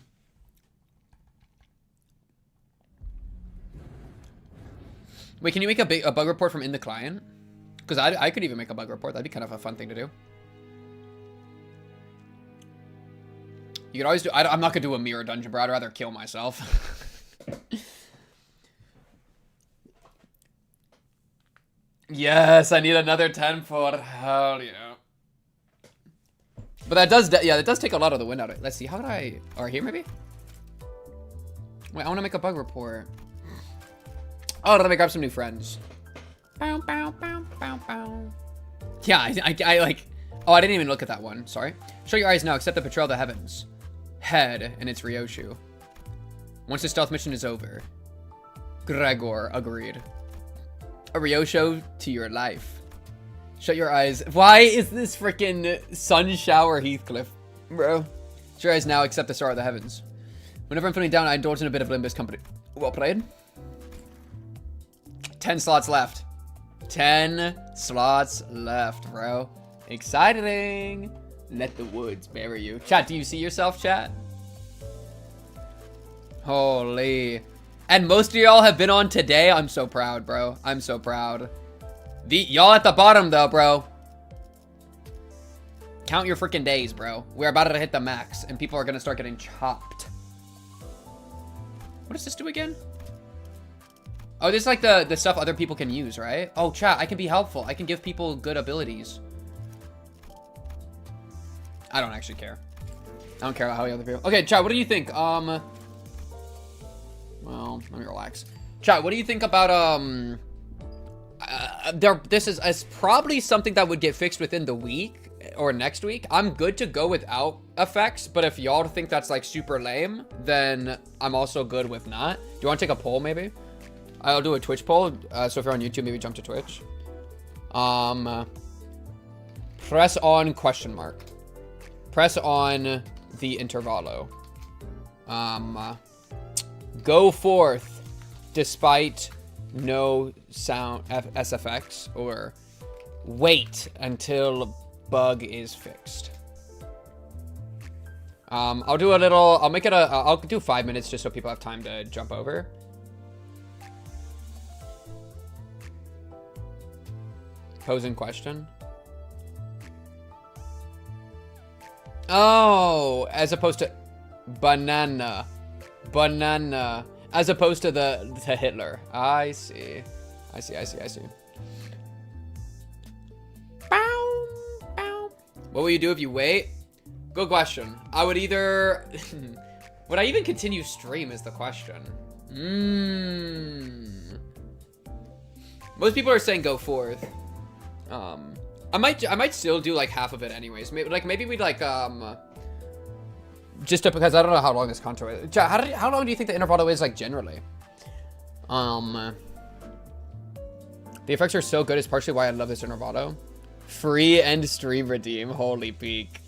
[SPEAKER 1] Wait, can you make a bug report from in the client? Because I could even make a bug report. That'd be kind of a fun thing to do. You could always do... I'm not going to do a mirror dungeon, bro. I'd rather kill myself. Yes, I need another 10 for... Hell yeah. But that does... Yeah, that does take a lot of the wind out of it. Let's see. How would I... Or here, maybe? Wait, I want to make a bug report.
[SPEAKER 3] Oh, let me grab some new friends. Bow, bow, bow, bow, bow. Yeah, I like... Oh, I didn't even look at that one. Sorry. Show your eyes now. Accept the Betrayal of the Heavens. Head, and it's Ryoshu. Once the stealth mission is over. Gregor, agreed. A Ryoshu to your life. Shut your eyes. Why is this freaking sun shower Heathcliff, bro? Shut your eyes now. Accept the Star of the Heavens. Whenever I'm feeling down, I indulge in a bit of Limbus company. Well played. 10 slots left. 10 slots left, bro. Exciting. Let the woods bury you. Chat, do you see yourself, chat? Holy. And most of y'all have been on today. I'm so proud, bro. I'm so proud. Y'all at the bottom, though, bro. Count your freaking days, bro. We're about to hit the max, and people are going to start getting chopped. What does this do again? Oh, this is like the stuff other people can use, right? Oh, chat, I can be helpful. I can give people good abilities. I don't actually care. I don't care about how other people... Okay, chat, what do you think? Well, let me relax. Chat, what do you think about, this is probably something that would get fixed within the week or next week. I'm good to go without effects, but if y'all think that's, like, super lame, then I'm also good with not. Do you want to take a poll, maybe? I'll do a Twitch poll, so if you're on YouTube, maybe jump to Twitch. Press on question mark. Press on the intervallo. Go forth despite no sound SFX, or wait until bug is fixed. I'll do a little, I'll make it I'll do 5 minutes just so people have time to jump over. Posing question. Oh, as opposed to banana, as opposed to the Hitler. I see. Bow, bow. What will you do if you wait? Good question. I would either would I even continue stream is the question. Most people are saying go forth. I might still do like half of it anyways. Maybe we'd like just because I don't know how long this contour is. How long do you think the intervallo is, like, generally? The effects are so good. It's partially why I love this intervallo. Free end stream redeem. Holy peak.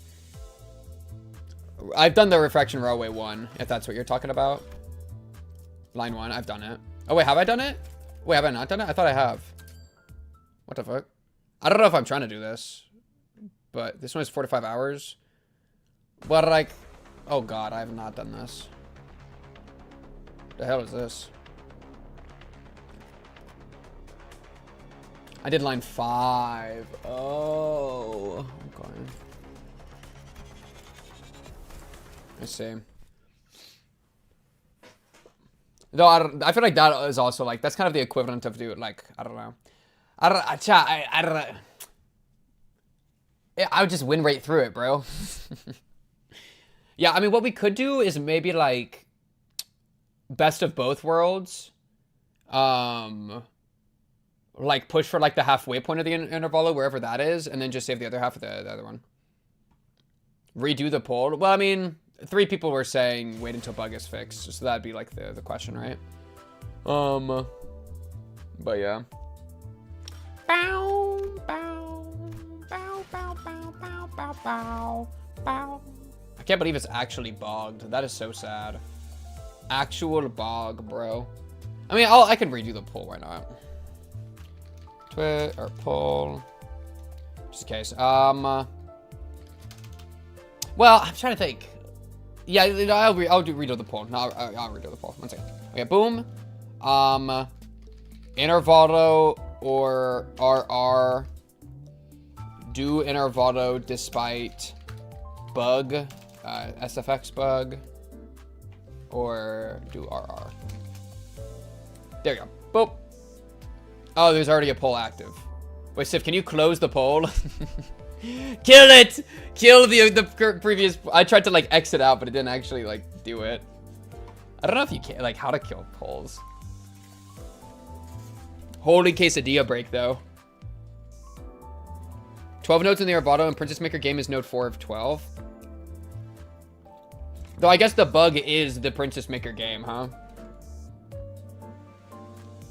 [SPEAKER 3] I've done the Refraction Railway 1, if that's what you're talking about. Line 1, I've done it. Oh, wait, have I done it? Wait, have I not done it? I thought I have. What the fuck? I don't know if I'm trying to do this, but this one is 4 to 5 hours. But, like, oh god, I have not done this. The hell is this? I did line 5. Oh, okay. I see. Though I feel like that is also like, that's kind of the equivalent of doing, like, I don't know. I don't know. I would just win right through it, bro. Yeah, I mean, what we could do is maybe, like, best of both worlds. Like, push for, like, the halfway point of the intervallo, wherever that is, and then just save the other half of the other one. Redo the poll. Well, I mean, 3 people were saying wait until bug is fixed, so that'd be, like, the question, right? But, yeah. Bow, bow, bow, bow, bow, bow, bow, bow, bow. I can't believe it's actually bogged. That is so sad. Actual bog, bro. I mean, I can redo the poll. Why not? Twit or poll. Just in case. Well, I'm trying to think. Yeah, I'll redo the poll. No, I'll redo the poll. 1 second. Okay, boom. Intervallo or RR. Do intervallo despite bug. SFX bug. Or do RR. There you go. Boop. Oh, there's already a poll active. Wait, Sif, can you close the poll? Kill it! Kill the previous... I tried to, like, exit out, but it didn't actually, like, do it. I don't know if you can... Like, how to kill polls. Holy quesadilla break, though. 12 nodes in the Arvado and Princess Maker game is node 4 of 12. Though I guess the bug is the Princess Maker game, huh?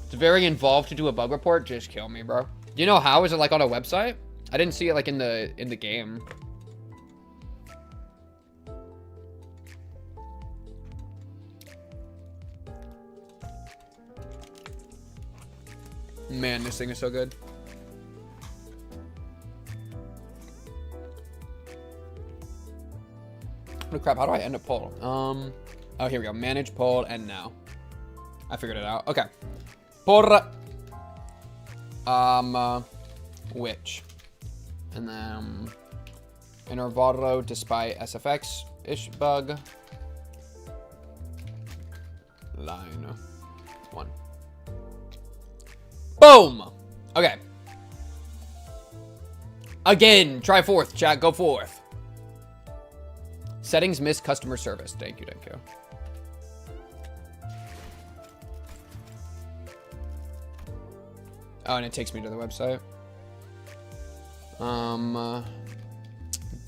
[SPEAKER 3] It's very involved to do a bug report. Just kill me, bro. Do you know how? Is it like on a website? I didn't see it like in the game. Man, this thing is so good. Oh crap, how do I end a poll? Oh, here we go. Manage poll and now. I figured it out. Okay. Por which? And then Intervallo despite SFX-ish bug. Line 1. Boom! Okay. Again, try forth, chat, go forth. Settings miss customer service. Thank you, thank you. Oh, and it takes me to the website.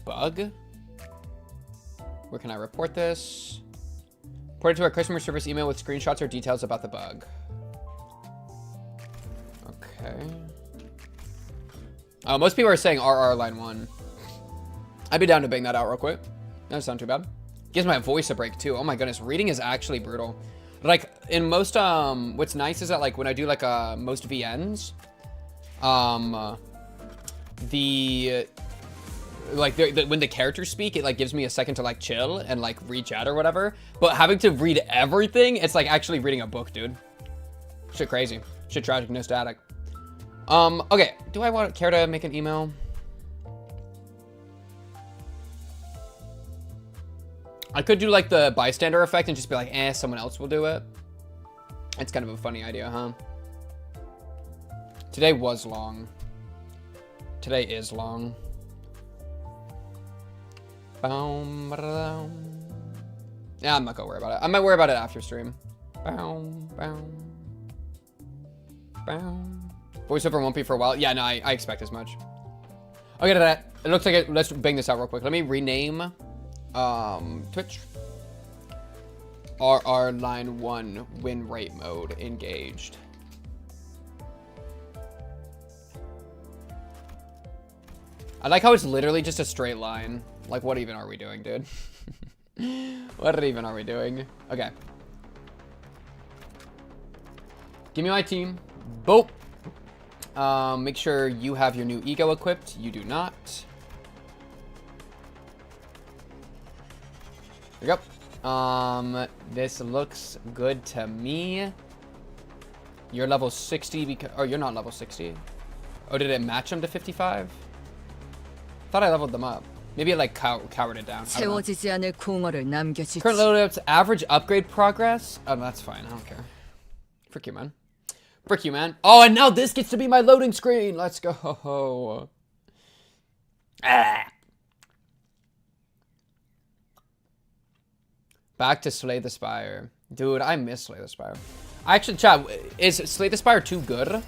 [SPEAKER 3] Bug? Where can I report this? Report it to our customer service email with screenshots or details about the bug. Okay. Oh, most people are saying RR line 1. I'd be down to bang that out real quick. Doesn't sound too bad. Gives my voice a break too. Oh my goodness, reading is actually brutal. Like in most what's nice is that like when I do like most VNs, when the characters speak, it like gives me a second to like chill and like read chat or whatever. But having to read everything, it's like actually reading a book, dude. Shit crazy. Shit tragic, no static. Okay, do I care to make an email? I could do like the bystander effect and just be like, someone else will do it. It's kind of a funny idea, huh? Today was long. Today is long. Yeah, I'm not gonna worry about it. I might worry about it after stream. Voiceover won't be for a while. Yeah, no, I expect as much. Okay, that. It looks like it. Let's bang this out real quick. Let me rename Twitch. RR line 1 win rate mode engaged. I like how it's literally just a straight line. Like, what even are we doing, dude? What even are we doing? Okay. Give me my team. Boop. Make sure you have your new ego equipped. You do not. There we go. This looks good to me. You're level 60 because... Oh, you're not level 60. Oh, did it match them to 55? Thought I leveled them up. Maybe it like cowered it down.
[SPEAKER 2] 채워지지 않을 공허를 남겨주지.
[SPEAKER 3] Current loadouts, average upgrade progress. Oh, that's fine. I don't care. Frick you, man. Frick you, man. Oh, and now this gets to be my loading screen. Let's go. Back to Slay the Spire. Dude, I miss Slay the Spire. Actually, chat, is Slay the Spire too good?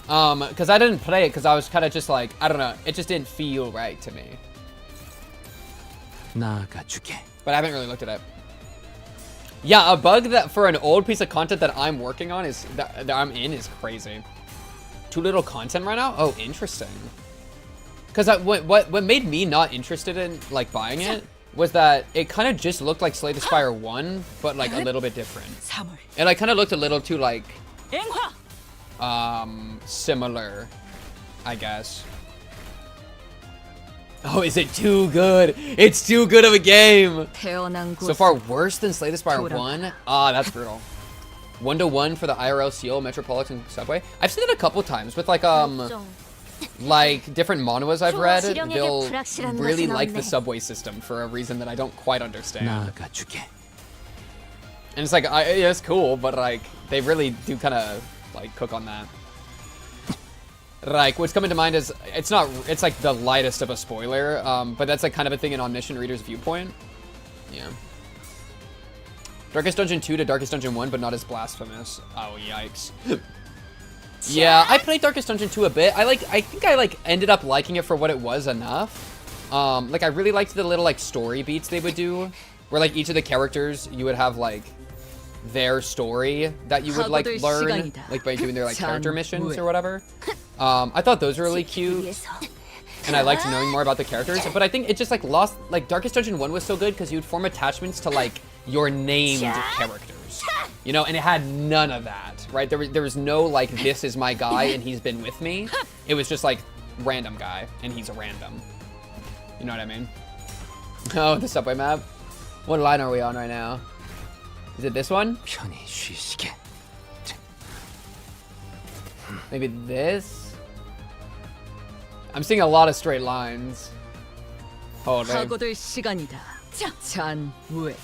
[SPEAKER 3] Because I didn't play it because I was kind of just like, I don't know, it just didn't feel right to me. But I haven't really looked at it. Yeah, a bug that for an old piece of content that I'm working on is that I'm in is crazy. Too little content right now? Oh, interesting. Because what made me not interested in like buying it was that it kind of just looked like Slay the Spire 1, but like a little bit different. It like kind of looked a little too like similar, I guess. Oh, is it too good? It's too good of a game. So far, worse than Slay the Spire 1? Ah, that's brutal. 1-to-1 for the IRL Seal, Metropolitan Subway. I've seen it a couple times with like different manuas I've read. They'll really like the subway system for a reason that I don't quite understand. And it's like, yeah, it's cool, but like they really do kind of like cook on that.
[SPEAKER 1] like, what's coming to mind is, it's like the lightest of a spoiler, but that's like kind of a thing in Omniscient Reader's viewpoint. Yeah. Darkest Dungeon 2 to Darkest Dungeon 1, but not as blasphemous. Oh, yikes. Yeah, I played Darkest Dungeon 2 a bit. I think I ended up liking it for what it was enough. Like, I really liked the little, like, story beats they would do, where, like, each of the characters, you would have, like, their story that you would, like, learn, like, by doing their, like, character missions or whatever. I thought those were really cute, and I liked knowing more about the characters, but I think it just, like, lost, like, Darkest Dungeon 1 was so good because you'd form attachments to, like, your named characters, you know, and it had none of that, right? There was no, like, this is my guy and he's been with me. It was just, like, random guy, and he's a random. You know what I mean? Oh, the subway map. What line are we on right now? Is it this one? Maybe this? I'm seeing a lot of straight lines. Hold on.
[SPEAKER 2] 사고될 시간이다. 잔무에.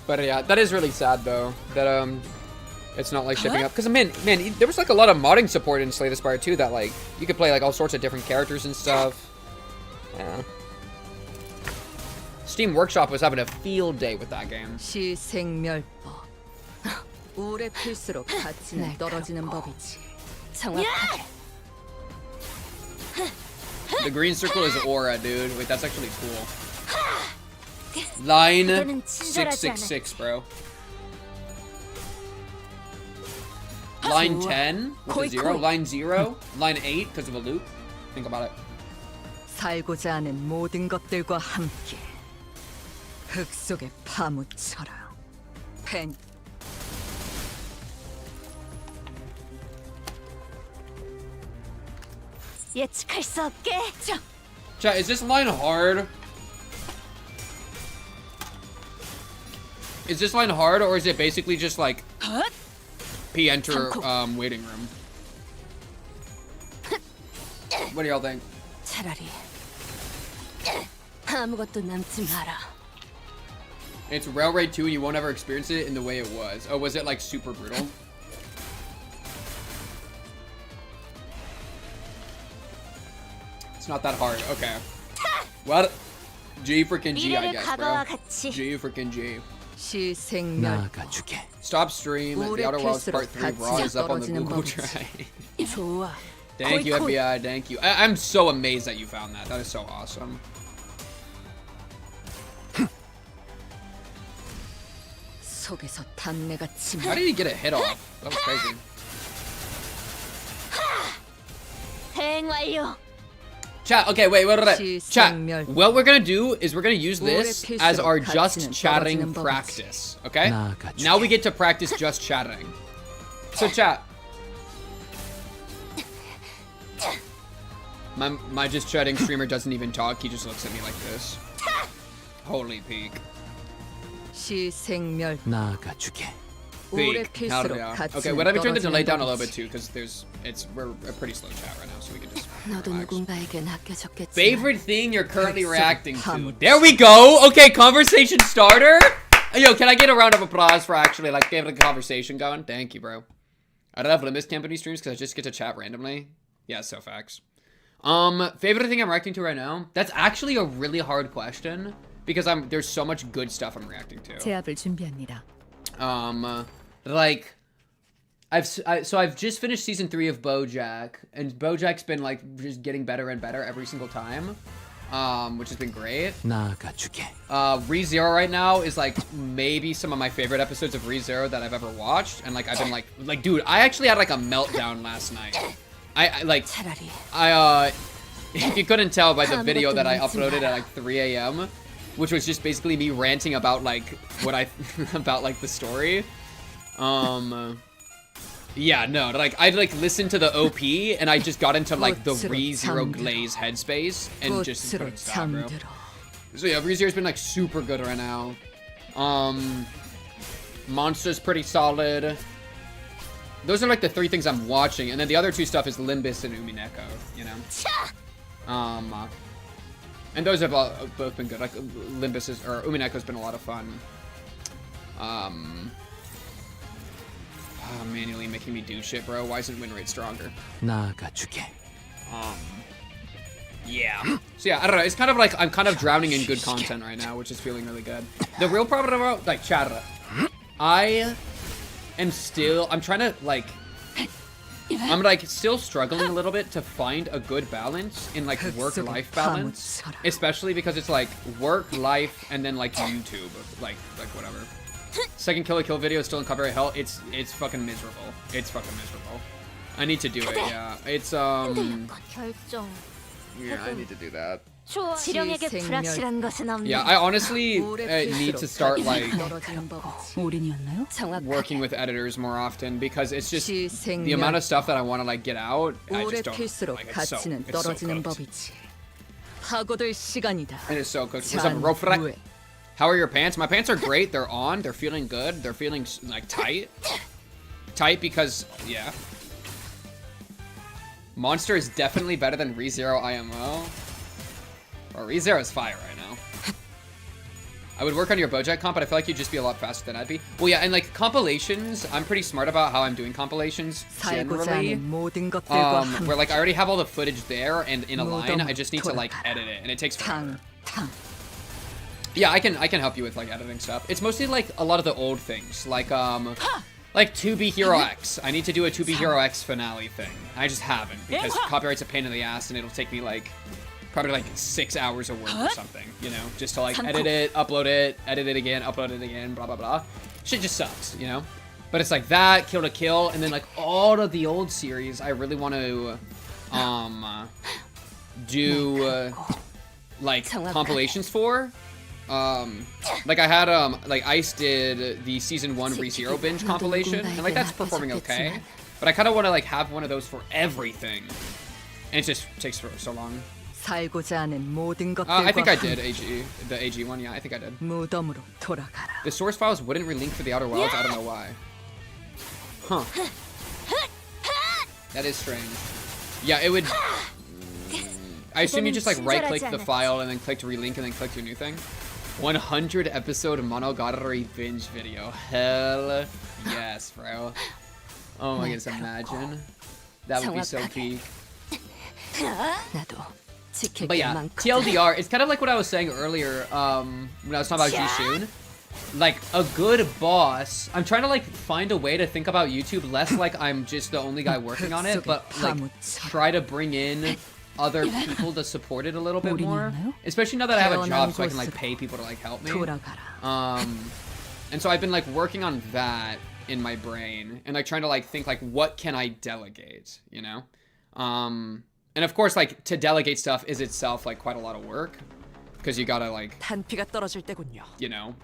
[SPEAKER 1] But yeah, that is really sad though. That it's not like shipping up. Cause man, there was like a lot of modding support in Slay the Spire too. That like you could play like all sorts of different characters and stuff. Yeah. Steam Workshop was having a field day with that game.
[SPEAKER 2] 시생멸법. 오래 필수록 가치는 떨어지는 법이지. 정확하게.
[SPEAKER 1] The green circle is aura, dude. Wait, that's actually cool. Line 666, bro. Line 10 with a 0. Line 0. Line 8 because of a loop. Think about it.
[SPEAKER 2] 살고자 하는 모든 것들과 함께 흙 속에 파묻혀라. 펜.
[SPEAKER 4] 예측할 수 없게.
[SPEAKER 1] Chat, is this line hard? Is this line hard, or is it basically just like P-enter waiting room? What do y'all think?
[SPEAKER 4] 차라리 아무것도 남지 마라.
[SPEAKER 1] It's Railroad 2 and you won't ever experience it in the way it was. Oh, was it like super brutal? It's not that hard. Okay. Well, G freaking G, I guess, bro. G freaking G.
[SPEAKER 2] 시생멸법.
[SPEAKER 1] Stop stream. The Outer Worlds Part 3 Raw is up on the Google Drive. Thank you, FBI. Thank you. I'm so amazed that you found that. That is so awesome.
[SPEAKER 2] 속에서 단내가 침.
[SPEAKER 1] How did he get a hit off? That was crazy.
[SPEAKER 4] 대응 완료.
[SPEAKER 1] Chat, okay, wait. Chat, what we're gonna do is we're gonna use this as our just chatting practice, okay? Now we get to practice just chatting. So chat. My just chatting streamer doesn't even talk, he just looks at me like this. Holy peak.
[SPEAKER 2] 시생멸.
[SPEAKER 1] Peak. Hell yeah. Okay, wait, let me turn the delay down a little bit too, because we're a pretty slow chat right now, so we can just relax. Favorite thing you're currently reacting to? There we go! Okay, conversation starter! Yo, can I get a round of applause for actually, like, getting the conversation going? Thank you, bro. I don't have Limbus company streams because I just get to chat randomly. Yeah, so facts. Favorite thing I'm reacting to right now? That's actually a really hard question, because there's so much good stuff I'm reacting to.
[SPEAKER 2] 제압을 준비합니다.
[SPEAKER 1] Like, I've just finished season 3 of BoJack, and BoJack's been like just getting better and better every single time, which has been great. ReZero right now is like maybe some of my favorite episodes of ReZero that I've ever watched, and like I've been like dude, I actually had like a meltdown last night. If you couldn't tell by the video that I uploaded at like 3 a.m. which was just basically me ranting about like about like the story. Yeah, no, like I like listened to the OP and I just got into like the ReZero Glaze headspace and just couldn't stop, bro. So yeah, ReZero's been like super good right now. Monster's pretty solid. Those are like the 3 things I'm watching, and then the other 2 stuff is Limbus and Umineko, you know. And those have both been good. Like Umineko's been a lot of fun.
[SPEAKER 3] Manually making me do shit, bro. Why isn't win rate stronger? Yeah. So yeah, I don't know. It's kind of like I'm kind of drowning in good content right now, which is feeling really good. The real problem about like Chara, I'm trying to like, I'm like still struggling a little bit to find a good balance in like work-life balance, especially because it's like work, life, and then like YouTube, like whatever. Second Kill video is still in copyright hell. It's fucking miserable. It's fucking miserable. I need to do it. Yeah. It's
[SPEAKER 4] 결정.
[SPEAKER 3] Yeah, I need to do that.
[SPEAKER 4] 지령에게 불확실한 것은 없네.
[SPEAKER 3] Yeah, I honestly need to start like
[SPEAKER 2] 올인이었나요?
[SPEAKER 3] working with editors more often because it's just the amount of stuff that I want to like get out. I
[SPEAKER 2] 오래
[SPEAKER 3] just don't
[SPEAKER 2] 필수록
[SPEAKER 3] like it's so
[SPEAKER 2] 가치는
[SPEAKER 3] cooked.
[SPEAKER 2] 떨어지는 법이지. 파고들 시간이다.
[SPEAKER 3] It is so cooked. What's up, Rofrek? How are your pants? My pants are great. They're on. They're feeling good. They're feeling like tight. Tight because yeah. Monster is definitely better than ReZero IMO. Or ReZero is fire right now. I would work on your Bojack comp, but I feel like you'd just be a lot faster than I'd be. Well, yeah, and like compilations, I'm pretty smart about how I'm doing compilations generally. Where like I already have all the footage there and in a line, I just need to like edit it, and it takes forever. Yeah, I can help you with like editing stuff. It's mostly like a lot of the old things, like 2B Hero X. I need to do a 2B Hero X finale thing. I just haven't because copyright's a pain in the ass, and it'll take me like probably like 6 hours of work or something, you know, just to like edit it, upload it, edit it again, upload it again, blah blah blah. Shit just sucks, you know. But it's like that, Kill to Kill, and then like all of the old series. I really want to do like compilations for. Like I had like Ice did the season 1 ReZero binge compilation, and like that's performing okay, but I kind of want to like have one of those for everything, and it just takes so long. I think I did the AG one. Yeah, I think I did. The source files wouldn't relink for the Outer Wilds. I don't know why. Huh. That is strange. Yeah, it would. I assume you just like right click the file and then click to relink and then click to a new thing. 100 episode Monogatari binge video. Hell yes, bro. Oh my goodness, imagine. That would be so peak. But yeah, TLDR, it's kind of like what I was saying earlier when I was talking about Jishoon. Like, a good boss, I'm trying to like find a way to think about YouTube less like I'm just the only guy working on it, but like try to bring in other people to support it a little bit more. Especially now that I have a job so I can like pay people to like help me. And so I've been like working on that in my brain and like trying to like think like what can I delegate, you know? And of course like to delegate stuff is itself like quite a lot of work because you gotta like, you know,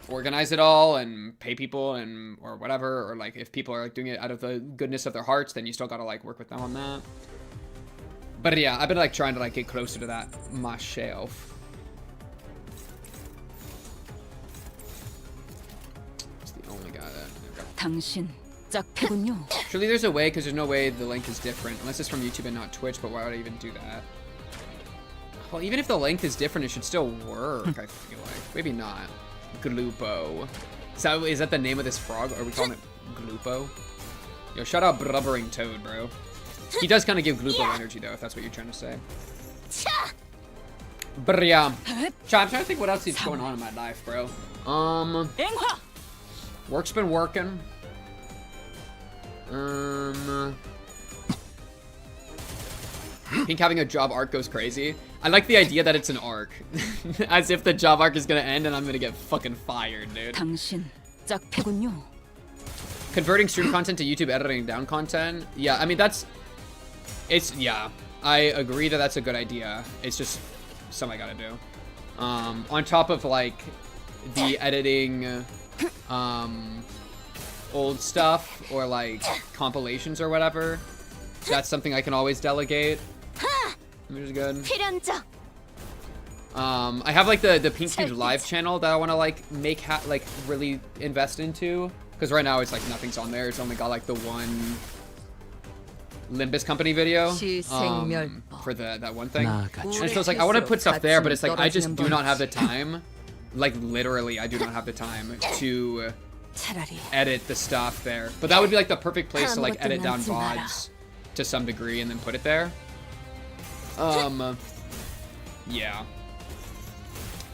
[SPEAKER 3] organize it all and pay people and or whatever, or like if people are like doing it out of the goodness of their hearts, then you still gotta like work with them on that. But yeah, I've been like trying to like get closer to that myself. It's the only guy that surely there's a way, because there's no way the link is different unless it's from YouTube and not Twitch, but why would I even do that? Well, even if the length is different, it should still work, I feel like. Maybe not. Gloopo. So is that the name of this frog? Or are we calling it Gloopo? Yo, shout out Blubbering Toad, bro. He does kind of give Gloopo energy, though, if that's what you're trying to say. But yeah. I'm trying to think what else is going on in my life, bro. Work's been working. Pink having a job arc goes crazy. I like the idea that it's an arc. As if the job arc is gonna end and I'm gonna get fucking fired, dude. Converting stream content to YouTube editing down content. Yeah, I mean, yeah, I agree that that's a good idea. It's just something I gotta do. On top of like the editing, old stuff or like compilations or whatever. That's something I can always delegate, which is good. I have like the Pink Cube live channel that I want to like make like really invest into, because right now it's like nothing's on there. It's only got like the one Limbus Company video for that one thing. And so it's like I want to put stuff there, but it's like I just do not have the time. Like literally, I do not have the time to
[SPEAKER 2] 차라리
[SPEAKER 1] edit the stuff there. But that would be like the perfect place to like edit down VODs to some degree and then put it there. Yeah.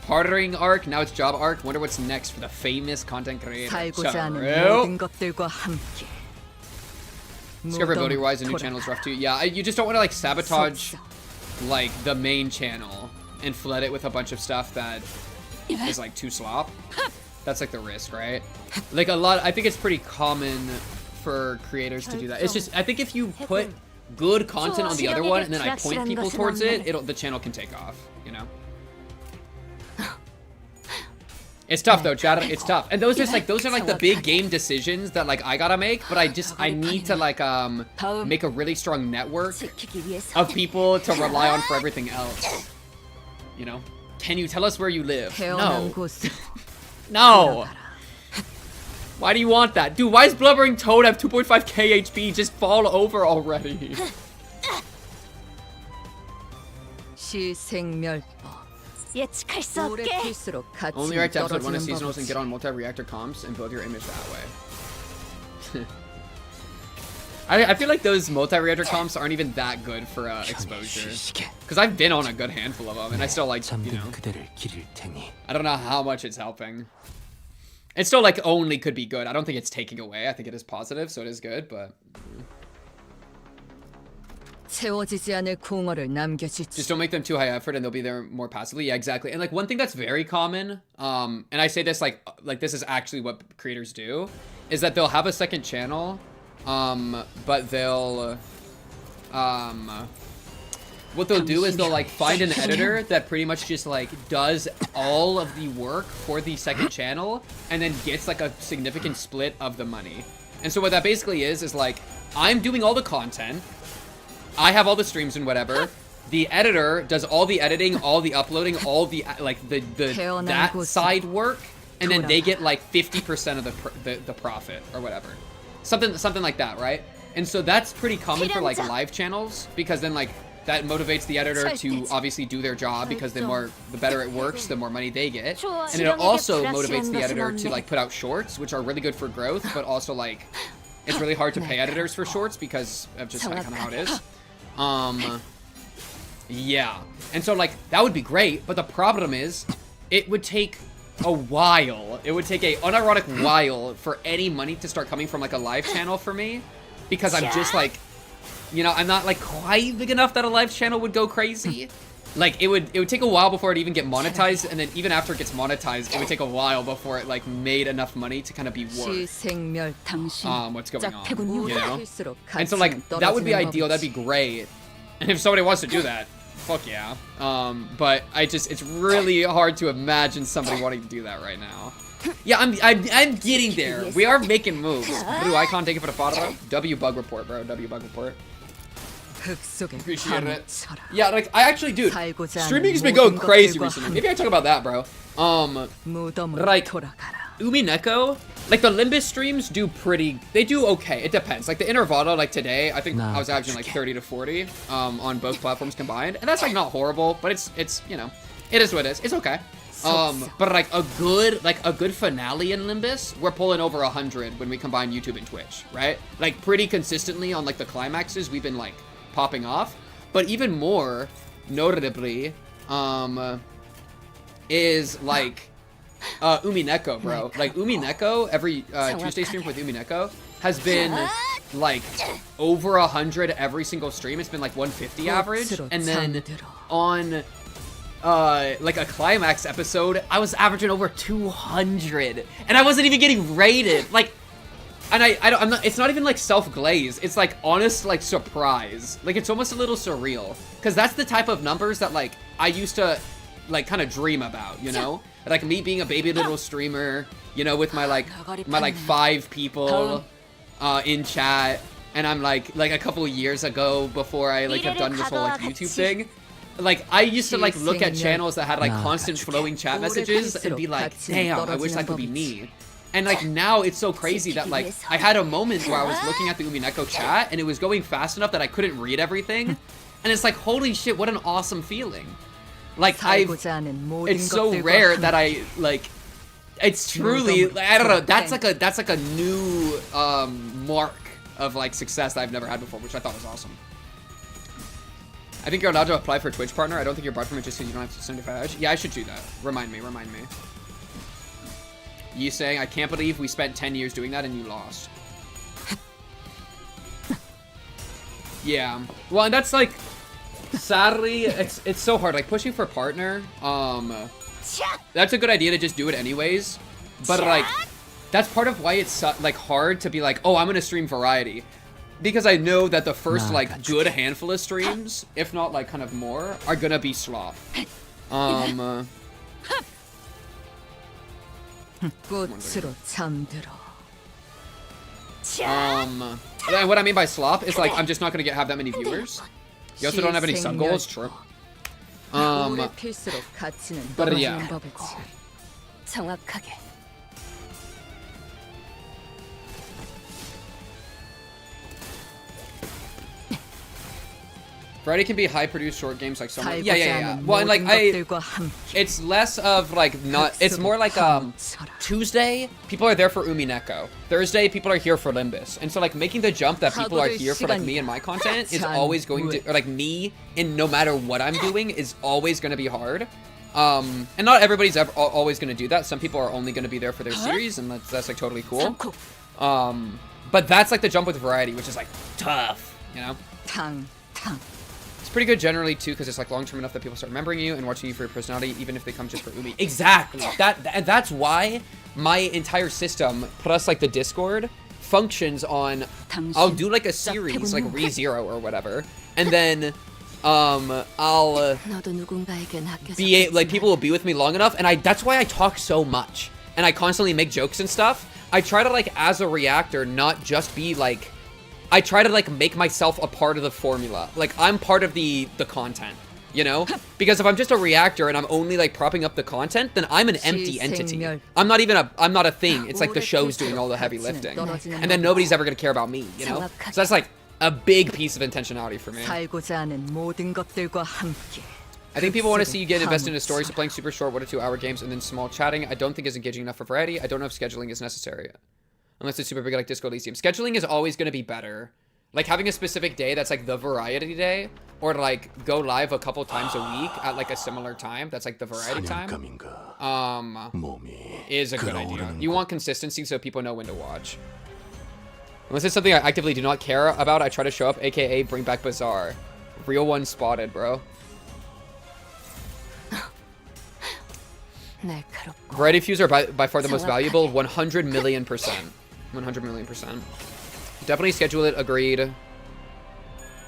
[SPEAKER 1] Partnering arc, now it's job arc. Wonder what's next for the famous content creator.
[SPEAKER 2] 살고자 하는
[SPEAKER 1] True.
[SPEAKER 2] 모든 것들과 함께.
[SPEAKER 1] Discoverability wise, a new channel is rough too. Yeah, you just don't want to like sabotage like the main channel and flood it with a bunch of stuff that is like too slop. That's like the risk, right? Like a lot, I think it's pretty common for creators to do that. It's just, I think if you put good content on the other one and then I point people towards it, the channel can take off, you know? It's tough though, Chad. It's tough. And those are like the big game decisions that like I gotta make, but I need to like make a really strong network of people to rely on for everything else. You know? Can you tell us where you live? No. No. Why do you want that? Dude, why does Blubbering Toad have 2.5k HP? Just fall over already.
[SPEAKER 2] 시생멸법.
[SPEAKER 4] 예측할 수
[SPEAKER 2] 오래
[SPEAKER 4] 없게.
[SPEAKER 2] 필수록 가치
[SPEAKER 1] Only right to episode 1 of
[SPEAKER 2] 떨어지는
[SPEAKER 1] seasonals and
[SPEAKER 2] 법이지.
[SPEAKER 1] get on multi-reactor comps and build your image that way. I feel like those multi-reactor comps aren't even that good for exposure. Because I've been on a good handful of them and I still like, you know. I don't know how much it's helping. It still like only could be good. I don't think it's taking away. I think it is positive, so it is good, but...
[SPEAKER 2] 채워지지 않을 공허를 남겨주지.
[SPEAKER 1] Just don't make them too high effort and they'll be there more passively. Yeah, exactly. And like one thing that's very common, and I say this like this is actually what creators do, is that they'll have a second channel, but they'll, what they'll do is they'll like find an editor that pretty much just like does all of the work for the second channel and then gets like a significant split of the money. And so what that basically is like, I'm doing all the content, I have all the streams and whatever. The editor does all the editing, all the uploading, all the like that side work, and then they get like 50% of the profit or whatever, something like that, right? And so that's pretty common for like live channels because then like that motivates the editor to obviously do their job because the better it works, the more money they get, and it also motivates the editor to like put out shorts, which are really good for growth, but also like it's really hard to pay editors for shorts because of just kind of how it is. Yeah, and so like that would be great, but the problem is it would take a while. It would take a unironic while for any money to start coming from like a live channel for me, because I'm just like, you know, I'm not like quite big enough that a live channel would go crazy. Like it would take a while before it even get monetized, and then even after it gets monetized, it would take a while before it like made enough money to kind of be worth what's going on, you know? And so like that would be ideal, that'd be great. And if somebody wants to do that, fuck yeah. But it's really hard to imagine somebody wanting to do that right now. Yeah, I'm getting there. We are making moves. Blue icon, take it for the photo. W bug report, bro. W bug report. Appreciate it. Yeah, like I actually, dude, streaming's been going crazy recently. Maybe I talk about that, bro. Like Umineko, like the Limbus streams they do okay. It depends. Like the Intervallo, like today, I think I was averaging like 30 to 40 on both platforms combined, and that's like not horrible, but it's you know, it is what it is. It's okay. But like a good finale in Limbus, we're pulling over 100 when we combine YouTube and Twitch, right? Like pretty consistently on like the climaxes, we've been like popping off. But even more notably, is like Umineko, bro. Like Umineko, every Tuesday stream with Umineko has been like over 100 every single stream. It's been like 150 average, and then on like a climax episode, I was averaging over 200, and I wasn't even getting rated. Like, and I'm not. It's not even like self-glaze. It's like honest, like surprise. Like it's almost a little surreal, because that's the type of numbers that like I used to like kind of dream about. You know, like me being a baby little streamer. You know, with my 5 people in chat, and I'm like a couple of years ago before I like have done this whole like YouTube thing. Like, I used to, like, look at channels that had, like, constant flowing chat messages and be like, damn, I wish that could be me. And, like, now it's so crazy that, like, I had a moment where I was looking at the Umineko chat and it was going fast enough that I couldn't read everything. And it's like, holy shit, what an awesome feeling. Like, it's so rare that I, like,
[SPEAKER 3] it's truly, I don't know, that's like a new mark of like success that I've never had before, which I thought was awesome. I think you're allowed to apply for a Twitch partner. I don't think you're barred from it just because you don't have 75 hours. Yeah, I should do that. Remind me. You saying, I can't believe we spent 10 years doing that and you lost. Yeah. Well, and that's like, sadly, it's so hard. Like, pushing for a partner, that's a good idea to just do it anyways. But, like, that's part of why it's, like, hard to be like, oh, I'm gonna stream variety. Because I know that the first, like, good handful of streams, if not, like, kind of more, are gonna be sloth.
[SPEAKER 2] 꽃으로 잠들어.
[SPEAKER 3] And what I mean by slop is, like, I'm just not gonna have that many viewers. You also don't have any sub goals, true.
[SPEAKER 2] 오래 필수록 가치는
[SPEAKER 3] But yeah.
[SPEAKER 2] 떨어지는 법이지.
[SPEAKER 4] 정확하게.
[SPEAKER 3] Variety can be high-produced short games like some.
[SPEAKER 2] 살고자
[SPEAKER 3] Yeah.
[SPEAKER 2] 하는
[SPEAKER 3] Well, and like
[SPEAKER 2] 모든 것들과 함께
[SPEAKER 3] it's less of like not. It's more like Tuesday, people are there for Umineko. Thursday, people are here for Limbus, and so like making the jump that people are here for like me and my content is always going to, or like me, in no matter what I'm doing, is always going to be hard. And not everybody's ever always going to do that. Some people are only going to be there for their series, and that's like totally cool. But that's like the jump with Variety, which is like tough, you know.
[SPEAKER 2] 탕.
[SPEAKER 3] It's pretty good generally too, because it's like long term enough that people start remembering you and watching you for your personality, even if they come just for Umi. Exactly. That's why my entire system plus like the Discord functions on. I'll do like a series like ReZero or whatever, and then I'll be like people will be with me long enough, and that's why I talk so much and I constantly make jokes and stuff. I try to like as a reactor not just be like. I try to like make myself a part of the formula. Like I'm part of the content, you know? Because if I'm just a reactor and I'm only like propping up the content, then I'm an empty entity. I'm not a thing. It's like the show's doing all the heavy lifting. And then nobody's ever gonna care about me, you know? So that's like a big piece of intentionality for me.
[SPEAKER 2] 살고자 하는 모든 것들과 함께.
[SPEAKER 3] I think people want to see you get invested in a story, so playing super short 1 to 2 hour games and then small chatting, I don't think is engaging enough for variety. I don't know if scheduling is necessary. Unless it's super big like Disco Elysium. Scheduling is always going to be better. Like having a specific day that's like the variety day, or like go live a couple times a week at like a similar time. That's like the variety time. Is a good idea. You want consistency so people know when to watch. Unless it's something I actively do not care about, I try to show up, aka bring back Bazaar. Real one spotted, bro. Variety views are by far the most valuable. 100 million %. 100 million %. Definitely schedule it. Agreed.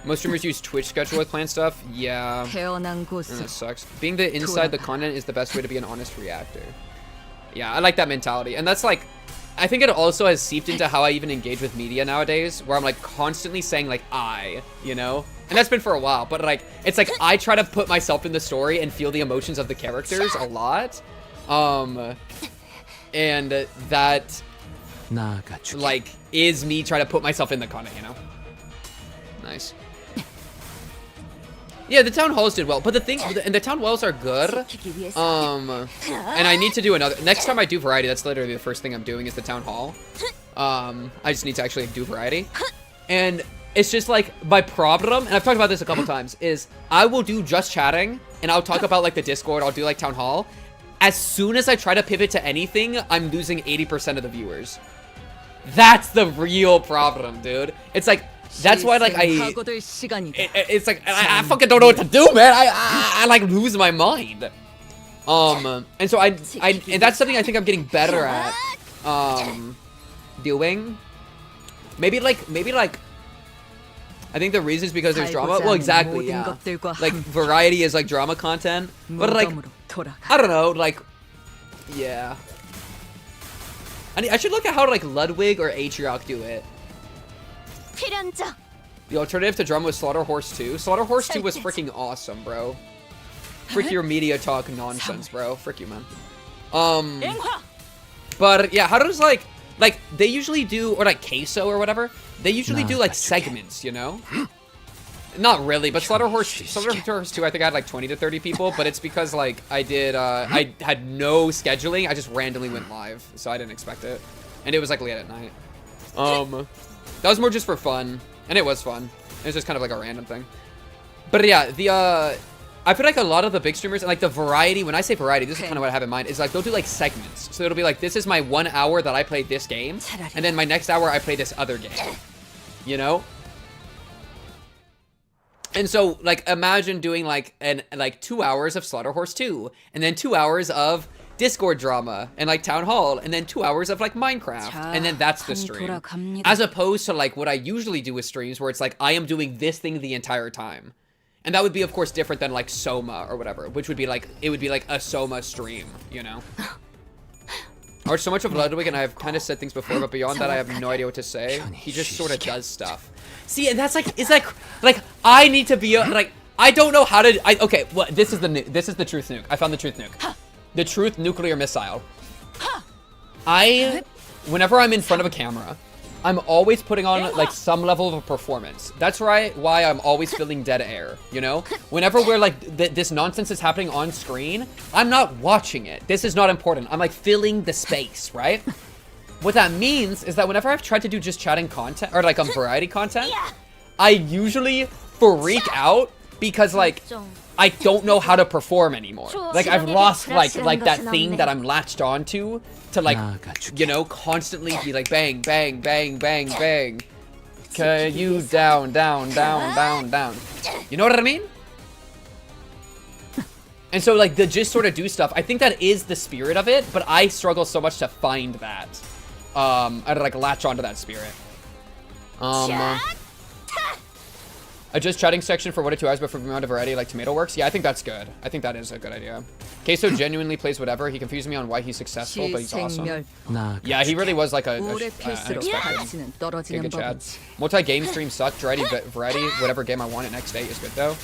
[SPEAKER 3] Most streamers use Twitch schedule with planned stuff. Yeah. That sucks. Being the inside the content is the best way to be an honest reactor. Yeah, I like that mentality. And that's like, I think it also has seeped into how I even engage with media nowadays, where I'm like constantly saying like you know? And that's been for a while, but like, it's like I try to put myself in the story and feel the emotions of the characters a lot. And that like is me trying to put myself in the content, you know? Nice. Yeah, the town halls did well, but the thing, and the town halls are good. And I need to do another. Next time I do variety, that's literally the first thing I'm doing is the town hall. I just need to actually do variety, and it's just like my problem. And I've talked about this a couple times. Is I will do just chatting, and I'll talk about like the Discord. I'll do like town hall. As soon as I try to pivot to anything, I'm losing 80% of the viewers. That's the real problem, dude. It's like. That's why, like, it's like, I fucking don't know what to do, man. I like, lose my mind. And so and that's something I think I'm getting better at, doing. Maybe like, I think the reason is because there's drama. Well, exactly, yeah. Like, variety is, like, drama content. But, like, I don't know, like, yeah. I should look at how, like, Ludwig or Atriarch do it. The alternative to drama was Slaughter Horse 2. Slaughter Horse 2 was freaking awesome, bro. Frick your media talk nonsense, bro. Frick you, man. But yeah, how does like they usually do, or like Queso or whatever, they usually do like segments, you know?
[SPEAKER 1] not really, but Slaughterhorse 2, I think I had like 20 to 30 people, but it's because like I had no scheduling. I just randomly went live, so I didn't expect it. And it was like late at night. That was more just for fun, and it was fun. It was just kind of like a random thing. But yeah, I feel like a lot of the big streamers, and like the variety, when I say variety, this is kind of what I have in mind, is like they'll do like segments. So it'll be like, this is my 1 hour that I played this game, and then my next hour I play this other game, you know? And so like imagine doing like 2 hours of Slaughterhorse 2, and then 2 hours of Discord drama, and like Town Hall, and then 2 hours of like Minecraft, and then that's the stream. As opposed to like what I usually do with streams, where it's like I am doing this thing the entire time. And that would be, of course, different than, like, Soma or whatever, which would be, like, it would be, like, a Soma stream, you know? I watch so much of Ludwig, and I've kind of said things before, but beyond that, I have no idea what to say. He just sort of does stuff. See, and that's, like, it's, like, I need to be, like, I don't know how to, okay, well, this is the truth nuke. I found the truth nuke. The truth nuclear missile. Whenever I'm in front of a camera, I'm always putting on like some level of a performance. That's right, why I'm always filling dead air, you know? Whenever we're like, this nonsense is happening on screen, I'm not watching it. This is not important. I'm like filling the space, right? What that means is that whenever I've tried to do just chatting content, or like variety content, I usually freak out because like, I don't know how to perform anymore. Like I've lost like that thing that I'm latched onto to like, you know, constantly be like bang, bang, bang, bang, bang. Okay, you down, down, down, down, down. You know what I mean? And so like the just sort of do stuff, I think that is the spirit of it, but I struggle so much to find that. I'd like latch onto that spirit. A just chatting section for 1 to 2 hours before moving on to variety like Tomato Works. Yeah, I think that's good. I think that is a good idea. Queso genuinely plays whatever. He confused me on why he's successful, but he's awesome. Yeah, he really was like a unexpected. Good chat. Multi-game stream suck. Variety, whatever game I want at next day is good though.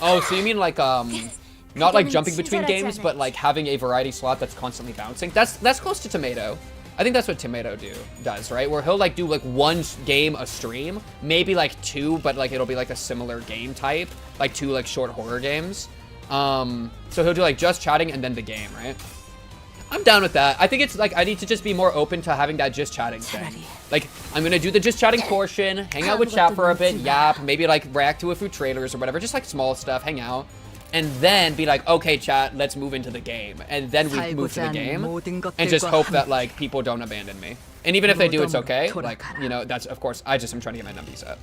[SPEAKER 1] Oh, so you mean like not like jumping between games, but like having a variety slot that's constantly bouncing. That's close to Tomato. I think that's what Tomato does, right? Where he'll like do like 1 game a stream, maybe like 2, but like it'll be like a similar game type, like 2 like short horror games. So he'll do like just chatting and then the game, right? I'm down with that. I think it's like I need to just be more open to having that just chatting thing. Like I'm gonna do the just chatting portion, hang out with chat for a bit, yap, maybe like react to a few trailers or whatever, just like small stuff, hang out. And then be like, okay, chat, let's move into the game. And then we move to the game. And just hope that, like, people don't abandon me. And even if they do, it's okay. Like, you know, that's, of course, I just am trying to get my numbies up.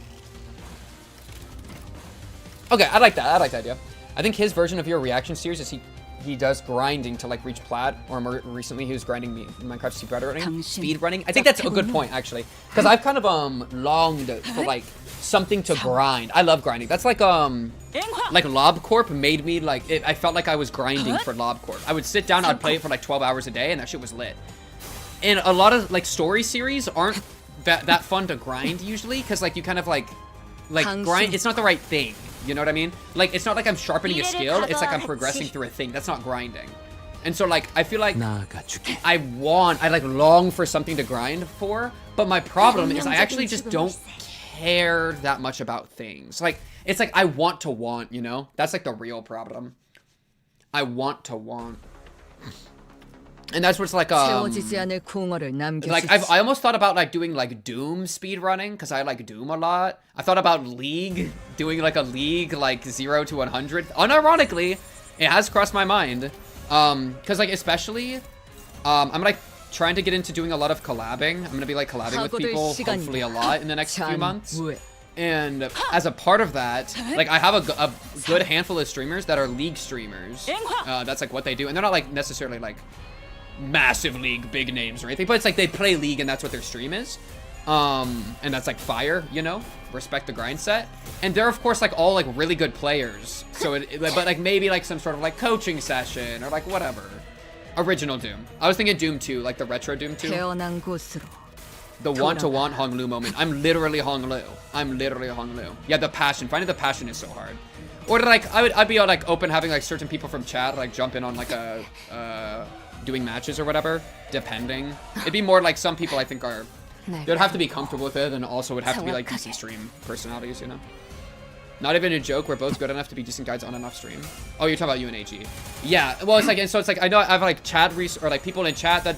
[SPEAKER 1] Okay, I like that. I like that idea. I think his version of your reaction series is he does grinding to, like, reach plat. Or more recently, he was grinding me in Minecraft speed running. I think that's a good point, actually. Because I've kind of, longed for, like, something to grind. I love grinding. That's like LobCorp made me like I felt like I was grinding for LobCorp. I would sit down, I'd play it for like 12 hours a day, and that shit was lit. And a lot of like story series aren't that fun to grind usually, because like you kind of like grind. It's not the right thing. You know what I mean? Like it's not like I'm sharpening a skill. It's like I'm progressing through a thing. That's not grinding. And so like I feel like I like long for something to grind for, but my problem is I actually just don't care that much about things. Like it's like I want to want, you know? That's like the real problem. I want to want. And that's what's like I almost thought about like doing like Doom speed running because I like Doom a lot. I thought about League, doing like a League like 0 to 100. Unironically, it has crossed my mind. Cause like especially I'm like trying to get into doing a lot of collabing. I'm gonna be like collabing with people hopefully a lot in the next few months. And as a part of that, like I have a good handful of streamers that are League streamers. That's like what they do, and they're not like necessarily like massive League big names or anything, but it's like they play League and that's what their stream is. And that's like fire, you know, respect the grind set. And they're of course like all like really good players. So but like maybe like some sort of like coaching session or like whatever. Original Doom. I was thinking Doom 2, like the retro Doom 2. The want-to-want Hong Lu moment. I'm literally Hong Lu. I'm literally Hong Lu. Yeah, the passion. Finding the passion is so hard. Or like, I'd be like open having like certain people from chat like jump in on like doing matches or whatever, depending. It'd be more like some people I think are, they'd have to be comfortable with it and also would have to be like decent stream personalities, you know?
[SPEAKER 3] Not even a joke. We're both good enough to be decent guides on and off stream. Oh, you're talking about you and AG. Yeah. Well, it's like, and so it's like, I know I have like chat or like people in chat that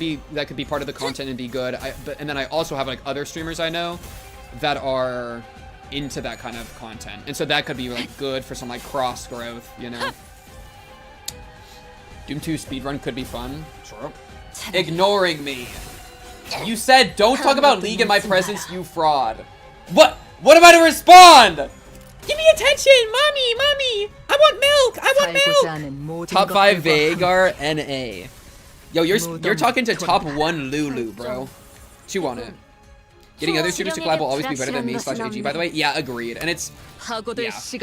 [SPEAKER 3] could be part of the content and be good. And then I also have like other streamers I know that are into that kind of content. And so that could be like good for some like cross growth, you know? Doom 2 speedrun could be fun. Sure. Ignoring me. You said don't talk about League in my presence, you fraud. What? What am I to respond? Give me attention, mommy. I want milk. I want milk. Top 5 Vagar NA. Yo, you're talking to top 1 Lulu, bro. Chew on it. Getting other students to collab will always be better than me / AG, by the way. Yeah, agreed. And it's, yeah.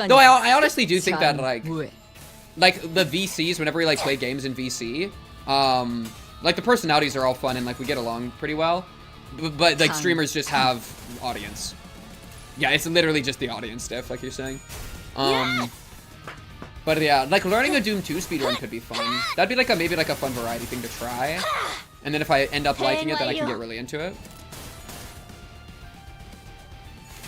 [SPEAKER 3] No, I honestly do think that, like the VCs, whenever we like play games in VC, like the personalities are all fun and like we get along pretty well, but like streamers just have audience. Yeah, it's literally just the audience stuff, like you're saying. But yeah, like learning a Doom 2 speedrun could be fun. That'd be like maybe like a fun variety thing to try. And then if I end up liking it, then I can get really into it.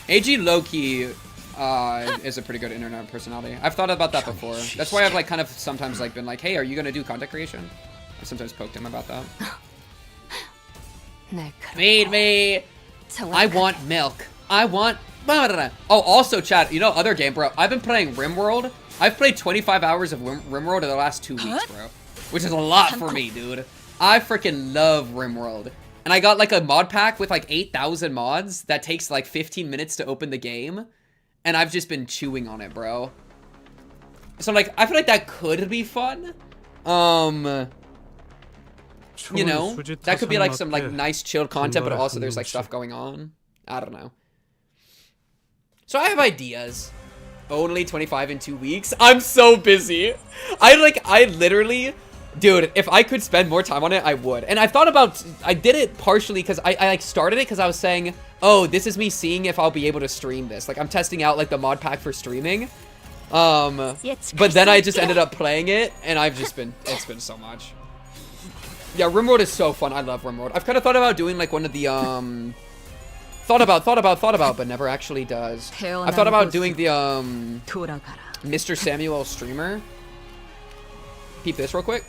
[SPEAKER 3] AG low-key is a pretty good internet personality. I've thought about that before. That's why I've like kind of sometimes like been like, hey, are you gonna do content creation? I sometimes poked him about that. Feed me. I want milk. I want. Oh, also, chat. You know, other game, bro. I've been playing RimWorld. I've played 25 hours of RimWorld in the last 2 weeks, bro. Which is a lot for me, dude. I freaking love RimWorld. And I got like a mod pack with like 8,000 mods that takes like 15 minutes to open the game. And I've just been chewing on it, bro. So like, I feel like that could be fun. You know, that could be like some like nice chilled content, but also there's like stuff going on. I don't know. So I have ideas. Only 25 in 2 weeks. I'm so busy. I literally, dude, if I could spend more time on it, I would. And I thought about, I did it partially because I like started it because I was saying, oh, this is me seeing if I'll be able to stream this. Like I'm testing out like the mod pack for streaming. But then I just ended up playing it and it's been so much. Yeah, RimWorld is so fun. I love RimWorld. I've kind of thought about doing like one of the, thought about, but never actually does. I've thought about doing the, Mr. Samuel streamer. Peep this real quick.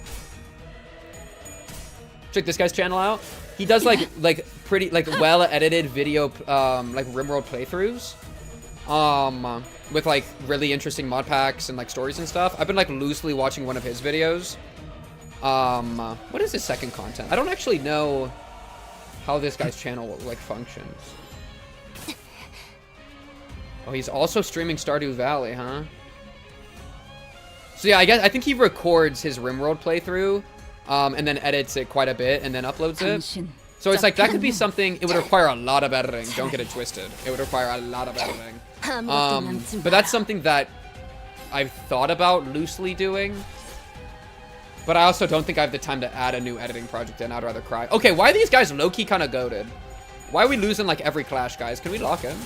[SPEAKER 3] Check this guy's channel out. He does like pretty, like well edited video, like RimWorld playthroughs. With like really interesting mod packs and like stories and stuff. I've been like loosely watching one of his videos. What is his second content? I don't actually know how this guy's channel like functions. Oh, he's also streaming Stardew Valley, huh? So yeah, I think he records his RimWorld playthrough, and then edits it quite a bit and then uploads it. So it's like that could be something. It would require a lot of editing. Don't get it twisted. It would require a lot of editing. But that's something that I've thought about loosely doing. But I also don't think I have the time to add a new editing project in. I'd rather cry. Okay, why are these guys low-key kind of goated? Why are we losing like every clash, guys? Can we lock in?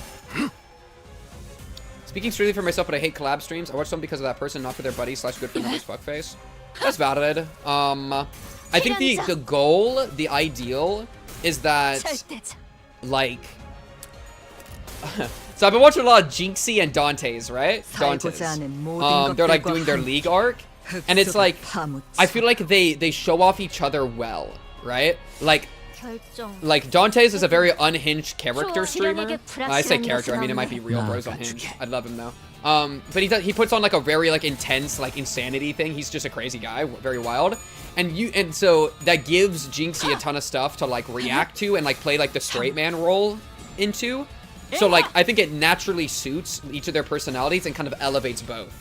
[SPEAKER 3] Speaking strictly for myself, but I hate collab streams. I watch them because of that person, not for their buddy / good for numbers fuckface. That's valid. I think the goal, the ideal, is that like. So I've been watching a lot of Jinxie and Dante's, right? Dante's. They're like doing their League arc. And it's like, I feel like they show off each other well, right? Like Dante's is a very unhinged character streamer. I say character, I mean it might be real bros unhinged. I'd love him though. But he puts on like a very like intense like insanity thing. He's just a crazy guy, very wild. And so that gives Jinxie a ton of stuff to like react to and like play like the straight man role into. So like I think it naturally suits each of their personalities and kind of elevates both.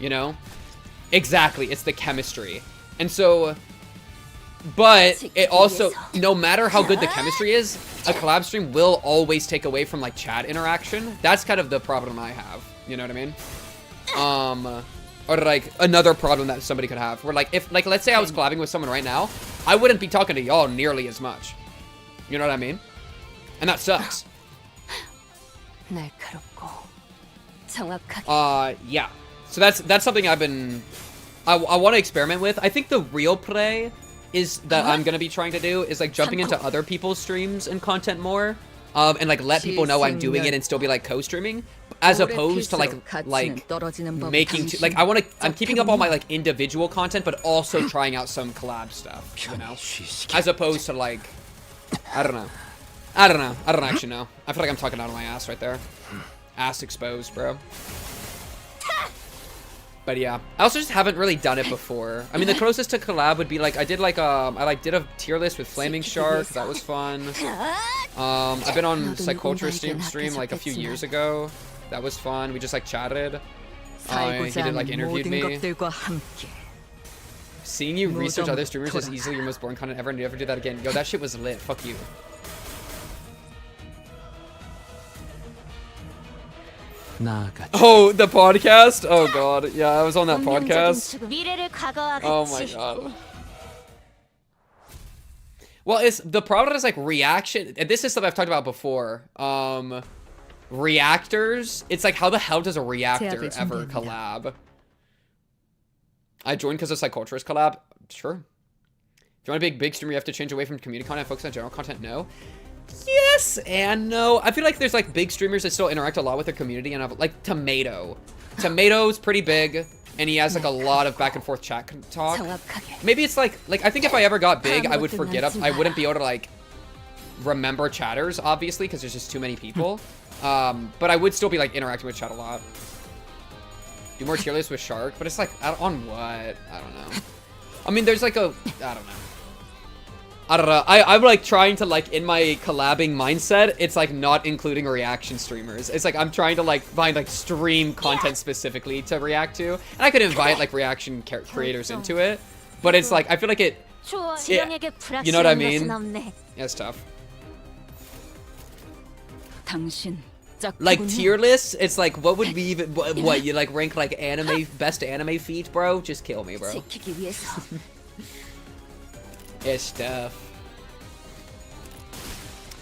[SPEAKER 3] You know? Exactly, it's the chemistry. And so, but it also, no matter how good the chemistry is, a collab stream will always take away from like chat interaction. That's kind of the problem I have, you know what I mean? Or like another problem that somebody could have, where like if, like let's say I was collabing with someone right now, I wouldn't be talking to y'all nearly as much. You know what I mean? And that sucks. Yeah. So that's something I've been, I want to experiment with. I think the real play is that I'm going to be trying to do is like jumping into other people's streams and content more. And like let people know I'm doing it and still be like co-streaming. as
[SPEAKER 2] 오래
[SPEAKER 3] opposed to like
[SPEAKER 2] 필수록 가치는 떨어지는 법을
[SPEAKER 3] making
[SPEAKER 2] 당신
[SPEAKER 3] like I want to I'm keeping up all my like individual content but also trying out some collab stuff, you know, as opposed to like I don't know I don't actually know. I feel like I'm talking out of my ass right there. Ass exposed, bro. But yeah, I also just haven't really done it before. I mean, the closest to collab would be like I did like I did a tier list with Flaming Shark. That was fun. I've been on Psyculture stream like a few years ago. That was fun. We just like chatted. He did like interviewed
[SPEAKER 2] 모든
[SPEAKER 3] me.
[SPEAKER 2] 것들과 함께
[SPEAKER 3] Seeing you research other streamers is easily your most boring content ever, and you ever do that again. Yo, that shit was lit. Fuck you. Oh, the podcast? Oh god. Yeah, I was on that podcast.
[SPEAKER 4] 미래를 각오하겠지.
[SPEAKER 3] Oh my god. Well, it's the problem is like reaction, and this is something I've talked about before. Reactors. It's like, how the hell does a reactor ever collab? I joined because of Psyculturist collab. Sure. If you want to be a big streamer, you have to change away from community content and focus on general content. No. Yes and no. I feel like there's like big streamers that still interact a lot with their community, and I've like Tomato. Tomato's pretty big, and he has like a lot of back and forth chat talk. Maybe it's like I think if I ever got big, I would forget I wouldn't be able to like remember chatters, obviously, because there's just too many people. But I would still be like interacting with chat a lot. Do more tier lists with Shark, but it's like on what? I don't know. I mean, there's like a I don't know. I'm like trying to like in my collabing mindset, it's like not including reaction streamers. It's like I'm trying to like find like stream content specifically to react to, and I could invite like reaction creators into it, but it's like I feel like it. You know what I mean? Yeah, it's tough. Like tier lists, it's like what would we even what you like rank like anime best anime feat, bro? Just kill me, bro. It's tough.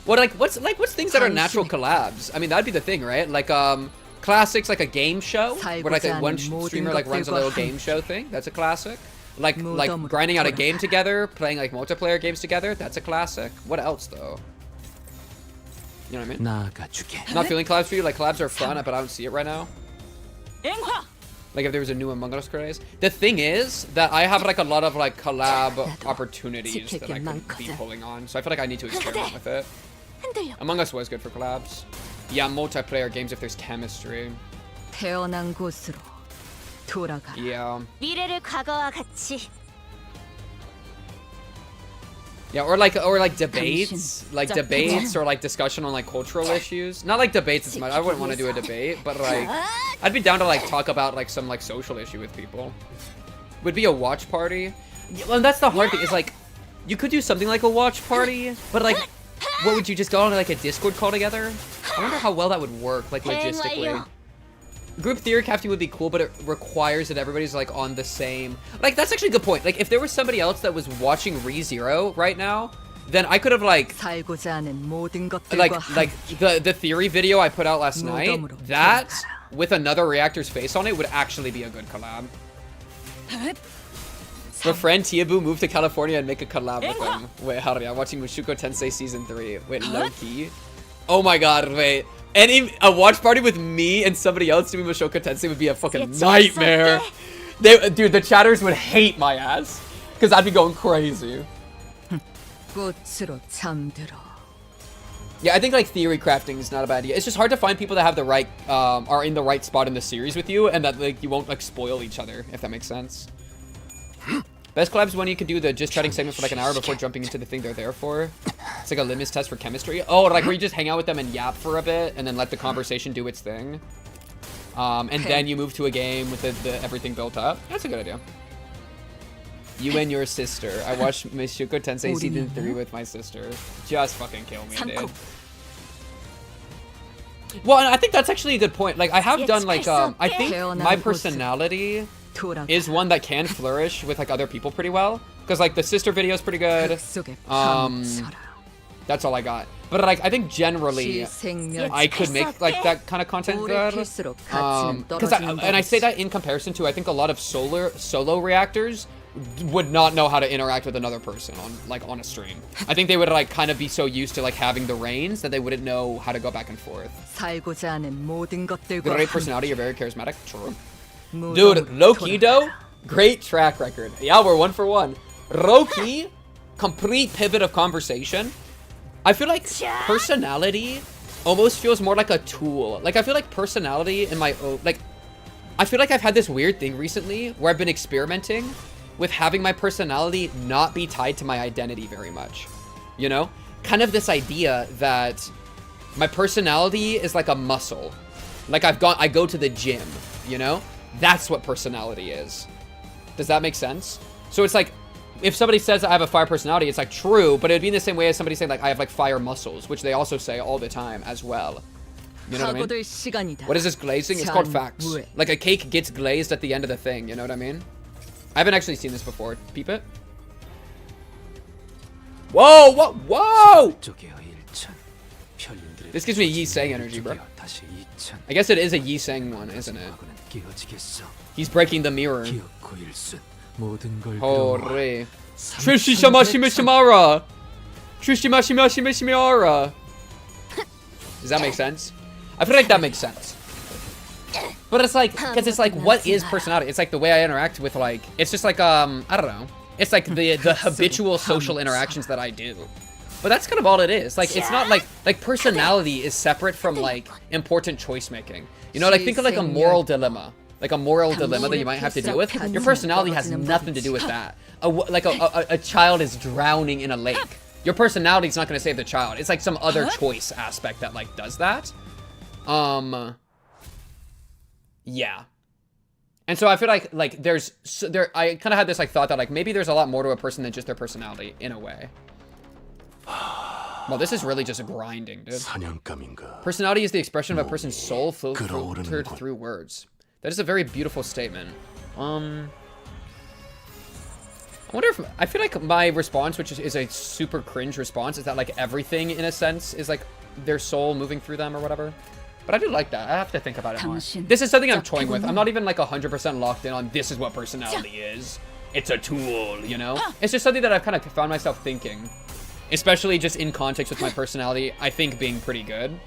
[SPEAKER 3] What what's things that are natural collabs? I mean, that'd be the thing, right? Like classics, like a game show where like one streamer like runs a little game show thing. That's a classic. Like grinding out a game together, playing like multiplayer games together. That's a classic. What else though? You know what I mean? Not feeling collabs for you. Like collabs are fun, but I don't see it right now. Like if there was a new Among Us craze. The thing is that I have like a lot of like collab opportunities that I could be pulling on. So I feel like I need to experiment with it. Among Us was good for collabs. Yeah, multiplayer games if there's chemistry.
[SPEAKER 2] 태어난 곳으로 돌아가.
[SPEAKER 3] Yeah.
[SPEAKER 4] 미래를 각오와 같이.
[SPEAKER 3] Yeah, or like debates, or like discussion on like cultural issues. Not like debates as much. I wouldn't want to do a debate, but like I'd be down to like talk about like some like social issue with people. Would be a watch party. Yeah, well, that's the hard thing. Is like you could do something like a watch party, but like what would you just go on like a Discord call together? I wonder how well that would work, like logistically. Group theory crafting would be cool, but it requires that everybody's like on the same. Like that's actually a good point. Like if there was somebody else that was watching ReZero right now, then I could have like the theory video I put out last night. That with another reactor's face on it would actually be a good collab. My friend Tiabu moved to California and make a collab with him. Wait, how I'm watching Mushoku Tensei season 3. Wait, low key. Oh my god, wait. A watch party with me and somebody else doing Mushoku Tensei would be a fucking nightmare. Dude, the chatters would hate my ass. Because I'd be going crazy. Yeah, I think like theory crafting is not a bad idea. It's just hard to find people that have the right, are in the right spot in the series with you, and that like you won't like spoil each other, if that makes sense. Best collabs when you can do the just chatting segment for like an hour before jumping into the thing they're there for. It's like a litmus test for chemistry. Oh, like where you just hang out with them and yap for a bit and then let the conversation do its thing. And then you move to a game with the everything built up. That's a good idea. You and your sister. I watched Mushoku Tensei season 3 with my sister. Just fucking kill me, dude. Well, and I think that's actually a good point. Like I have done like I think my personality is one that can flourish with like other people pretty well, because like the sister video is pretty good. That's all I got, but like I think generally I could make like that kind of content good, because I say that in comparison to I think a lot of solo reactors
[SPEAKER 1] would not know how to interact with another person on a stream. I think they would like kind of be so used to like having the reins that they wouldn't know how to go back and forth.
[SPEAKER 2] 살고자 하는 모든 것들과
[SPEAKER 1] Great personality, you're very charismatic. True.
[SPEAKER 2] 무덤으로
[SPEAKER 1] Dude, low-key
[SPEAKER 2] 돌아가라.
[SPEAKER 1] though, great track record. Yeah, we're 1 for 1. Low-key, complete pivot of conversation. I feel like personality almost feels more like a tool. Like I feel like personality in my own, like I feel like I've had this weird thing recently where I've been experimenting with having my personality not be tied to my identity very much. You know? Kind of this idea that my personality is like a muscle. Like I go to the gym, you know? That's what personality is. Does that make sense? So it's like, if somebody says I have a fire personality, it's like true, but it'd be in the same way as somebody saying like I have like fire muscles, which they also say all the time as well. You know what I mean?
[SPEAKER 2] 각오될 시간이다.
[SPEAKER 1] What is this glazing? It's called facts.
[SPEAKER 2] 전무해.
[SPEAKER 1] Like a cake gets glazed at the end of the thing, you know what I mean? I haven't actually seen this before. Peep it. Whoa, whoa, whoa! This gives me Yi Sang energy, bro. I guess it is a Yi Sang one, isn't it? He's breaking the mirror. Hore. Trishishamashimishimara! Trishishamashimishimara! Does that make sense? I feel like that makes sense. But it's like, because it's like, what is personality? It's like the way I interact with like, it's just like, I don't know. It's like the habitual social interactions that I do. But that's kind of all it is. Like, it's not like personality is separate from like important choice making. You know, like think of like a moral dilemma. Like a moral dilemma that you might have to deal with. Your personality has nothing to do with that. A child is drowning in a lake. Your personality is not going to save the child. It's like some other choice aspect that like does that. Yeah. And so I feel like I kind of had this like thought that like maybe there's a lot more to a person than just their personality in a way. Well, this is really just a grinding, dude. Personality is the expression of a person's soul filtered through words. That is a very beautiful statement. I wonder if, I feel like my response, which is a super cringe response, is that like everything in a sense is like their soul moving through them or whatever. But I do like that. I have to think about it more. This is something I'm toying with. I'm not even like 100% locked in on this is what personality is. It's a tool, you know? It's just something that I've kind of found myself thinking. Especially just in context with my personality, I think being pretty good.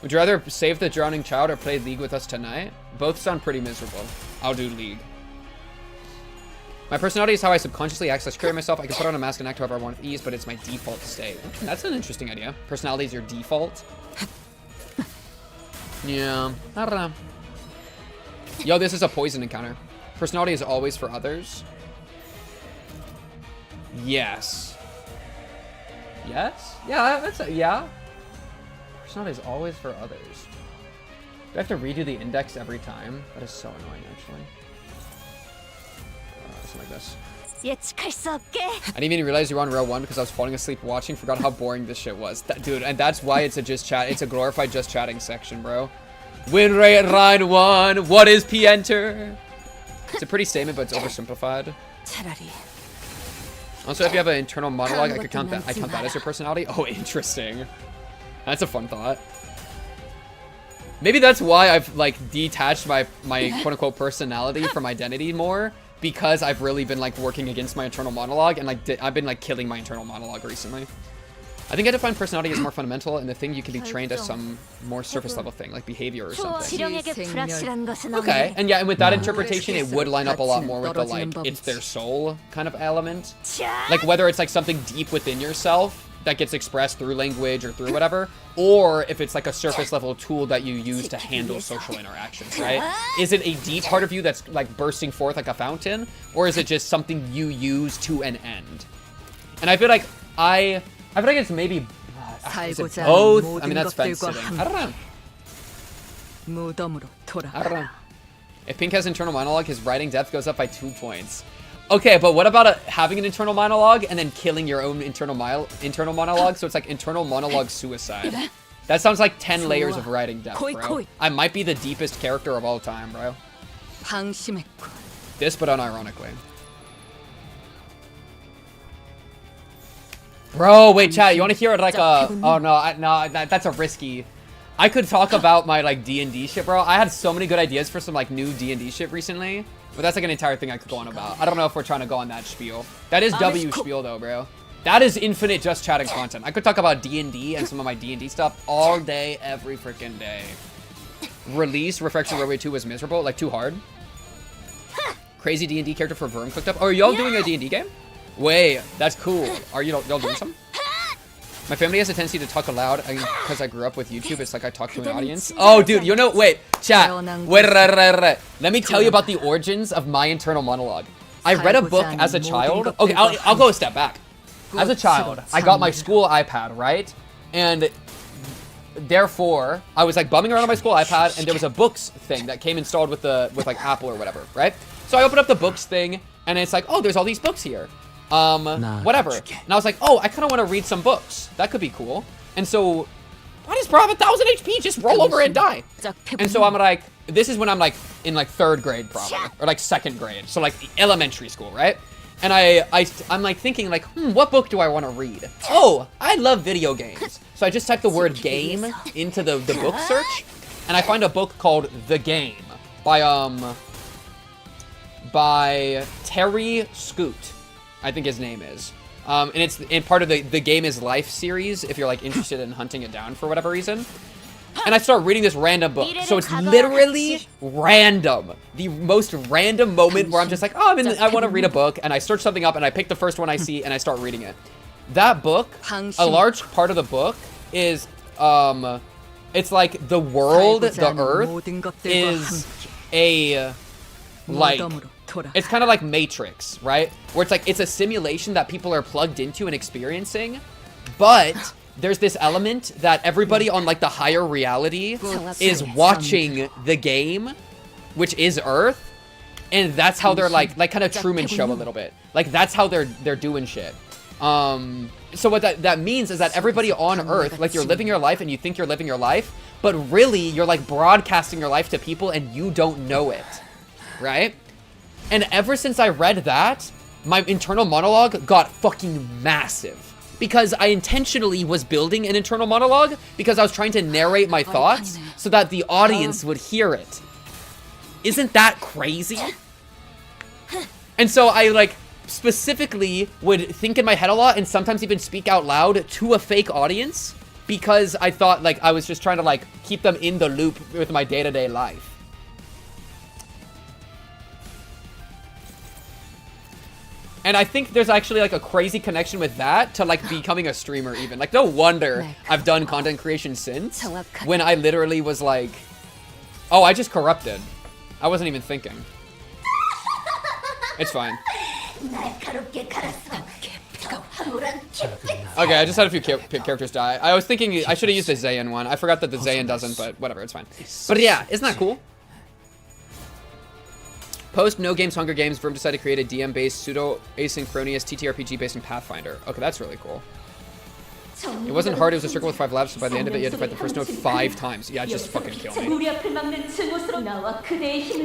[SPEAKER 1] Would you rather save the drowning child or play League with us tonight? Both sound pretty miserable. I'll do League. My personality is how I subconsciously access clear myself. I can put on a mask and act however I want with ease, but it's my default state. That's an interesting idea. Personality is your default. Yeah, I don't know. Yo, this is a poison encounter. Personality is always for others. Yes. Yes? Yeah, that's a, yeah. Personality is always for others. Do I have to redo the index every time? That is so annoying, actually. Something like this. I didn't even realize you were on row 1 because I was falling asleep watching. Forgot how boring this shit was. Dude, and that's why it's a just chat. It's a glorified just chatting section, bro. Win rate at line 1. What is P-enter? It's a pretty statement, but it's oversimplified. Also, if you have an internal monologue, I could count that. I count that as your personality. Oh, interesting. That's a fun thought. Maybe that's why I've like detached my quote-unquote personality from identity more. Because I've really been like working against my internal monologue and like I've been like killing my internal monologue recently. I think I define personality as more fundamental and the thing you can be trained as some more surface level thing like behavior or something. Okay, and yeah, and with that interpretation it would line up a lot more with the like it's their soul kind of element. Like whether it's like something deep within yourself that gets expressed through language or through whatever, or if it's like a surface level tool that you use to handle social interactions, right? Is it a deep part of you that's like bursting forth like a fountain, or is it just something you use to an end? And I feel like it's maybe is it both? I mean, that's fence sitting. I don't know. If Pink has internal monologue, his writing depth goes up by 2 points. Okay, but what about having an internal monologue and then killing your own internal monologue? So it's like internal monologue suicide. That sounds like 10 layers of writing depth, bro. I might be the deepest character of all time, bro. This, but unironically. Bro, wait, chat. You want to hear like a? Oh no, that's a risky. I could talk about my like D&D shit, bro. I had so many good ideas for some like new D&D shit recently.
[SPEAKER 3] But that's like an entire thing I could go on about. I don't know if we're trying to go on that spiel. That is W spiel though, bro. That is infinite just chatting content. I could talk about D&D and some of my D&D stuff all day, every freaking day. Release Reflection Railway 2 was miserable, like too hard. Crazy D&D character for Verm cooked up. Oh, are y'all doing a D&D game? Wait, that's cool. Are y'all doing some? My family has a tendency to talk aloud because I grew up with YouTube. It's like I talk to an audience. Oh, dude, you know, wait, chat. Wait. Let me tell you about the origins of my internal monologue. I read a book as a child. Okay, I'll go a step back. As a child, I got my school iPad, right? And therefore, I was like bumming around on my school iPad, and there was a books thing that came installed with like Apple or whatever, right? So I opened up the books thing, and it's like, oh, there's all these books here. Whatever. And I was like, oh, I kind of want to read some books. That could be cool. And so, why does bro have 1,000 HP? Just roll over and die. And so I'm like, this is when I'm like in like 3rd grade probably, or like 2nd grade. So like elementary school, right? And I'm like thinking like, what book do I want to read? Oh, I love video games. So I just type the word game into the book search, and I find a book called The Game by Terry Scoot, I think his name is. And it's in part of the Game is Life series, if you're like interested in hunting it down for whatever reason. And I start reading this random book. So it's literally random. The most random moment where I'm just like, oh, I want to read a book. And I search something up and I pick the first one I see and I start reading it. That book, a large part of the book is, it's like the world, the earth, is a, like, it's kind of like Matrix, right? Where it's like, it's a simulation that people are plugged into and experiencing, but there's this element that everybody on like the higher reality is watching the game, which is Earth, and that's how they're like kind of Truman Show a little bit. Like that's how they're doing shit. So what that means is that everybody on Earth, like you're living your life and you think you're living your life, but really you're like broadcasting your life to people and you don't know it, right? And ever since I read that, my internal monologue got fucking massive. Because I intentionally was building an internal monologue because I was trying to narrate my thoughts so that the audience would hear it. Isn't that crazy? And so I like specifically would think in my head a lot and sometimes even speak out loud to a fake audience because I thought like I was just trying to like keep them in the loop with my day-to-day life. And I think there's actually like a crazy connection with that to like becoming a streamer even. Like no wonder I've done content creation since when I literally was like, oh, I just corrupted. I wasn't even thinking. It's fine. Okay, I just had a few characters die. I was thinking I should have used the Zayn one. I forgot that the Zayn doesn't, but whatever, it's fine. But yeah, isn't that cool? Post No Games Hunger Games, Verm decided to create a DM-based pseudo-asynchronous TTRPG based in Pathfinder. Okay, that's really cool. It wasn't hard, it was a circle with 5 labs, so by the end of it you had to fight the first node 5 times. Yeah, just fucking kill me.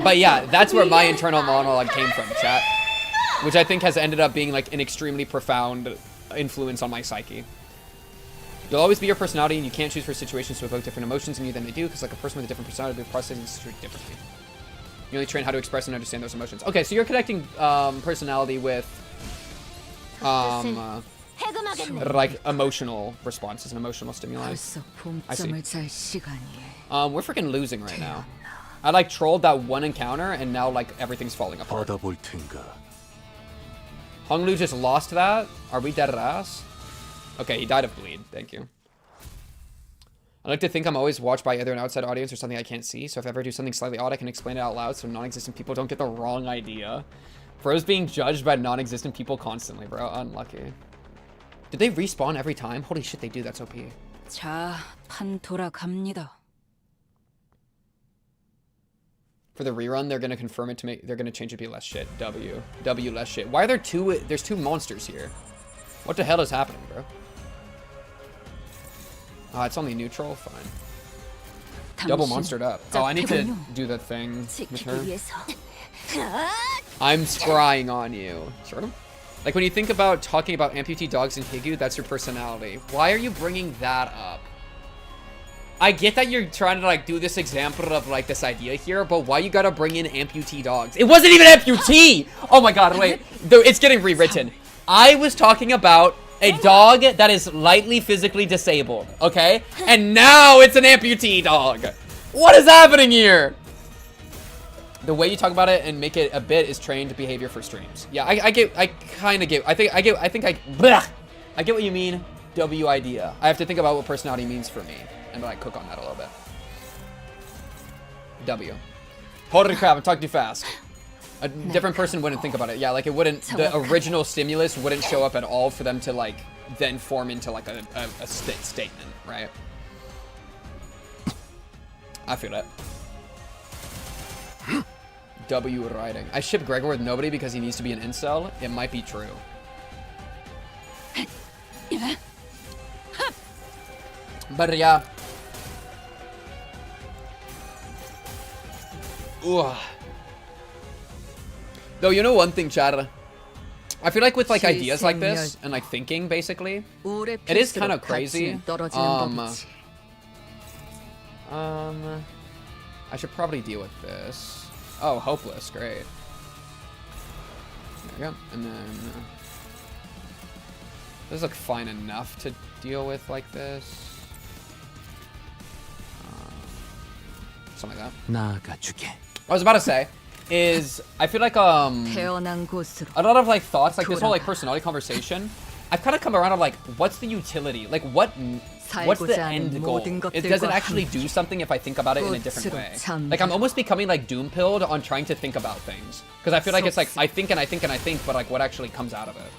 [SPEAKER 3] But yeah, that's where my internal monologue came from, chat. Which I think has ended up being like an extremely profound influence on my psyche. You'll always be your personality and you can't choose for situations to evoke different emotions in you than they do, because like a person with a different personality will process this differently. You only train how to express and understand those emotions. Okay, so you're connecting personality with like emotional responses and emotional stimuli. I see. We're freaking losing right now. I like trolled that one encounter and now like everything's falling apart. Honglu just lost that? Are we dead ass? Okay, he died of bleed. Thank you. I like to think I'm always watched by either an outside audience or something I can't see, so if I ever do something slightly odd, I can explain it out loud so non-existent people don't get the wrong idea. Bro's being judged by non-existent people constantly, bro. Unlucky. Did they respawn every time? Holy shit, they do. That's OP.
[SPEAKER 2] 자, 판 돌아갑니다.
[SPEAKER 3] For the rerun, they're gonna confirm it to make. They're gonna change it to be less shit. W less shit. Why are there two? There's 2 monsters here. What the hell is happening, bro? It's only neutral? Fine. Double monstered up. Oh, I need to do the thing with her. I'm scrying on you. Sort of. Like when you think about talking about amputee dogs and Higgu, that's your personality. Why are you bringing that up? I get that you're trying to like do this example of like this idea here, but why you gotta bring in amputee dogs? It wasn't even amputee! Oh my god, wait. It's getting rewritten. I was talking about a dog that is lightly physically disabled, okay? And now it's an amputee dog. What is happening here? The way you talk about it and make it a bit is trained behavior for streams. Yeah, I get what you mean. W idea. I have to think about what personality means for me and like cook on that a little bit. W. Holy crap, I'm talking too fast. A different person wouldn't think about it. Yeah, like it wouldn't, the original stimulus wouldn't show up at all for them to like then form into like a statement, right? I feel it. W riding. I ship Gregor with nobody because he needs to be an incel. It might be true. But yeah. Ooh. Though, you know one thing, Chad? I feel like with like ideas like this and like thinking basically, it is kind of crazy. I should probably deal with this. Oh, hopeless, great. There we go. And then this looks fine enough to deal with like this. Something like that. I was about to say is I feel like a lot of like thoughts like this whole like personality conversation, I've kind of come around on like what's the utility, like what's the end goal? Does it actually do something if I think about it in a different way? Like I'm almost becoming like doom pilled on trying to think about things because I feel like it's like I think and I think and I think, but like what actually comes out of it?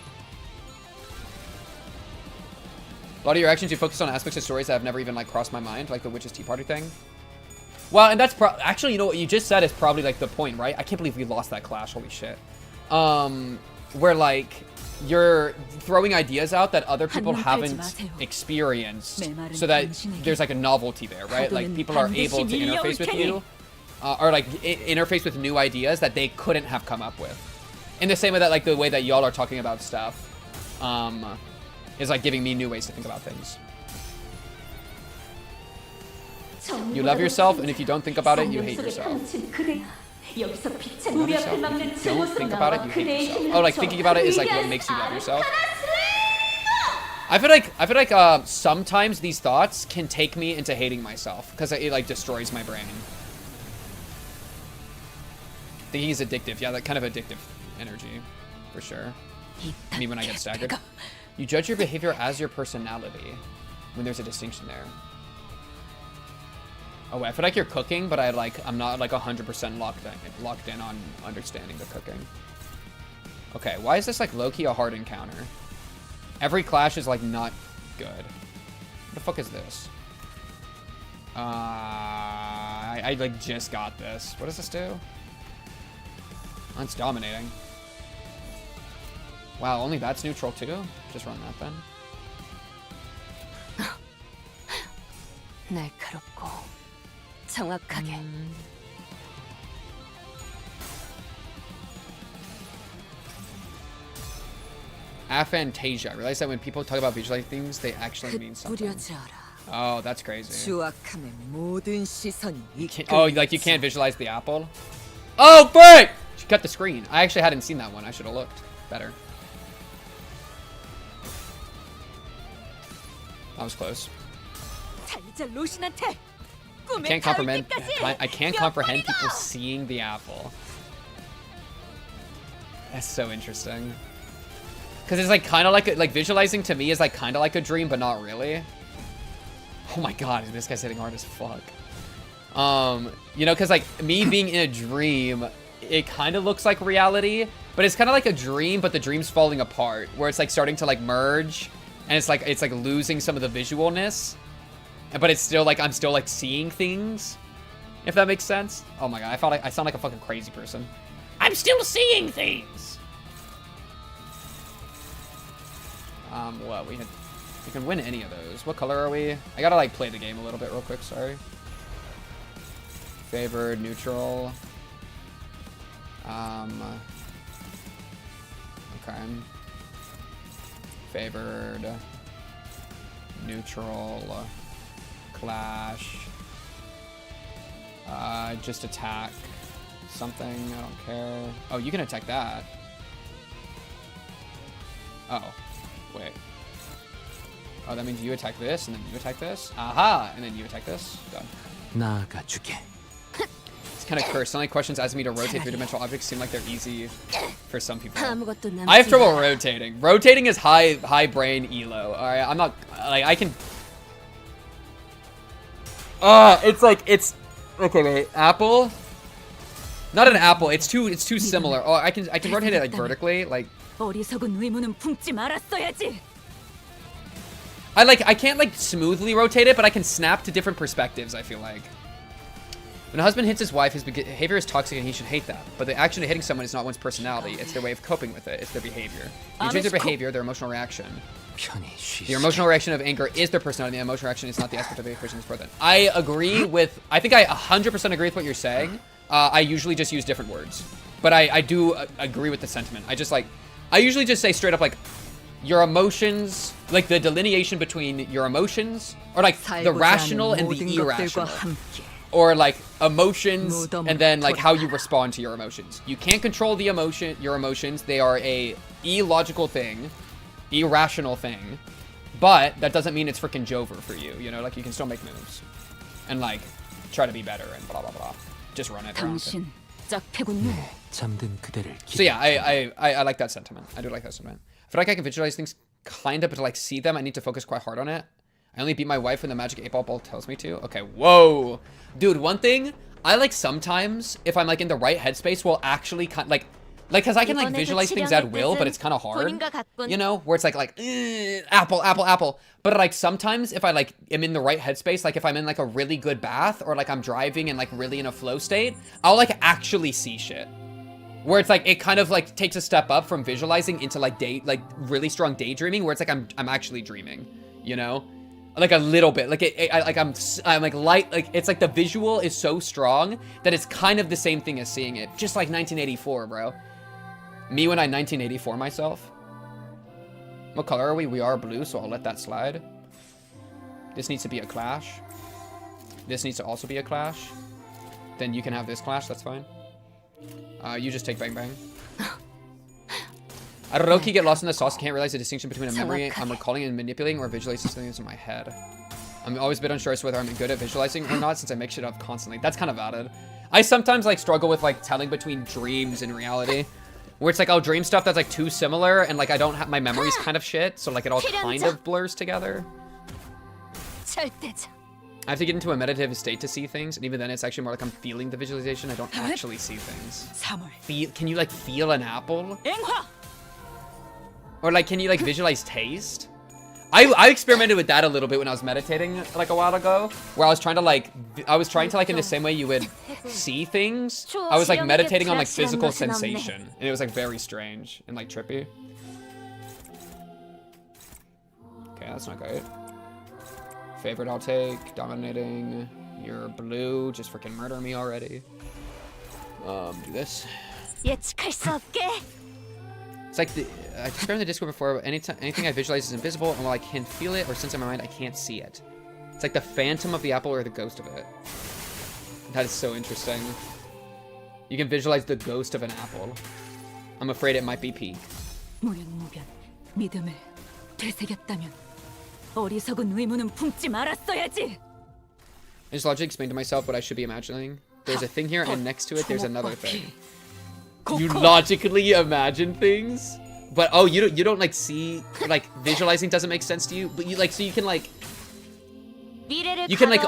[SPEAKER 3] A lot of your actions you focus on aspects of stories that have never even like crossed my mind, like the Witch's Tea Party thing. Well, and that's actually, you know what you just said is probably like the point, right? I can't believe we lost that clash. Holy shit. Where like you're throwing ideas out that other people haven't experienced, so that there's like a novelty there, right? Like people are able to interface with you, or like interface with new ideas that they couldn't have come up with. In the same way that like the way that y'all are talking about stuff, is like giving me new ways to think about things. You love yourself, and if you don't think about it, you hate yourself. You love yourself. If you don't think about it, you hate yourself. Oh, like thinking about it is like what makes you love yourself. I feel like sometimes these thoughts can take me into hating myself because it like destroys my brain. Thinking is addictive. Yeah, that kind of addictive energy, for sure. Me when I get staggered. You judge your behavior as your personality when there's a distinction there. Oh, wait, I feel like you're cooking, but I'm not like 100% locked in on understanding the cooking. Okay, why is this like low-key a hard encounter? Every clash is like not good. What the fuck is this? I like just got this. What does this do? Oh, it's dominating. Wow, only that's neutral too? Just run that then.
[SPEAKER 2] 날카롭고 정확하게.
[SPEAKER 3] Aphantasia. I realize that when people talk about visualizing things, they actually mean something. Oh, that's crazy. Oh, like you can't visualize the apple? Oh, frick! She cut the screen. I actually hadn't seen that one. I should have looked better. That was close. I can't comprehend people seeing the apple. That's so interesting. Because it's like kind of like visualizing to me is like kind of like a dream, but not really. Oh my god, this guy's hitting hard as fuck. You know, because like me being in a dream, it kind of looks like reality, but it's kind of like a dream, but the dream's falling apart, where it's like starting to like merge, and it's like losing some of the visualness, but it's still like I'm still like seeing things, if that makes sense. Oh my god, I sound like a fucking crazy person. I'm still seeing things. What we can win any of those. What color are we? I gotta like play the game a little bit real quick. Sorry. Favored, neutral. Okay. Favored, neutral,
[SPEAKER 1] clash. Just attack something. I don't care. Oh, you can attack that. Oh, wait. Oh, that means you attack this, and then you attack this. Aha! And then you attack this. Done. It's kind of cursed. Some like questions asking me to rotate three-dimensional objects seem like they're easy for some people.
[SPEAKER 2] 아무것도 남지
[SPEAKER 1] I have trouble
[SPEAKER 2] 않아.
[SPEAKER 1] rotating. Rotating is high brain elo. All right, I'm not like I can. It's like it's okay. Wait, apple. Not an apple. It's too similar. Oh, I can rotate it like vertically. Like
[SPEAKER 2] 어리석은 의무는 품지 말았어야지.
[SPEAKER 1] I can't like smoothly rotate it, but I can snap to different perspectives. I feel like. When a husband hits his wife, his behavior is toxic and he should hate that. But the action of hitting someone is not one's personality. It's their way of coping with it. It's their behavior. When you change their behavior, their emotional reaction. The emotional reaction of anger is their personality. The emotional reaction is not the aspect of the person's person. I agree with... I think I 100% agree with what you're saying. I usually just use different words. But I do agree with the sentiment. I usually just say straight up like... Your emotions... Like the delineation between your emotions... Or like the rational and the irrational. Or like emotions and then like how you respond to your emotions. You can't control your emotions. They are a illogical thing, irrational thing, but that doesn't mean it's freaking Jover for you. You know, like you can still make moves and like try to be better and blah blah blah. Just run it.
[SPEAKER 2] 당신 짝패군요.
[SPEAKER 1] So yeah, I like that sentiment. I do like that sentiment. I feel like I can visualize things kind of, but to like see them, I need to focus quite hard on it. I only beat my wife when the magic 8-ball tells me to. Okay, whoa. Dude, one thing, I like sometimes, if I'm like in the right headspace, will actually like, cause I can like visualize things at will, but it's kind of hard. You know, where it's like apple, apple, apple. But like sometimes if I like am in the right headspace, like if I'm in like a really good bath or like I'm driving and like really in a flow state, I'll like actually see shit. Where it's like, it kind of like takes a step up from visualizing into like really strong daydreaming, where it's like I'm actually dreaming, you know? Like a little bit, like I'm like light, like it's like the visual is so strong that it's kind of the same thing as seeing it, just like 1984, bro. Me when I 1984 myself. What color are we? We are blue, so I'll let that slide. This needs to be a clash. This needs to also be a clash. Then you can have this clash, that's fine. You just take bang bang. I don't know, get lost in the sauce. Can't realize the distinction between a memory I'm recalling and manipulating or visualizing something that's in my head. I'm always a bit unsure as to whether I'm good at visualizing or not, since I make shit up constantly. That's kind of valid. I sometimes like struggle with like telling between dreams and reality, where it's like I'll dream stuff that's like too similar and like I don't have my memory's kind of shit, so like it all kind of blurs together.
[SPEAKER 2] 절대자.
[SPEAKER 1] I have to get into a meditative state to see things, and even then it's actually more like I'm feeling the visualization. I don't actually see things.
[SPEAKER 2] 3월.
[SPEAKER 1] Can you like feel an apple?
[SPEAKER 2] 앵화.
[SPEAKER 1] Or like, can you like visualize taste? I experimented with that a little bit when I was meditating like a while ago, where I was trying to like in the same way you would see things, I was like meditating on like physical sensation, and it was like very strange and like trippy. Okay, that's not great. Favorite I'll take, dominating, you're blue, just freaking murder me already. Do this.
[SPEAKER 4] 예측할 수 없게.
[SPEAKER 1] It's like I described in the Discord before, but anything I visualize is invisible, and while I can feel it or sense it in my mind, I can't see it. It's like the phantom of the apple or the ghost of it. That is so interesting. You can visualize the ghost of an apple. I'm afraid it might be P.
[SPEAKER 2] 무변무변 믿음을 되새겼다면 어리석은 의무는 품지 말았어야지.
[SPEAKER 1] I just logically explained to myself what I should be imagining. There's a thing here, and next to it, there's another thing. You logically imagine things, but oh, you don't like see, like visualizing doesn't make sense to you, but you like, so you can like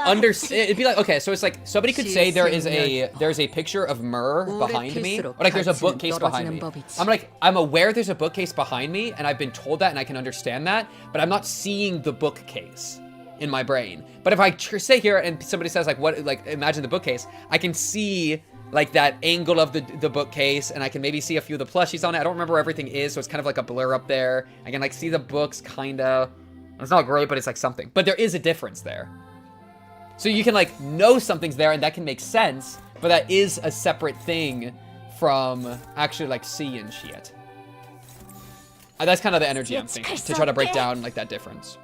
[SPEAKER 1] understand. It'd be like, okay, so it's like somebody could say there's a picture of myrrh behind me, or like there's a bookcase behind me. I'm aware there's a bookcase behind me, and I've been told that, and I can understand that, but I'm not seeing the bookcase in my brain. But if I say here and somebody says like, what, like imagine the bookcase, I can see like that angle of the bookcase, and I can maybe see a few of the plushies on it. I don't remember where everything is, so it's kind of like a blur up there. I can like see the books, kinda. It's not great, but it's like something. But there is a difference there. So you can like know something's there, and that can make sense, but that is a separate thing from actually like seeing shit. That's kind of the energy I'm thinking, to try to break down like that difference.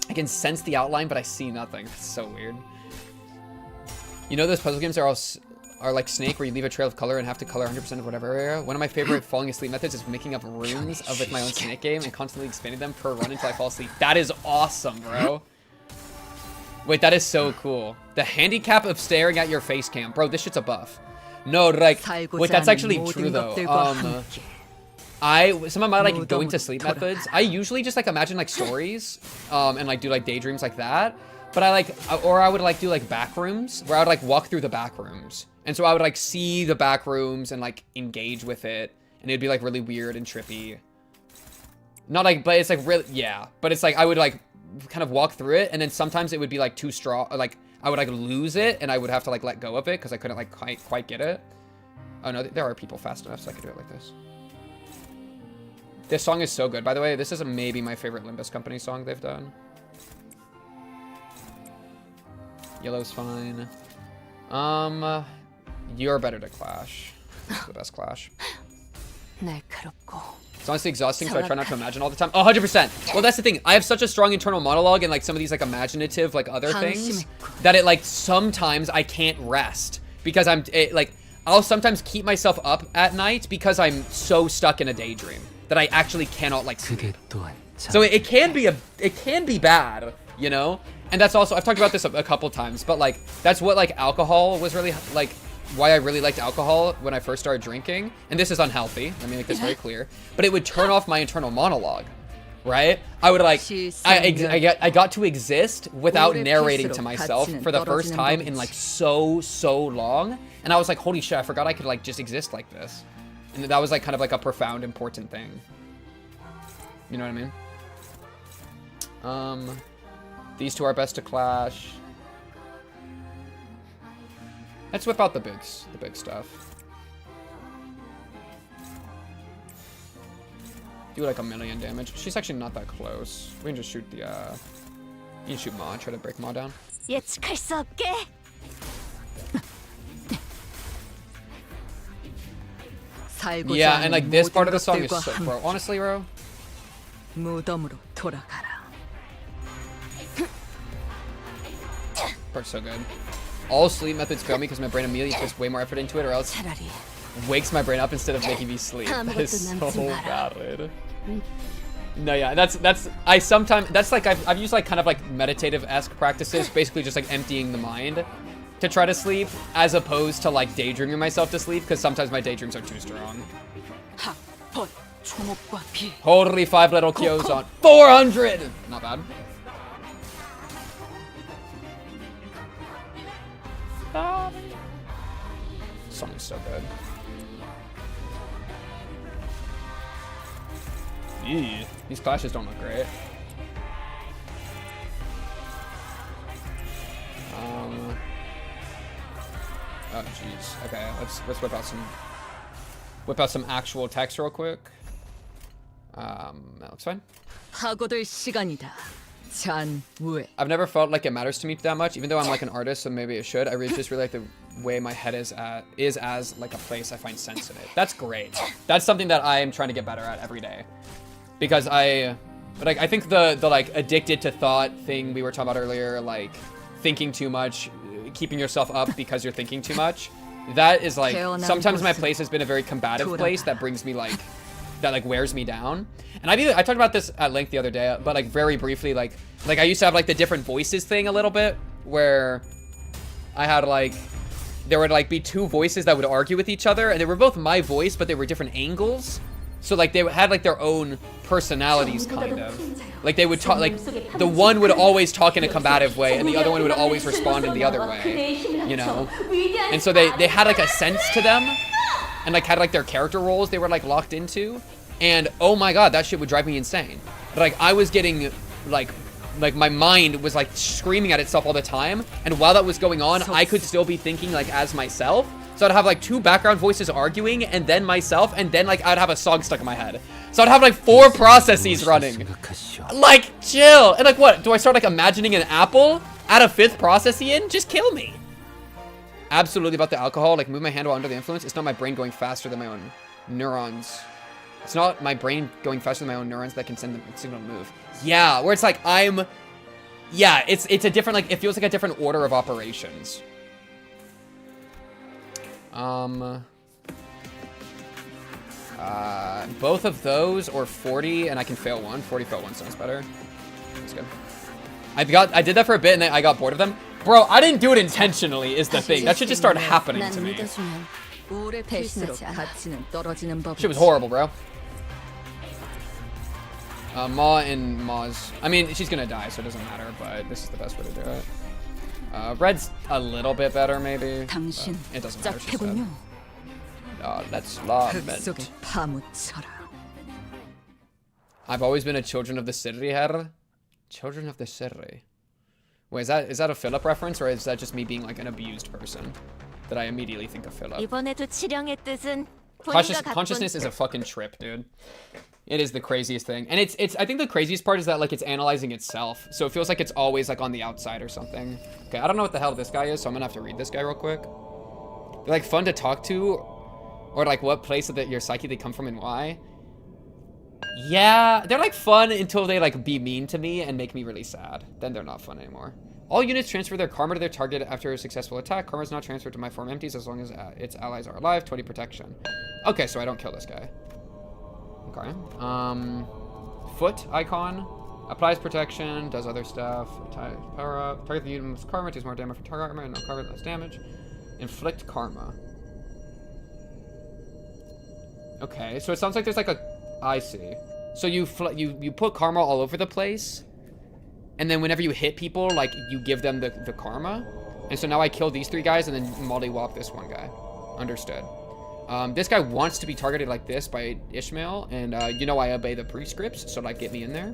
[SPEAKER 1] I can sense the outline, but I see nothing. That's so weird. You know those puzzle games are like Snake, where you leave a trail of color and have to color 100% of whatever area? One of my favorite falling asleep methods is making up runes with my own Snake game and constantly expanding them per run until I fall asleep. That is awesome, bro. Wait, that is so cool. The handicap of staring at your face cam. Bro, this shit's a buff. No, like, wait, that's actually true, though. Some of my, like, going to sleep methods, I usually just, like, imagine, like, stories, and, like, do, like, daydreams like that. But I, like, or I would, like, do, like, back rooms, where I would, like, walk through the back rooms. And so I would, like, see the back rooms and, like, engage with it. And it'd be, like, really weird and trippy. Not, like, but it's, like, really, yeah. But it's, like, I would, like, kind of walk through it, and then sometimes it would be, like, too strong, like, I would, like, lose it, and I would have to, like, let go of it, because I couldn't, like, quite get it. Oh, no, there are people fast enough, so I could do it like this. This song is so good, by the way. This is maybe my favorite Limbus Company song they've done. Yellow's fine. You're better to Clash. It's the best Clash. It's honestly exhausting, so I try not to imagine all the time. 100%. Well, that's the thing. I have such a strong internal monologue and, like, some of these, like, imaginative, like, other things that it, like, sometimes I can't rest because I'll sometimes keep myself up at night because I'm so stuck in a daydream that I actually cannot, like, sleep. So it can be bad, you know? And that's also, I've talked about this a couple times, but, like, that's what, like, alcohol was really, like, why I really liked alcohol when I first started drinking. And this is unhealthy, let me make this very clear. But it would turn off my internal monologue, right? I would, like, I got to exist without narrating to myself for the first time in, like, so long. And I was like, holy shit, I forgot I could, like, just exist like this. And that was, like, kind of, like, a profound, important thing. You know what I mean? These two are best to Clash. Let's whip out the big stuff. Do like 1,000,000 damage. She's actually not that close. We can just shoot the, you can shoot Ma, try to break Ma down.
[SPEAKER 4] 예측할 수 없게.
[SPEAKER 1] Yeah, and like this part of the song is so, bro, honestly, bro. Part's so good. All sleep methods fail me because my brain immediately puts way more effort into it, or else wakes my brain up instead of making me sleep. That is so valid. No, yeah, that's like I've used like kind of like meditative-esque practices, basically just like emptying the mind to try to sleep, as opposed to like daydreaming myself to sleep, because sometimes my daydreams are too strong. Holy 5 little Kyos on 400! Not bad. This song is so good. Eee. These clashes don't look great. Oh jeez. Okay, let's whip out some actual text real quick. That looks fine. I've never felt like it matters to me that much, even though I'm like an artist, so maybe it should. I just really like the way my head is as like a place I find sense in it. That's great. That's something that I am trying to get better at every day, because I think the like addicted to thought thing we were talking about earlier, like thinking too much, keeping yourself up because you're thinking too much. That is like, sometimes my place has been a very combative place that brings me like, that like wears me down. And I talked about this at length the other day, but like very briefly, like I used to have like the different voices thing a little bit, where I had like, there would like be two voices that would argue with each other, and they were both my voice, but they were different angles. So like they had like their own personalities, kind of. Like they would talk, like the one would always talk in a combative way, and the other one would always respond in the other way, you know? And so they had like a sense to them, and like had like their character roles they were like locked into. And oh my god, that shit would drive me insane. Like I was getting like my mind was like screaming at itself all the time, and while that was going on, I could still be thinking like as myself. So I'd have like two background voices arguing, and then myself, and then like I'd have a song stuck in my head. So I'd have like 4 processes running. Like, chill. And like, what? Do I start like imagining an apple? Add a 5th process in? Just kill me. Absolutely about the alcohol. Like, move my hand while under the influence. It's not my brain going faster than my own neurons. It's not my brain going faster than my own neurons that can send the signal to move. Yeah, where it's like I'm Yeah, it's a different, like, it feels like a different order of operations. Both of those or 40, and I can fail one. 40 fail one sounds better. That's good. I did that for a bit, and then I got bored of them. Bro, I didn't do it intentionally, is the thing. That should just start happening to me.
[SPEAKER 2] 배신할수록 가치는 떨어지는 법.
[SPEAKER 1] Shit was horrible, bro. Ma and Ma's. I mean, she's gonna die, so it doesn't matter, but this is the best way to do it. Red's a little bit better, maybe.
[SPEAKER 2] 당신
[SPEAKER 1] It doesn't matter, she's dead.
[SPEAKER 2] 짝패군요.
[SPEAKER 1] Let's lament.
[SPEAKER 2] 속에 파묻혀라.
[SPEAKER 1] I've always been a children of the city her. Children of the city. Wait, is that a Philip reference, or is that just me being like an abused person? That I immediately think of Philip.
[SPEAKER 4] 이번에도 치령의 뜻은 본인과
[SPEAKER 1] Consciousness is a fucking trip, dude. It is the craziest thing. And it's I think the craziest part is that like it's analyzing itself. So it feels like it's always like on the outside or something. Okay, I don't know what the hell this guy is, so I'm gonna have to read this guy real quick. They're like fun to talk to, or like what place that your psyche they come from and why. Yeah, they're like fun until they like be mean to me and make me really sad. Then they're not fun anymore. All units transfer their karma to their target after a successful attack. Karma is not transferred to my form empties as long as its allies are alive. 20 protection. Okay, so I don't kill this guy. Okay. Foot icon. Applies protection. Does other stuff. Power up. Target the unit with karma. Takes more damage from target armor. No karma, less damage. Inflict karma. Okay, so it sounds like there's like a... I see. So you put karma all over the place. And then whenever you hit people, like, you give them the karma. And so now I kill these 3 guys and then mollywop this one guy. Understood. This guy wants to be targeted like this by Ishmael. And, you know I obey the prescripts, so, like, get me in there.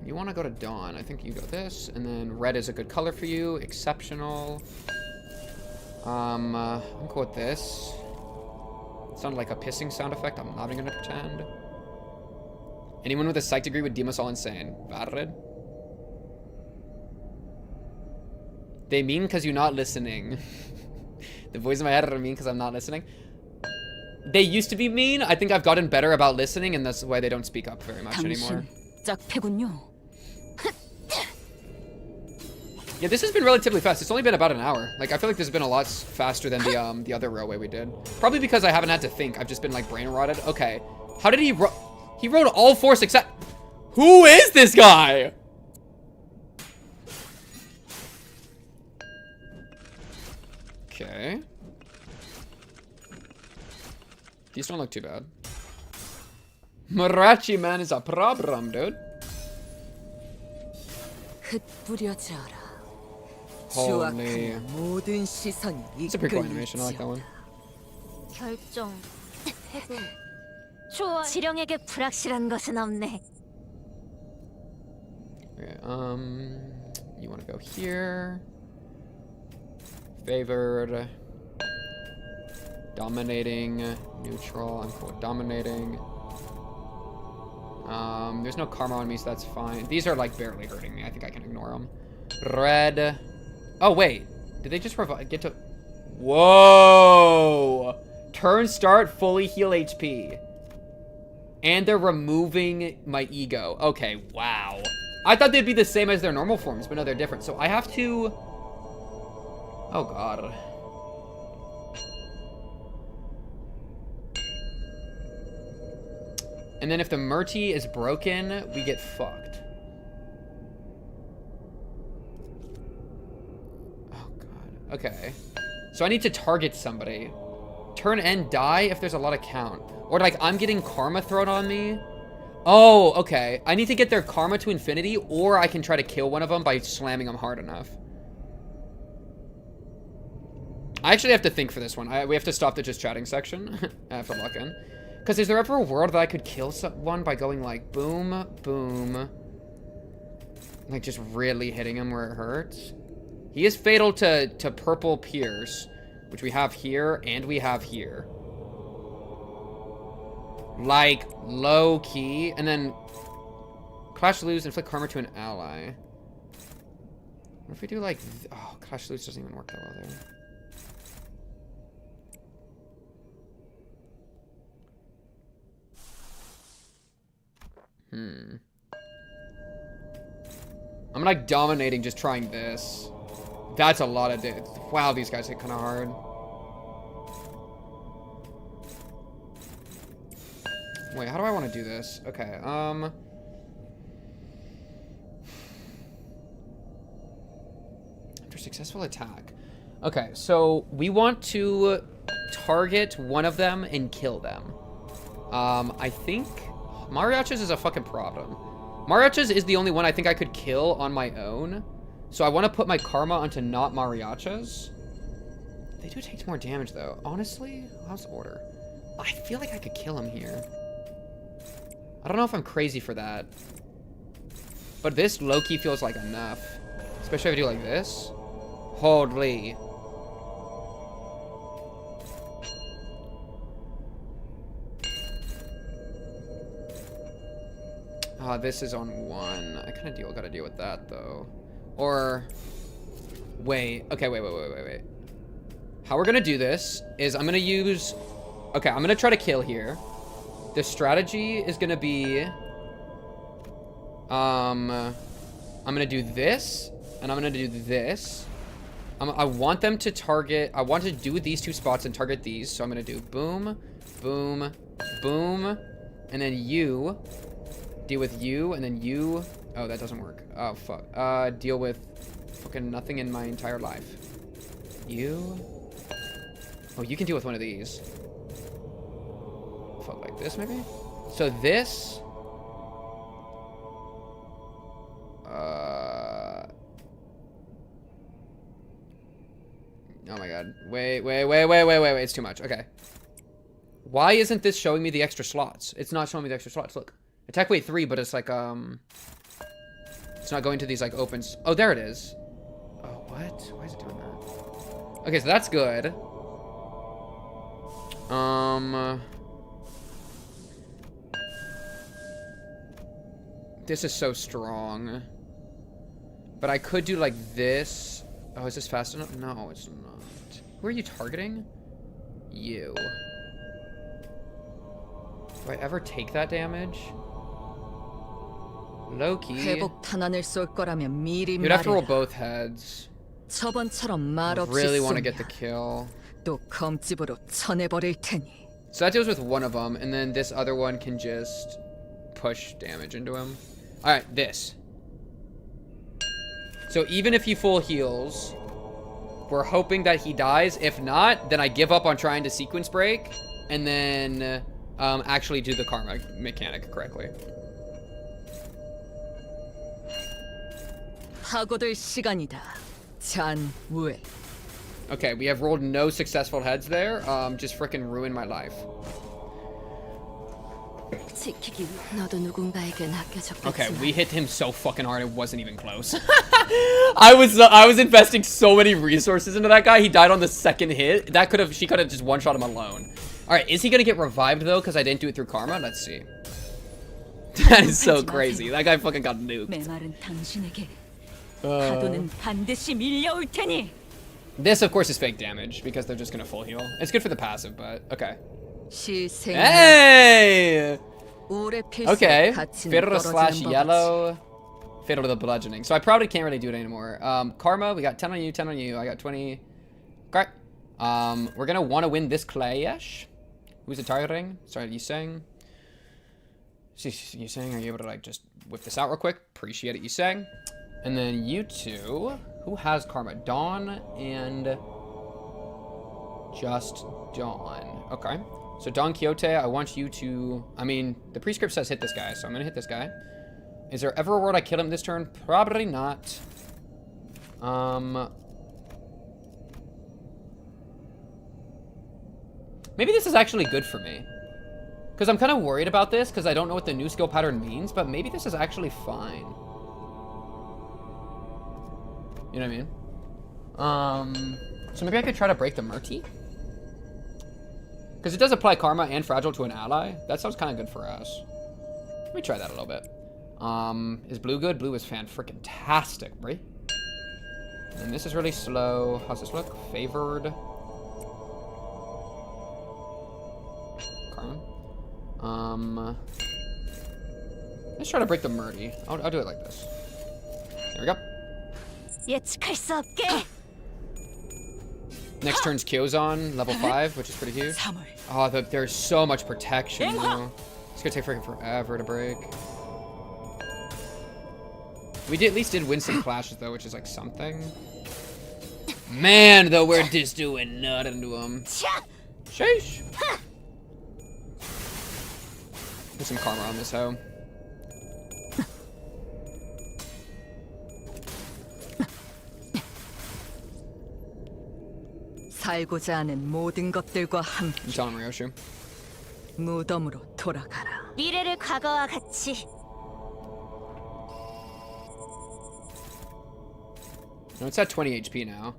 [SPEAKER 1] You want to go to Dawn. I think you go this. And then red is a good color for you. Exceptional. I'm cool with this. It sounded like a pissing sound effect. I'm not even going to pretend. Anyone with a psych degree would deem us all insane. Valid. They mean because you're not listening. The voice in my head are mean because I'm not listening. They used to be mean. I think I've gotten better about listening, and that's why they don't speak up very much anymore.
[SPEAKER 2] 짝패군요.
[SPEAKER 1] Yeah, this has been relatively fast. It's only been about an hour. Like, I feel like this has been a lot faster than the other railway we did. Probably because I haven't had to think. I've just been, like, brain rotted. Okay. How did he... He wrote all 4 success... Who is this guy? Okay. These don't look too bad. Marachi man is a problem, dude.
[SPEAKER 2] 흩뿌려져라.
[SPEAKER 1] Holy.
[SPEAKER 2] 모든 시선이
[SPEAKER 1] It's a pretty cool animation. I like that one.
[SPEAKER 4] 결정. 해군. 좋아. 치령에게 불확실한 것은 없네.
[SPEAKER 1] Okay, you want to go here. Favored. Dominating. Neutral. I'm cool with dominating. There's no karma on me, so that's fine. These are like barely hurting me. I think I can ignore them. Red. Oh, wait. Did they just get to... Whoa! Turn start, fully heal HP. And they're removing my ego. Okay, wow. I thought they'd be the same as their normal forms, but no, they're different. So I have to... Oh, God. And then if the Murti is broken, we get fucked. Oh, God. Okay. So I need to target somebody. Turn and die if there's a lot of count. Or, like, I'm getting karma thrown on me. Oh, okay. I need to get their karma to infinity, or I can try to kill one of them by slamming them hard enough. I actually have to think for this one. We have to stop the just chatting section. I have to lock in. Because is there ever a world that I could kill someone by going, like, boom, boom. Like, just really hitting him where it hurts? He is fatal to purple pierce, which we have here, and we have here. Like, low key. And then clash lose, inflict karma to an ally. What if we do like... Oh, clash lose doesn't even work that well there.
[SPEAKER 3] I'm like dominating just trying this. That's a lot of damage. Wow, these guys hit kind of hard. Wait, how do I want to do this? Okay, after successful attack. Okay, so we want to target one of them and kill them. I think Mariachis is a fucking problem. Mariachis is the only one I think I could kill on my own. So I want to put my karma onto not Mariachis. They do take more damage though. Honestly, how's the order? I feel like I could kill him here. I don't know if I'm crazy for that. But this low-key feels like enough. Especially if I do like this. Holy. This is on 1. I kind of gotta deal with that though. Or wait. Okay, wait. How we're gonna do this is I'm gonna use. Okay, I'm gonna try to kill here. The strategy is gonna be. I'm gonna do this, and I'm gonna do this. I want them to target. I want to do these 2 spots and target these. So I'm gonna do boom, boom, boom, and then you. Deal with you, and then you. Oh, that doesn't work. Oh, fuck. Deal with fucking nothing in my entire life. You. Oh, you can deal with one of these. Fuck, like this, maybe? So this. Oh my god. Wait. It's too much. Okay. Why isn't this showing me the extra slots? It's not showing me the extra slots. Look. Attack weight 3, but it's like, it's not going to these, like, opens. Oh, there it is. Oh, what? Why is it doing that? Okay, so that's good. This is so strong. But I could do, like, this. Oh, is this fast enough? No, it's not. Who are you targeting? You. Do I ever take that damage? Loki.
[SPEAKER 2] 회복 탄환을 쏠 거라면 미리
[SPEAKER 3] You'd have to roll
[SPEAKER 2] 말해라.
[SPEAKER 3] both heads.
[SPEAKER 2] 저번처럼 말 없이
[SPEAKER 3] Really want to get the
[SPEAKER 2] 쏘면
[SPEAKER 3] kill.
[SPEAKER 2] 또 검집으로 쳐내버릴 테니.
[SPEAKER 3] So that deals with one of them, and then this other one can just push damage into him. Alright, this. So even if he full heals, we're hoping that he dies. If not, then I give up on trying to sequence break, and then actually do the karma mechanic correctly.
[SPEAKER 2] 파고들 시간이다. 잔우에.
[SPEAKER 3] Okay, we have rolled no successful heads there. Just frickin' ruined my life.
[SPEAKER 2] 지키기 너도 누군가에게 낚여졌겠지만.
[SPEAKER 3] Okay, we hit him so fucking hard it wasn't even close. I was investing so many resources into that guy. He died on the second hit. She could have just one-shot him alone. All right, is he gonna get revived though? Because I didn't do it through karma. Let's see. That is so crazy. That guy fucking got nuked.
[SPEAKER 2] 메마른 당신에게 파도는 반드시 밀려올 테니.
[SPEAKER 3] This, of course, is fake damage because they're just gonna full heal. It's good for the passive, but okay.
[SPEAKER 2] 시생.
[SPEAKER 3] Hey!
[SPEAKER 2] 오래 필수
[SPEAKER 3] Okay.
[SPEAKER 2] 가치는
[SPEAKER 3] Fatal to slash
[SPEAKER 2] 떨어지는
[SPEAKER 3] yellow. Fatal to the bludgeoning. So I probably can't really do it anymore. Karma, we got 10 on you, 10 on you. I got 20. Okay. We're gonna want to win this clash. Who's it targeting? Sorry, Yuseng. Yuseng, are you able to like just whip this out real quick? Appreciate it, Yuseng. And then you two. Who has karma? Dawn and just Dawn. Okay. So Don Quixote, I want you to. I mean, the prescript says hit this guy, so I'm gonna hit this guy. Is there ever a word I kill him this turn? Probably not. Maybe this is actually good for me. Because I'm kind of worried about this, because I don't know what the new skill pattern means, but maybe this is actually fine. You know what I mean? So maybe I could try to break the Murti? Because it does apply karma and fragile to an ally. That sounds kind of good for us. Let me try that a little bit. Is blue good? Blue is fan-freaking-tastic, brie. And this is really slow. How's this look? Favored. Karma. Let's try to break the Murdy. I'll do it like this. There we go.
[SPEAKER 4] 예측할 수 없게.
[SPEAKER 3] Next turn's Kyozan, level 5, which is pretty huge. Oh, there's so much protection, though. It's gonna take freaking forever to break. We at least did win some clashes, though, which is like something. Man, though, we're just doing nothing to him. Sheesh. Put some karma on this hoe.
[SPEAKER 2] 살고자 하는 모든 것들과 함께
[SPEAKER 3] I'm telling Ryoshu.
[SPEAKER 2] 무덤으로 돌아가라.
[SPEAKER 4] 미래를 과거와 같이.
[SPEAKER 3] No, it's at 20 HP now.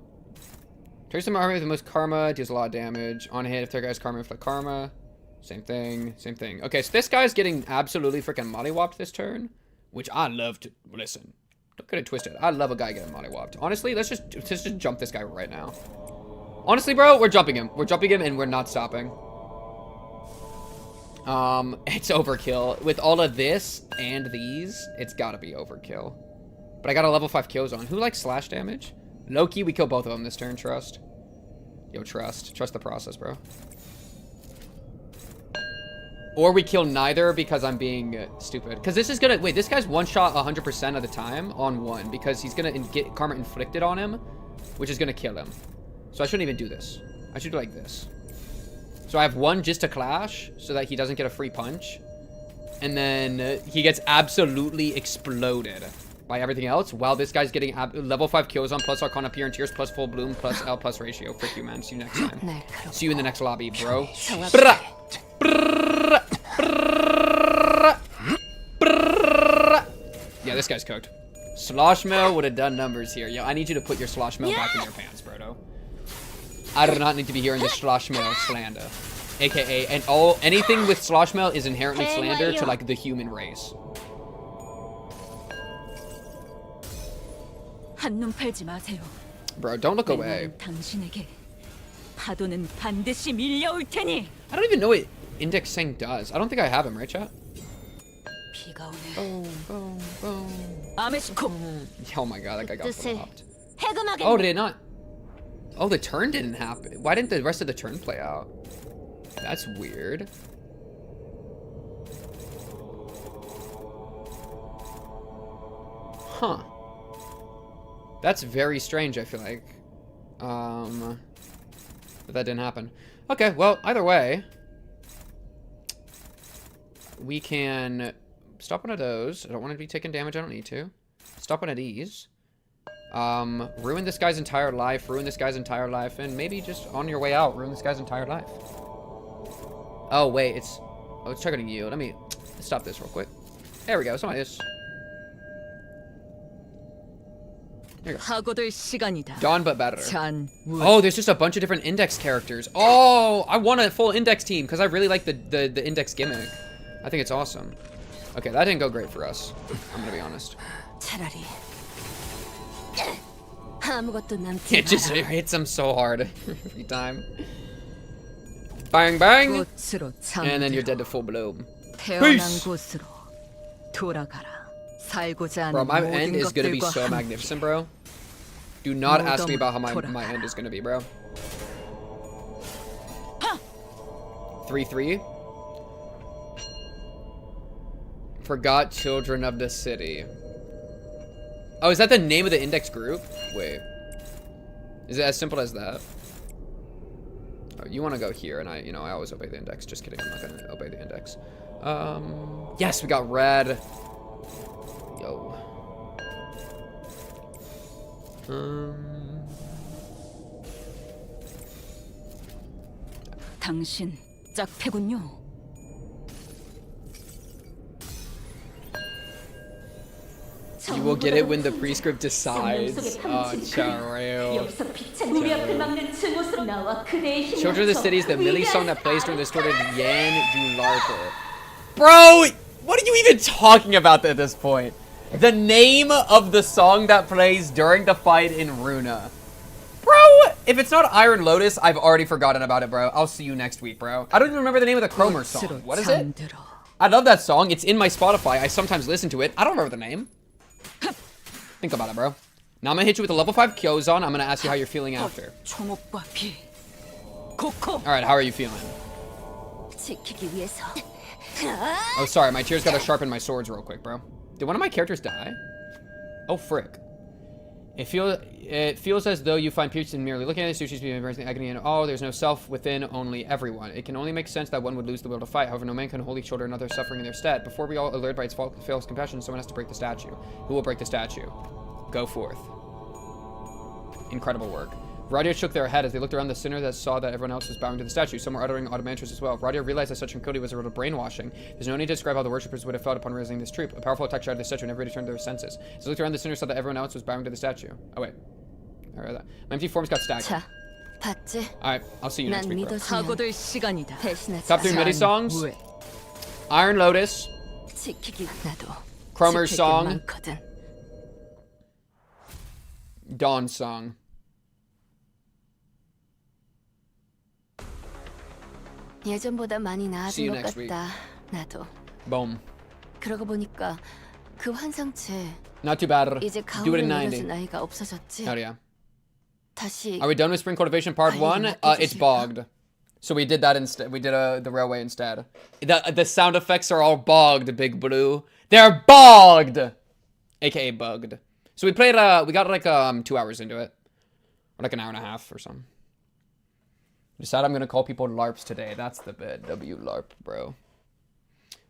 [SPEAKER 3] Targets the army with the most karma, deals a lot of damage. On hit, if their guy's karma, inflict karma. Same thing, same thing. Okay, so this guy's getting absolutely freaking mollywopped this turn, which I love to. Listen, don't get it twisted. I love a guy getting mollywopped. Honestly, let's just jump this guy right now. Honestly, bro, we're jumping him. We're jumping him, and we're not stopping. It's overkill. With all of this and these, it's gotta be overkill. But I got a level 5 Kyozan. Who likes slash damage? Loki, we kill both of them this turn, trust. Yo, trust. Trust the process, bro. Or we kill neither because I'm being stupid. Because this is gonna... Wait, this guy's one-shot 100% of the time on one. Because he's gonna get karma inflicted on him, which is gonna kill him. So I shouldn't even do this. I should do like this. So I have one just to clash so that he doesn't get a free punch. And then he gets absolutely exploded by everything else while this guy's getting level 5 kills on plus Arcana Appear and Tears plus Full Bloom plus L plus Ratio. Frick you, man. See you next time. See you in the next lobby, bro. Yeah, this guy's cooked. Slosh Mill would have done numbers here. Yo, I need you to put your Slosh Mill back in your pants, bro. I do not need to be hearing the Slosh Mill slander. AKA, and anything with Slosh Mill is inherently slander to like the human race.
[SPEAKER 2] 한눈 팔지 마세요.
[SPEAKER 3] Bro, don't look away.
[SPEAKER 2] 당신에게 파도는 반드시 밀려올 테니.
[SPEAKER 3] I don't even know what Index Sang does. I don't think I have him, right, chat?
[SPEAKER 2] 비가 오네.
[SPEAKER 3] Boom, boom, boom.
[SPEAKER 2] 아메시코.
[SPEAKER 3] Oh my god, that guy got
[SPEAKER 4] 뜻을
[SPEAKER 3] popped.
[SPEAKER 4] 해금하겠네.
[SPEAKER 3] Oh, did it not? Oh, the turn didn't happen. Why didn't the rest of the turn play out? That's weird. Huh. That's very strange, I feel like. But that didn't happen. Okay, well, either way. We can stop one of those. I don't want to be taking damage, I don't need to. Stop one of these. Ruin this guy's entire life, and maybe just on your way out, ruin this guy's entire life. Oh, wait, it's targeting you. Let me stop this real quick. There we go, something like this. There you go.
[SPEAKER 2] 하고들 시간이다.
[SPEAKER 3] Gone but better.
[SPEAKER 2] 잔.
[SPEAKER 3] Oh, there's just a bunch of different index characters. Oh, I want a full index team, because I really like the index gimmick. I think it's awesome. Okay, that didn't go great for us. I'm gonna be honest.
[SPEAKER 2] 차라리
[SPEAKER 4] 아무것도 남지
[SPEAKER 3] It just
[SPEAKER 4] 마라.
[SPEAKER 3] hits him so hard every time. Bang, bang!
[SPEAKER 2] 꽃으로
[SPEAKER 3] And then you're
[SPEAKER 2] 잠들어
[SPEAKER 3] dead to full bloom.
[SPEAKER 2] 태어난
[SPEAKER 3] Peace.
[SPEAKER 2] 곳으로 돌아가라. 살고자
[SPEAKER 3] Bro,
[SPEAKER 2] 하는
[SPEAKER 3] my end
[SPEAKER 2] 모든
[SPEAKER 3] is gonna be
[SPEAKER 2] 것들과
[SPEAKER 3] so
[SPEAKER 2] 함께
[SPEAKER 3] magnificent, bro. Do not ask me about how my end is gonna be, bro. 3-3. Forgot Children of the City. Oh, is that the name of the index group? Wait. Is it as simple as that? Oh, you want to go here, and I always obey the index. Just kidding, I'm not gonna obey the index. Yes, we got red. Yo.
[SPEAKER 2] 당신 짝패군요.
[SPEAKER 3] You will get it when the prescript decides. Oh, Chareo. Children of the City is the Millie song that plays during the distorted Yan Jularko. Bro, what are you even talking about at this point? The name of the song that plays during the fight in Runa. Bro, if it's not Iron Lotus, I've already forgotten about it, bro. I'll see you next week, bro. I don't even remember the name of the Cromer song. What is it? I love that song. It's in my Spotify. I sometimes listen to it. I don't remember the name. Think about it, bro. Now I'm gonna hit you with a level 5 Kyozan. I'm gonna ask you how you're feeling after.
[SPEAKER 2] 총오빠 비. 코코.
[SPEAKER 3] Alright, how are you feeling?
[SPEAKER 4] 지키기 위해서.
[SPEAKER 3] Oh, sorry. My tears gotta sharpen my swords real quick, bro. Did one of my characters die? Oh, frick. It feels as though you find peace in merely looking at it. Sushi's being embracing agony and oh, there's no self within, only everyone. It can only make sense that one would lose the will to fight. However, no man can wholly shoulder another suffering in their stead. Before we all allured by its fails compassion, someone has to break the statue. Who will break the statue? Go forth. Incredible work. Radia shook their head as they looked around the center that saw that everyone else was bowing to the statue. Some were uttering odd mantras as well. Radia realized that such tranquility was a little brainwashing. There's no need to describe how the worshippers would have felt upon realizing this truth. A powerful attack shattered the statue and everybody turned to their senses. As they looked around the center, saw that everyone else was bowing to the statue. Oh wait. I read that. My empty forms got staggered.
[SPEAKER 4] 자, 봤지?
[SPEAKER 3] Alright, I'll see you next
[SPEAKER 4] 난
[SPEAKER 3] week, bro.
[SPEAKER 4] 믿어주면
[SPEAKER 2] 사고될 시간이다.
[SPEAKER 4] 배신하지
[SPEAKER 3] Top 3
[SPEAKER 4] 않아.
[SPEAKER 3] MIDI songs.
[SPEAKER 2] 무해.
[SPEAKER 3] Iron Lotus.
[SPEAKER 4] 지키기 나도.
[SPEAKER 3] Cromer's
[SPEAKER 4] 지킬 게
[SPEAKER 3] song.
[SPEAKER 4] 많거든.
[SPEAKER 3] Dawn song.
[SPEAKER 4] 예전보다 많이
[SPEAKER 3] See you
[SPEAKER 4] 나아진 것
[SPEAKER 3] next week.
[SPEAKER 4] 같다. 나도.
[SPEAKER 3] Boom.
[SPEAKER 4] 그러고 보니까 그 환상체
[SPEAKER 3] Not too bad.
[SPEAKER 4] 이제
[SPEAKER 3] Do it in
[SPEAKER 4] 가을을
[SPEAKER 3] 90.
[SPEAKER 4] 이뤄줄 나이가 없어졌지.
[SPEAKER 3] Hell yeah.
[SPEAKER 4] 다시
[SPEAKER 3] Are we done with Spring Cultivation Part 1? It's bogged. So we did that instead. We did the railway instead. The sound effects are all bogged, Big Blue. They're bogged! AKA bugged. So we played, we got like 2 hours into it. Or like an hour and a half or something. Decide I'm gonna call people LARPs today. That's the bit. W LARP, bro.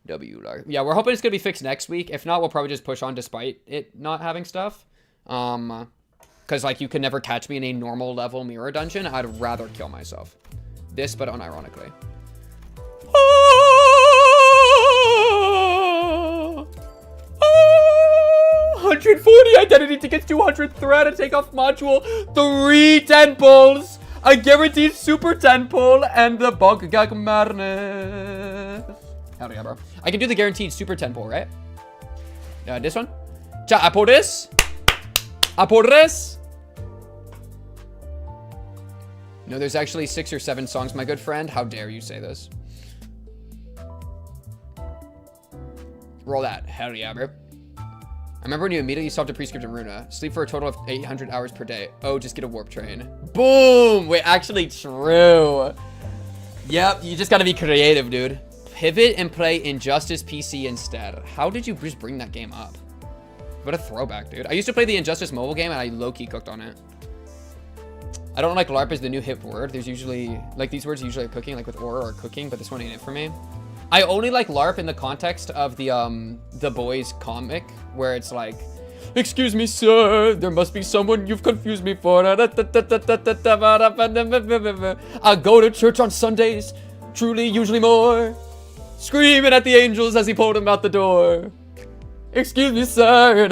[SPEAKER 3] W LARP. Yeah, we're hoping it's gonna be fixed next week. If not, we'll probably just push on despite it not having stuff. Because like you can never catch me in a normal level mirror dungeon. I'd rather kill myself. This, but unironically. 140 identity tickets, 200 thread, to take off module, 3 temples, a guaranteed super temple, and the bug gag madness. Hell yeah, bro. I can do the guaranteed super temple, right? This one? Ja, I pull this. I pull this. No, there's actually 6 or 7 songs, my good friend. How dare you say this? Roll that. Hell yeah, bro. I remember when you immediately solved a prescript in Runa. Sleep for a total of 800 hours per day. Oh, just get a warp train. Boom! Wait, actually true. Yep, you just gotta be creative, dude. Pivot and play Injustice PC instead. How did you just bring that game up? What a throwback, dude. I used to play the Injustice mobile game and I low-key cooked on it. I don't like LARP is the new hip word. There's usually, like these words usually are cooking, like with aura or cooking, but this one ain't it for me. I only like LARP in the context of the Boys comic, where it's like, excuse me, sir, there must be someone you've confused me for. I go to church on Sundays, truly, usually more. Screaming at the angels as he pulled him out the door. Excuse me, sir.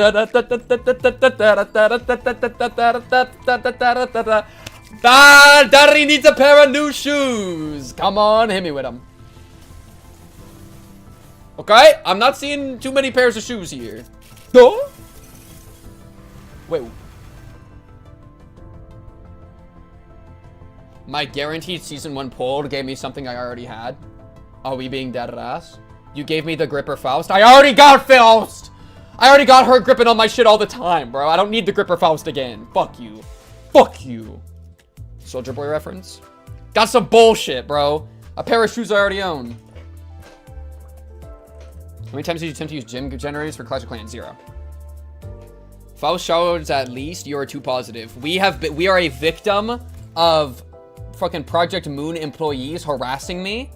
[SPEAKER 3] Daddy needs a pair of new shoes. Come on, hit me with them. Okay, I'm not seeing too many pairs of shoes here. No? Wait. My guaranteed season 1 poll gave me something I already had. Are we being dead ass? You gave me the gripper Faust. I already got Faust! I already got her gripping on my shit all the time, bro. I don't need the gripper Faust again. Fuck you. Fuck you. Soldier Boy reference? Got some bullshit, bro. A pair of shoes I already own. How many times did you attempt to use gym generators for Clash of Clans? 0. Faust showers at least. You are too positive. We are a victim of fucking Project Moon employees harassing me,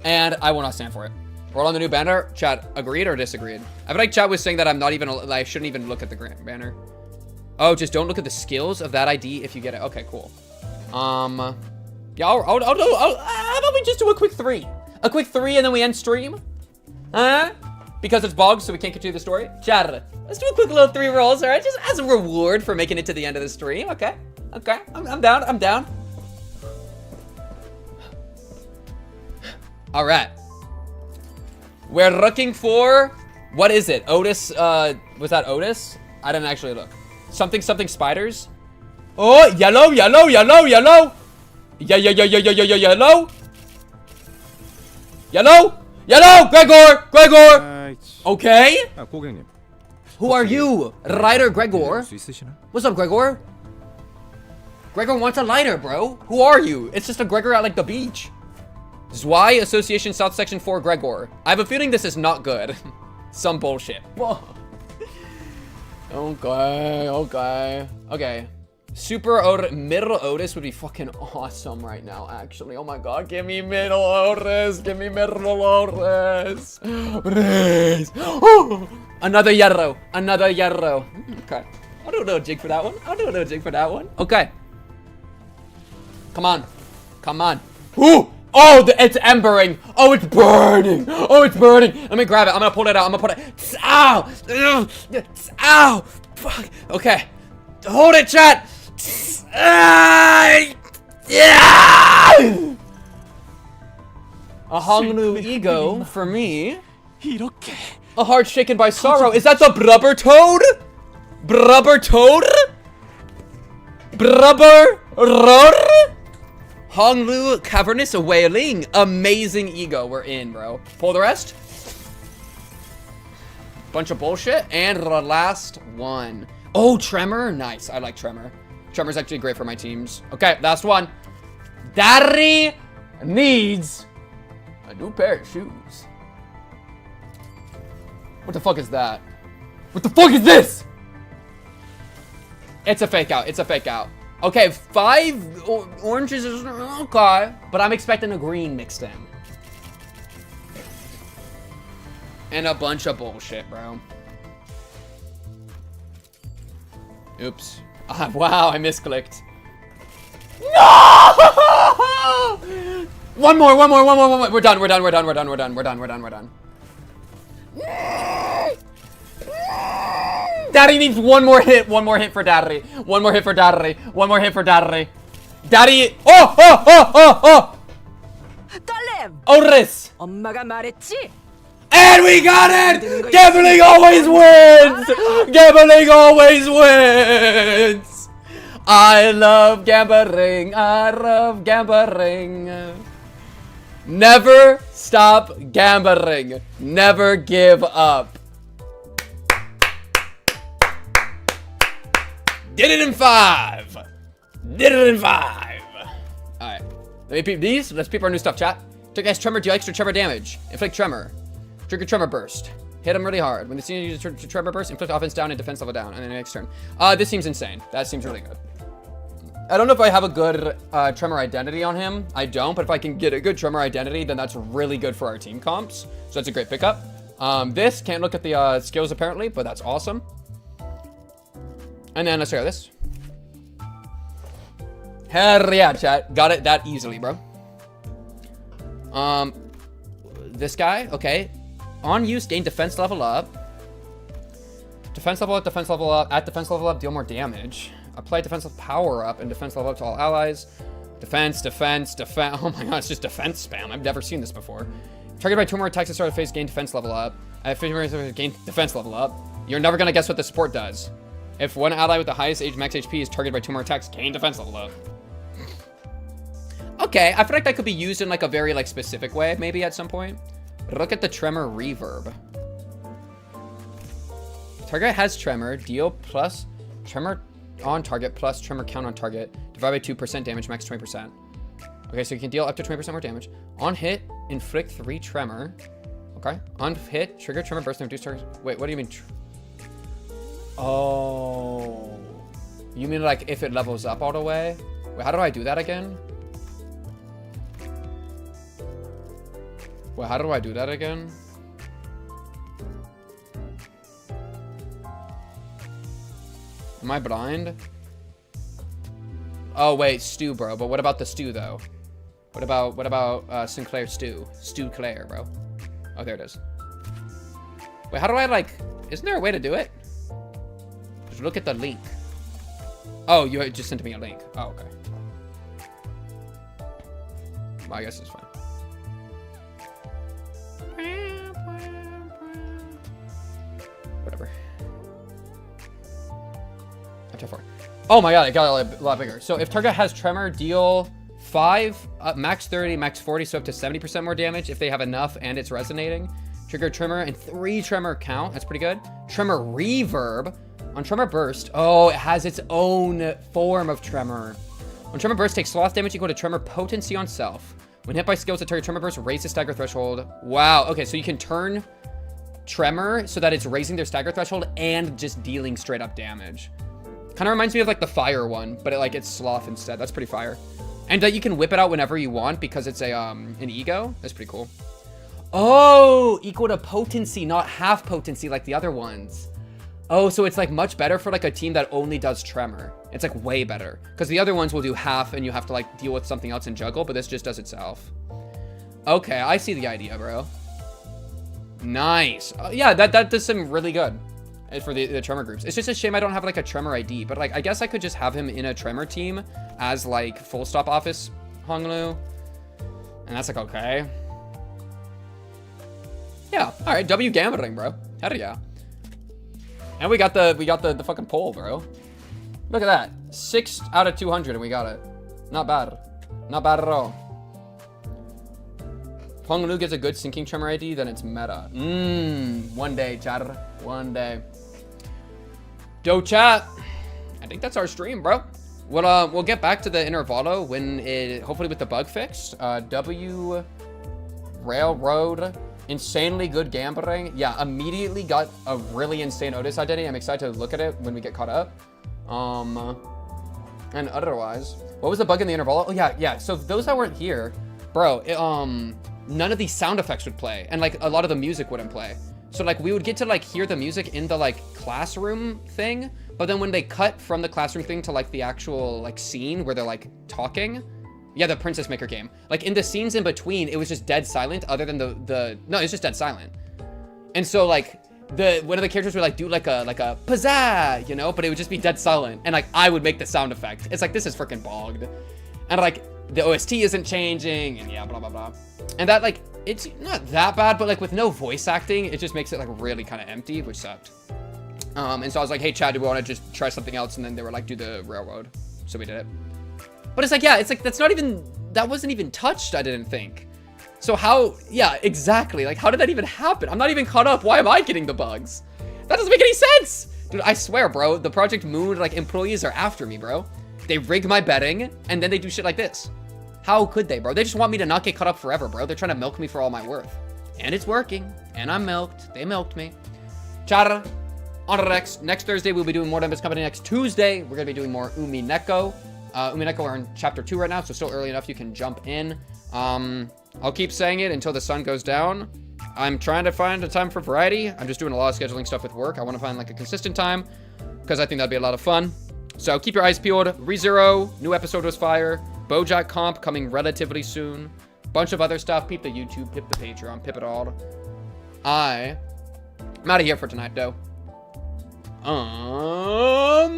[SPEAKER 3] and I will not stand for it. Roll on the new banner. Chat, agreed or disagreed? I feel like chat was saying that I shouldn't even look at the banner. Oh, just don't look at the skills of that ID if you get it. Okay, cool. Yeah, how about we just do a quick 3? A quick 3 and then we end stream? Because it's bogged, so we can't continue the story. Chat, let's do a quick little 3 rolls, all right? Just as a reward for making it to the end of the stream, okay? Okay, I'm down, I'm down. All right. We're looking for, what is it? Otis, was that Otis? I didn't actually look. Something spiders. Oh, yellow. Yellow. Yellow.
[SPEAKER 1] Yellow! Gregor! Gregor!
[SPEAKER 8] 아이,
[SPEAKER 1] Okay.
[SPEAKER 8] 고객님.
[SPEAKER 3] Who are you? Lighter Gregor?
[SPEAKER 8] 수 있으시나?
[SPEAKER 3] What's up, Gregor? Gregor wants a lighter, bro.
[SPEAKER 1] Who are you? It's just a Gregor at like the beach. Zwei Association South Section 4 Gregor. I have a feeling this is not good. Some bullshit. Whoa. Okay. Super Middle Otis would be fucking awesome right now, actually. Oh my god, give me Middle Otis. Give me Middle Otis. Please. Another yellow. Okay. I'll do a little jig for that one. Okay. Come on. Ooh! Oh, it's embering. Oh, it's burning. Let me grab it. I'm gonna pull it out. Ow! Ow! Fuck. Okay. Hold it, chat. Yeah! A Honglu ego for me. A heart shaken by sorrow. Is that the Brubber Toad? Brubber Roar? Honglu Cavernous Wailing. Amazing ego. We're in, bro. Pull the rest. Bunch of bullshit. And the last one. Oh, Tremor. Nice. I like Tremor. Tremor's actually great for my teams. Okay, last one. Daddy needs a new pair of shoes. What the fuck is that? What the fuck is this? It's a fake out. Okay, 5 oranges is okay, but I'm expecting a green mixed in. And a bunch of bullshit, bro. Oops. Wow, I misclicked. No! One more. We're done. Daddy needs one more hit for Daddy. Daddy. Oh!
[SPEAKER 2] 딸렘!
[SPEAKER 1] Oris!
[SPEAKER 2] 엄마가 말했지?
[SPEAKER 1] And we got it! Gambling always wins! I love gambling. Never stop gambling. Never give up. Did it in 5. Alright. Let me peep these. Let's peep our new stuff, chat. Took S Tremor, deal extra Tremor damage. Inflict Tremor. Trigger Tremor Burst. Hit him really hard. When the scene uses Tremor Burst, inflict offense down and defense level down. And then next turn. This seems insane. That seems really good. I don't know if I have a good Tremor identity on him. I don't, but if I can get a good Tremor identity, then that's really good for our team comps. So that's a great pickup. This, can't look at the skills apparently, but that's awesome. And then let's try this. Hell yeah, chat. Got it that easily, bro. This guy, okay. On use, gain defense level up. Defense level up. At defense level up, deal more damage. Apply defensive power up and defense level up to all allies. Defense. Oh my god, it's just defense spam. I've never seen this before. Targeted by 2 more attacks at start of phase, gain defense level up. At 50 more gain defense level up. You're never gonna guess what the support does. If one ally with the highest max HP is targeted by 2 more attacks, gain defense level up. Okay, I feel like that could be used in like a very like specific way, maybe at some point. Look at the Tremor reverb. Target has Tremor, deal plus Tremor on target plus Tremor count on target, divided by 2% damage, max 20%. Okay, so you can deal up to 20% more damage. On hit, inflict 3 Tremor. Okay, on hit, trigger Tremor burst and reduce target. Wait, what do you mean? Oh, you mean like if it levels up all the way? Wait, how do I do that again? Wait, how do I do that again? Am I blind? Oh wait, Stew, bro. But what about the Stew though? What about Sinclair Stew? Stew Claire, bro. Oh, there it is. Wait, how do I like? Isn't there a way to do it? Just look at the link. Oh, you just sent me a link. Oh, okay. Well, I guess it's fine. Whatever. F4. Oh my god, it got a lot bigger. So if target has Tremor, deal
[SPEAKER 3] 5, max 30, max 40, so up to 70% more damage if they have enough and it's resonating. Trigger tremor and 3 tremor count. That's pretty good. Tremor reverb. On tremor burst. Oh, it has its own form of tremor. When tremor burst takes sloth damage equal to tremor potency on self. When hit by skills that target tremor burst, raise the stagger threshold. Wow. Okay, so you can turn tremor so that it's raising their stagger threshold and just dealing straight up damage. Kind of reminds me of like the fire one, but it's sloth instead. That's pretty fire. And you can whip it out whenever you want because it's an ego. That's pretty cool. Oh, equal to potency, not half potency like the other ones. Oh, so it's like much better for like a team that only does tremor. It's like way better because the other ones will do half and you have to like deal with something else and juggle, but this just does itself. Okay, I see the idea, bro. Nice. Yeah, that does some really good for the tremor groups. It's just a shame I don't have like a tremor ID, but like I guess I could just have him in a tremor team as like full stop office Honglu, and that's like okay. Yeah. All right. W gambling, bro. Hell yeah. And we got the fucking poll, bro. Look at that. 6 out of 200 and we got it. Not bad. Not bad at all. Honglu gets a good sinking tremor ID, then it's meta. One day, chatter. One day. Yo, chat. I think that's our stream, bro. We'll get back to the Intervallo when it, hopefully with the bug fixed. W Railroad. Insanely good gambling. Yeah, immediately got a really insane Otis identity. I'm excited to look at it when we get caught up. And otherwise, what was the bug in the Intervallo? Oh yeah. So those that weren't here, bro, none of these sound effects would play, and like a lot of the music wouldn't play. So like we would get to like hear the music in the like classroom thing, but then when they cut from the classroom thing to like the actual like scene where they're like talking. Yeah, the Princess Maker game. Like in the scenes in between, it was just dead silent other than no, it's just dead silent. And so like one of the characters would like do like a pizzazz, you know, but it would just be dead silent. And like I would make the sound effect. It's like, this is freaking bogged. And like the OST isn't changing and yeah, blah, blah, blah. And that like, it's not that bad, but like with no voice acting, it just makes it like really kind of empty, which sucked. And so I was like, hey Chad, do we want to just try something else? And then they were like, do the railroad. So we did it. But it's like, yeah, it's like, that wasn't even touched, I didn't think. So how, yeah, exactly. Like, how did that even happen? I'm not even caught up. Why am I getting the bugs? That doesn't make any sense. Dude, I swear, bro, the Project Moon, like, employees are after me, bro. They rig my betting, and then they do shit like this. How could they, bro? They just want me to not get caught up forever, bro. They're trying to milk me for all my worth. And it's working. And I'm milked. They milked me. Chara. On to the next Thursday, we'll be doing more Numbers Company. Next Tuesday, we're going to be doing more Umineko. Umineko are in chapter 2 right now, so still early enough you can jump in. I'll keep saying it until the sun goes down. I'm trying to find a time for variety. I'm just doing a lot of scheduling stuff with work. I want to find like a consistent time because I think that'd be a lot of fun. So keep your eyes peeled. ReZero, new episode was fire. BoJack Comp coming relatively soon. Bunch of other stuff. Peep the YouTube, peep the Patreon, peep it all. I'm out of here for tonight, though.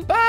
[SPEAKER 3] Bye.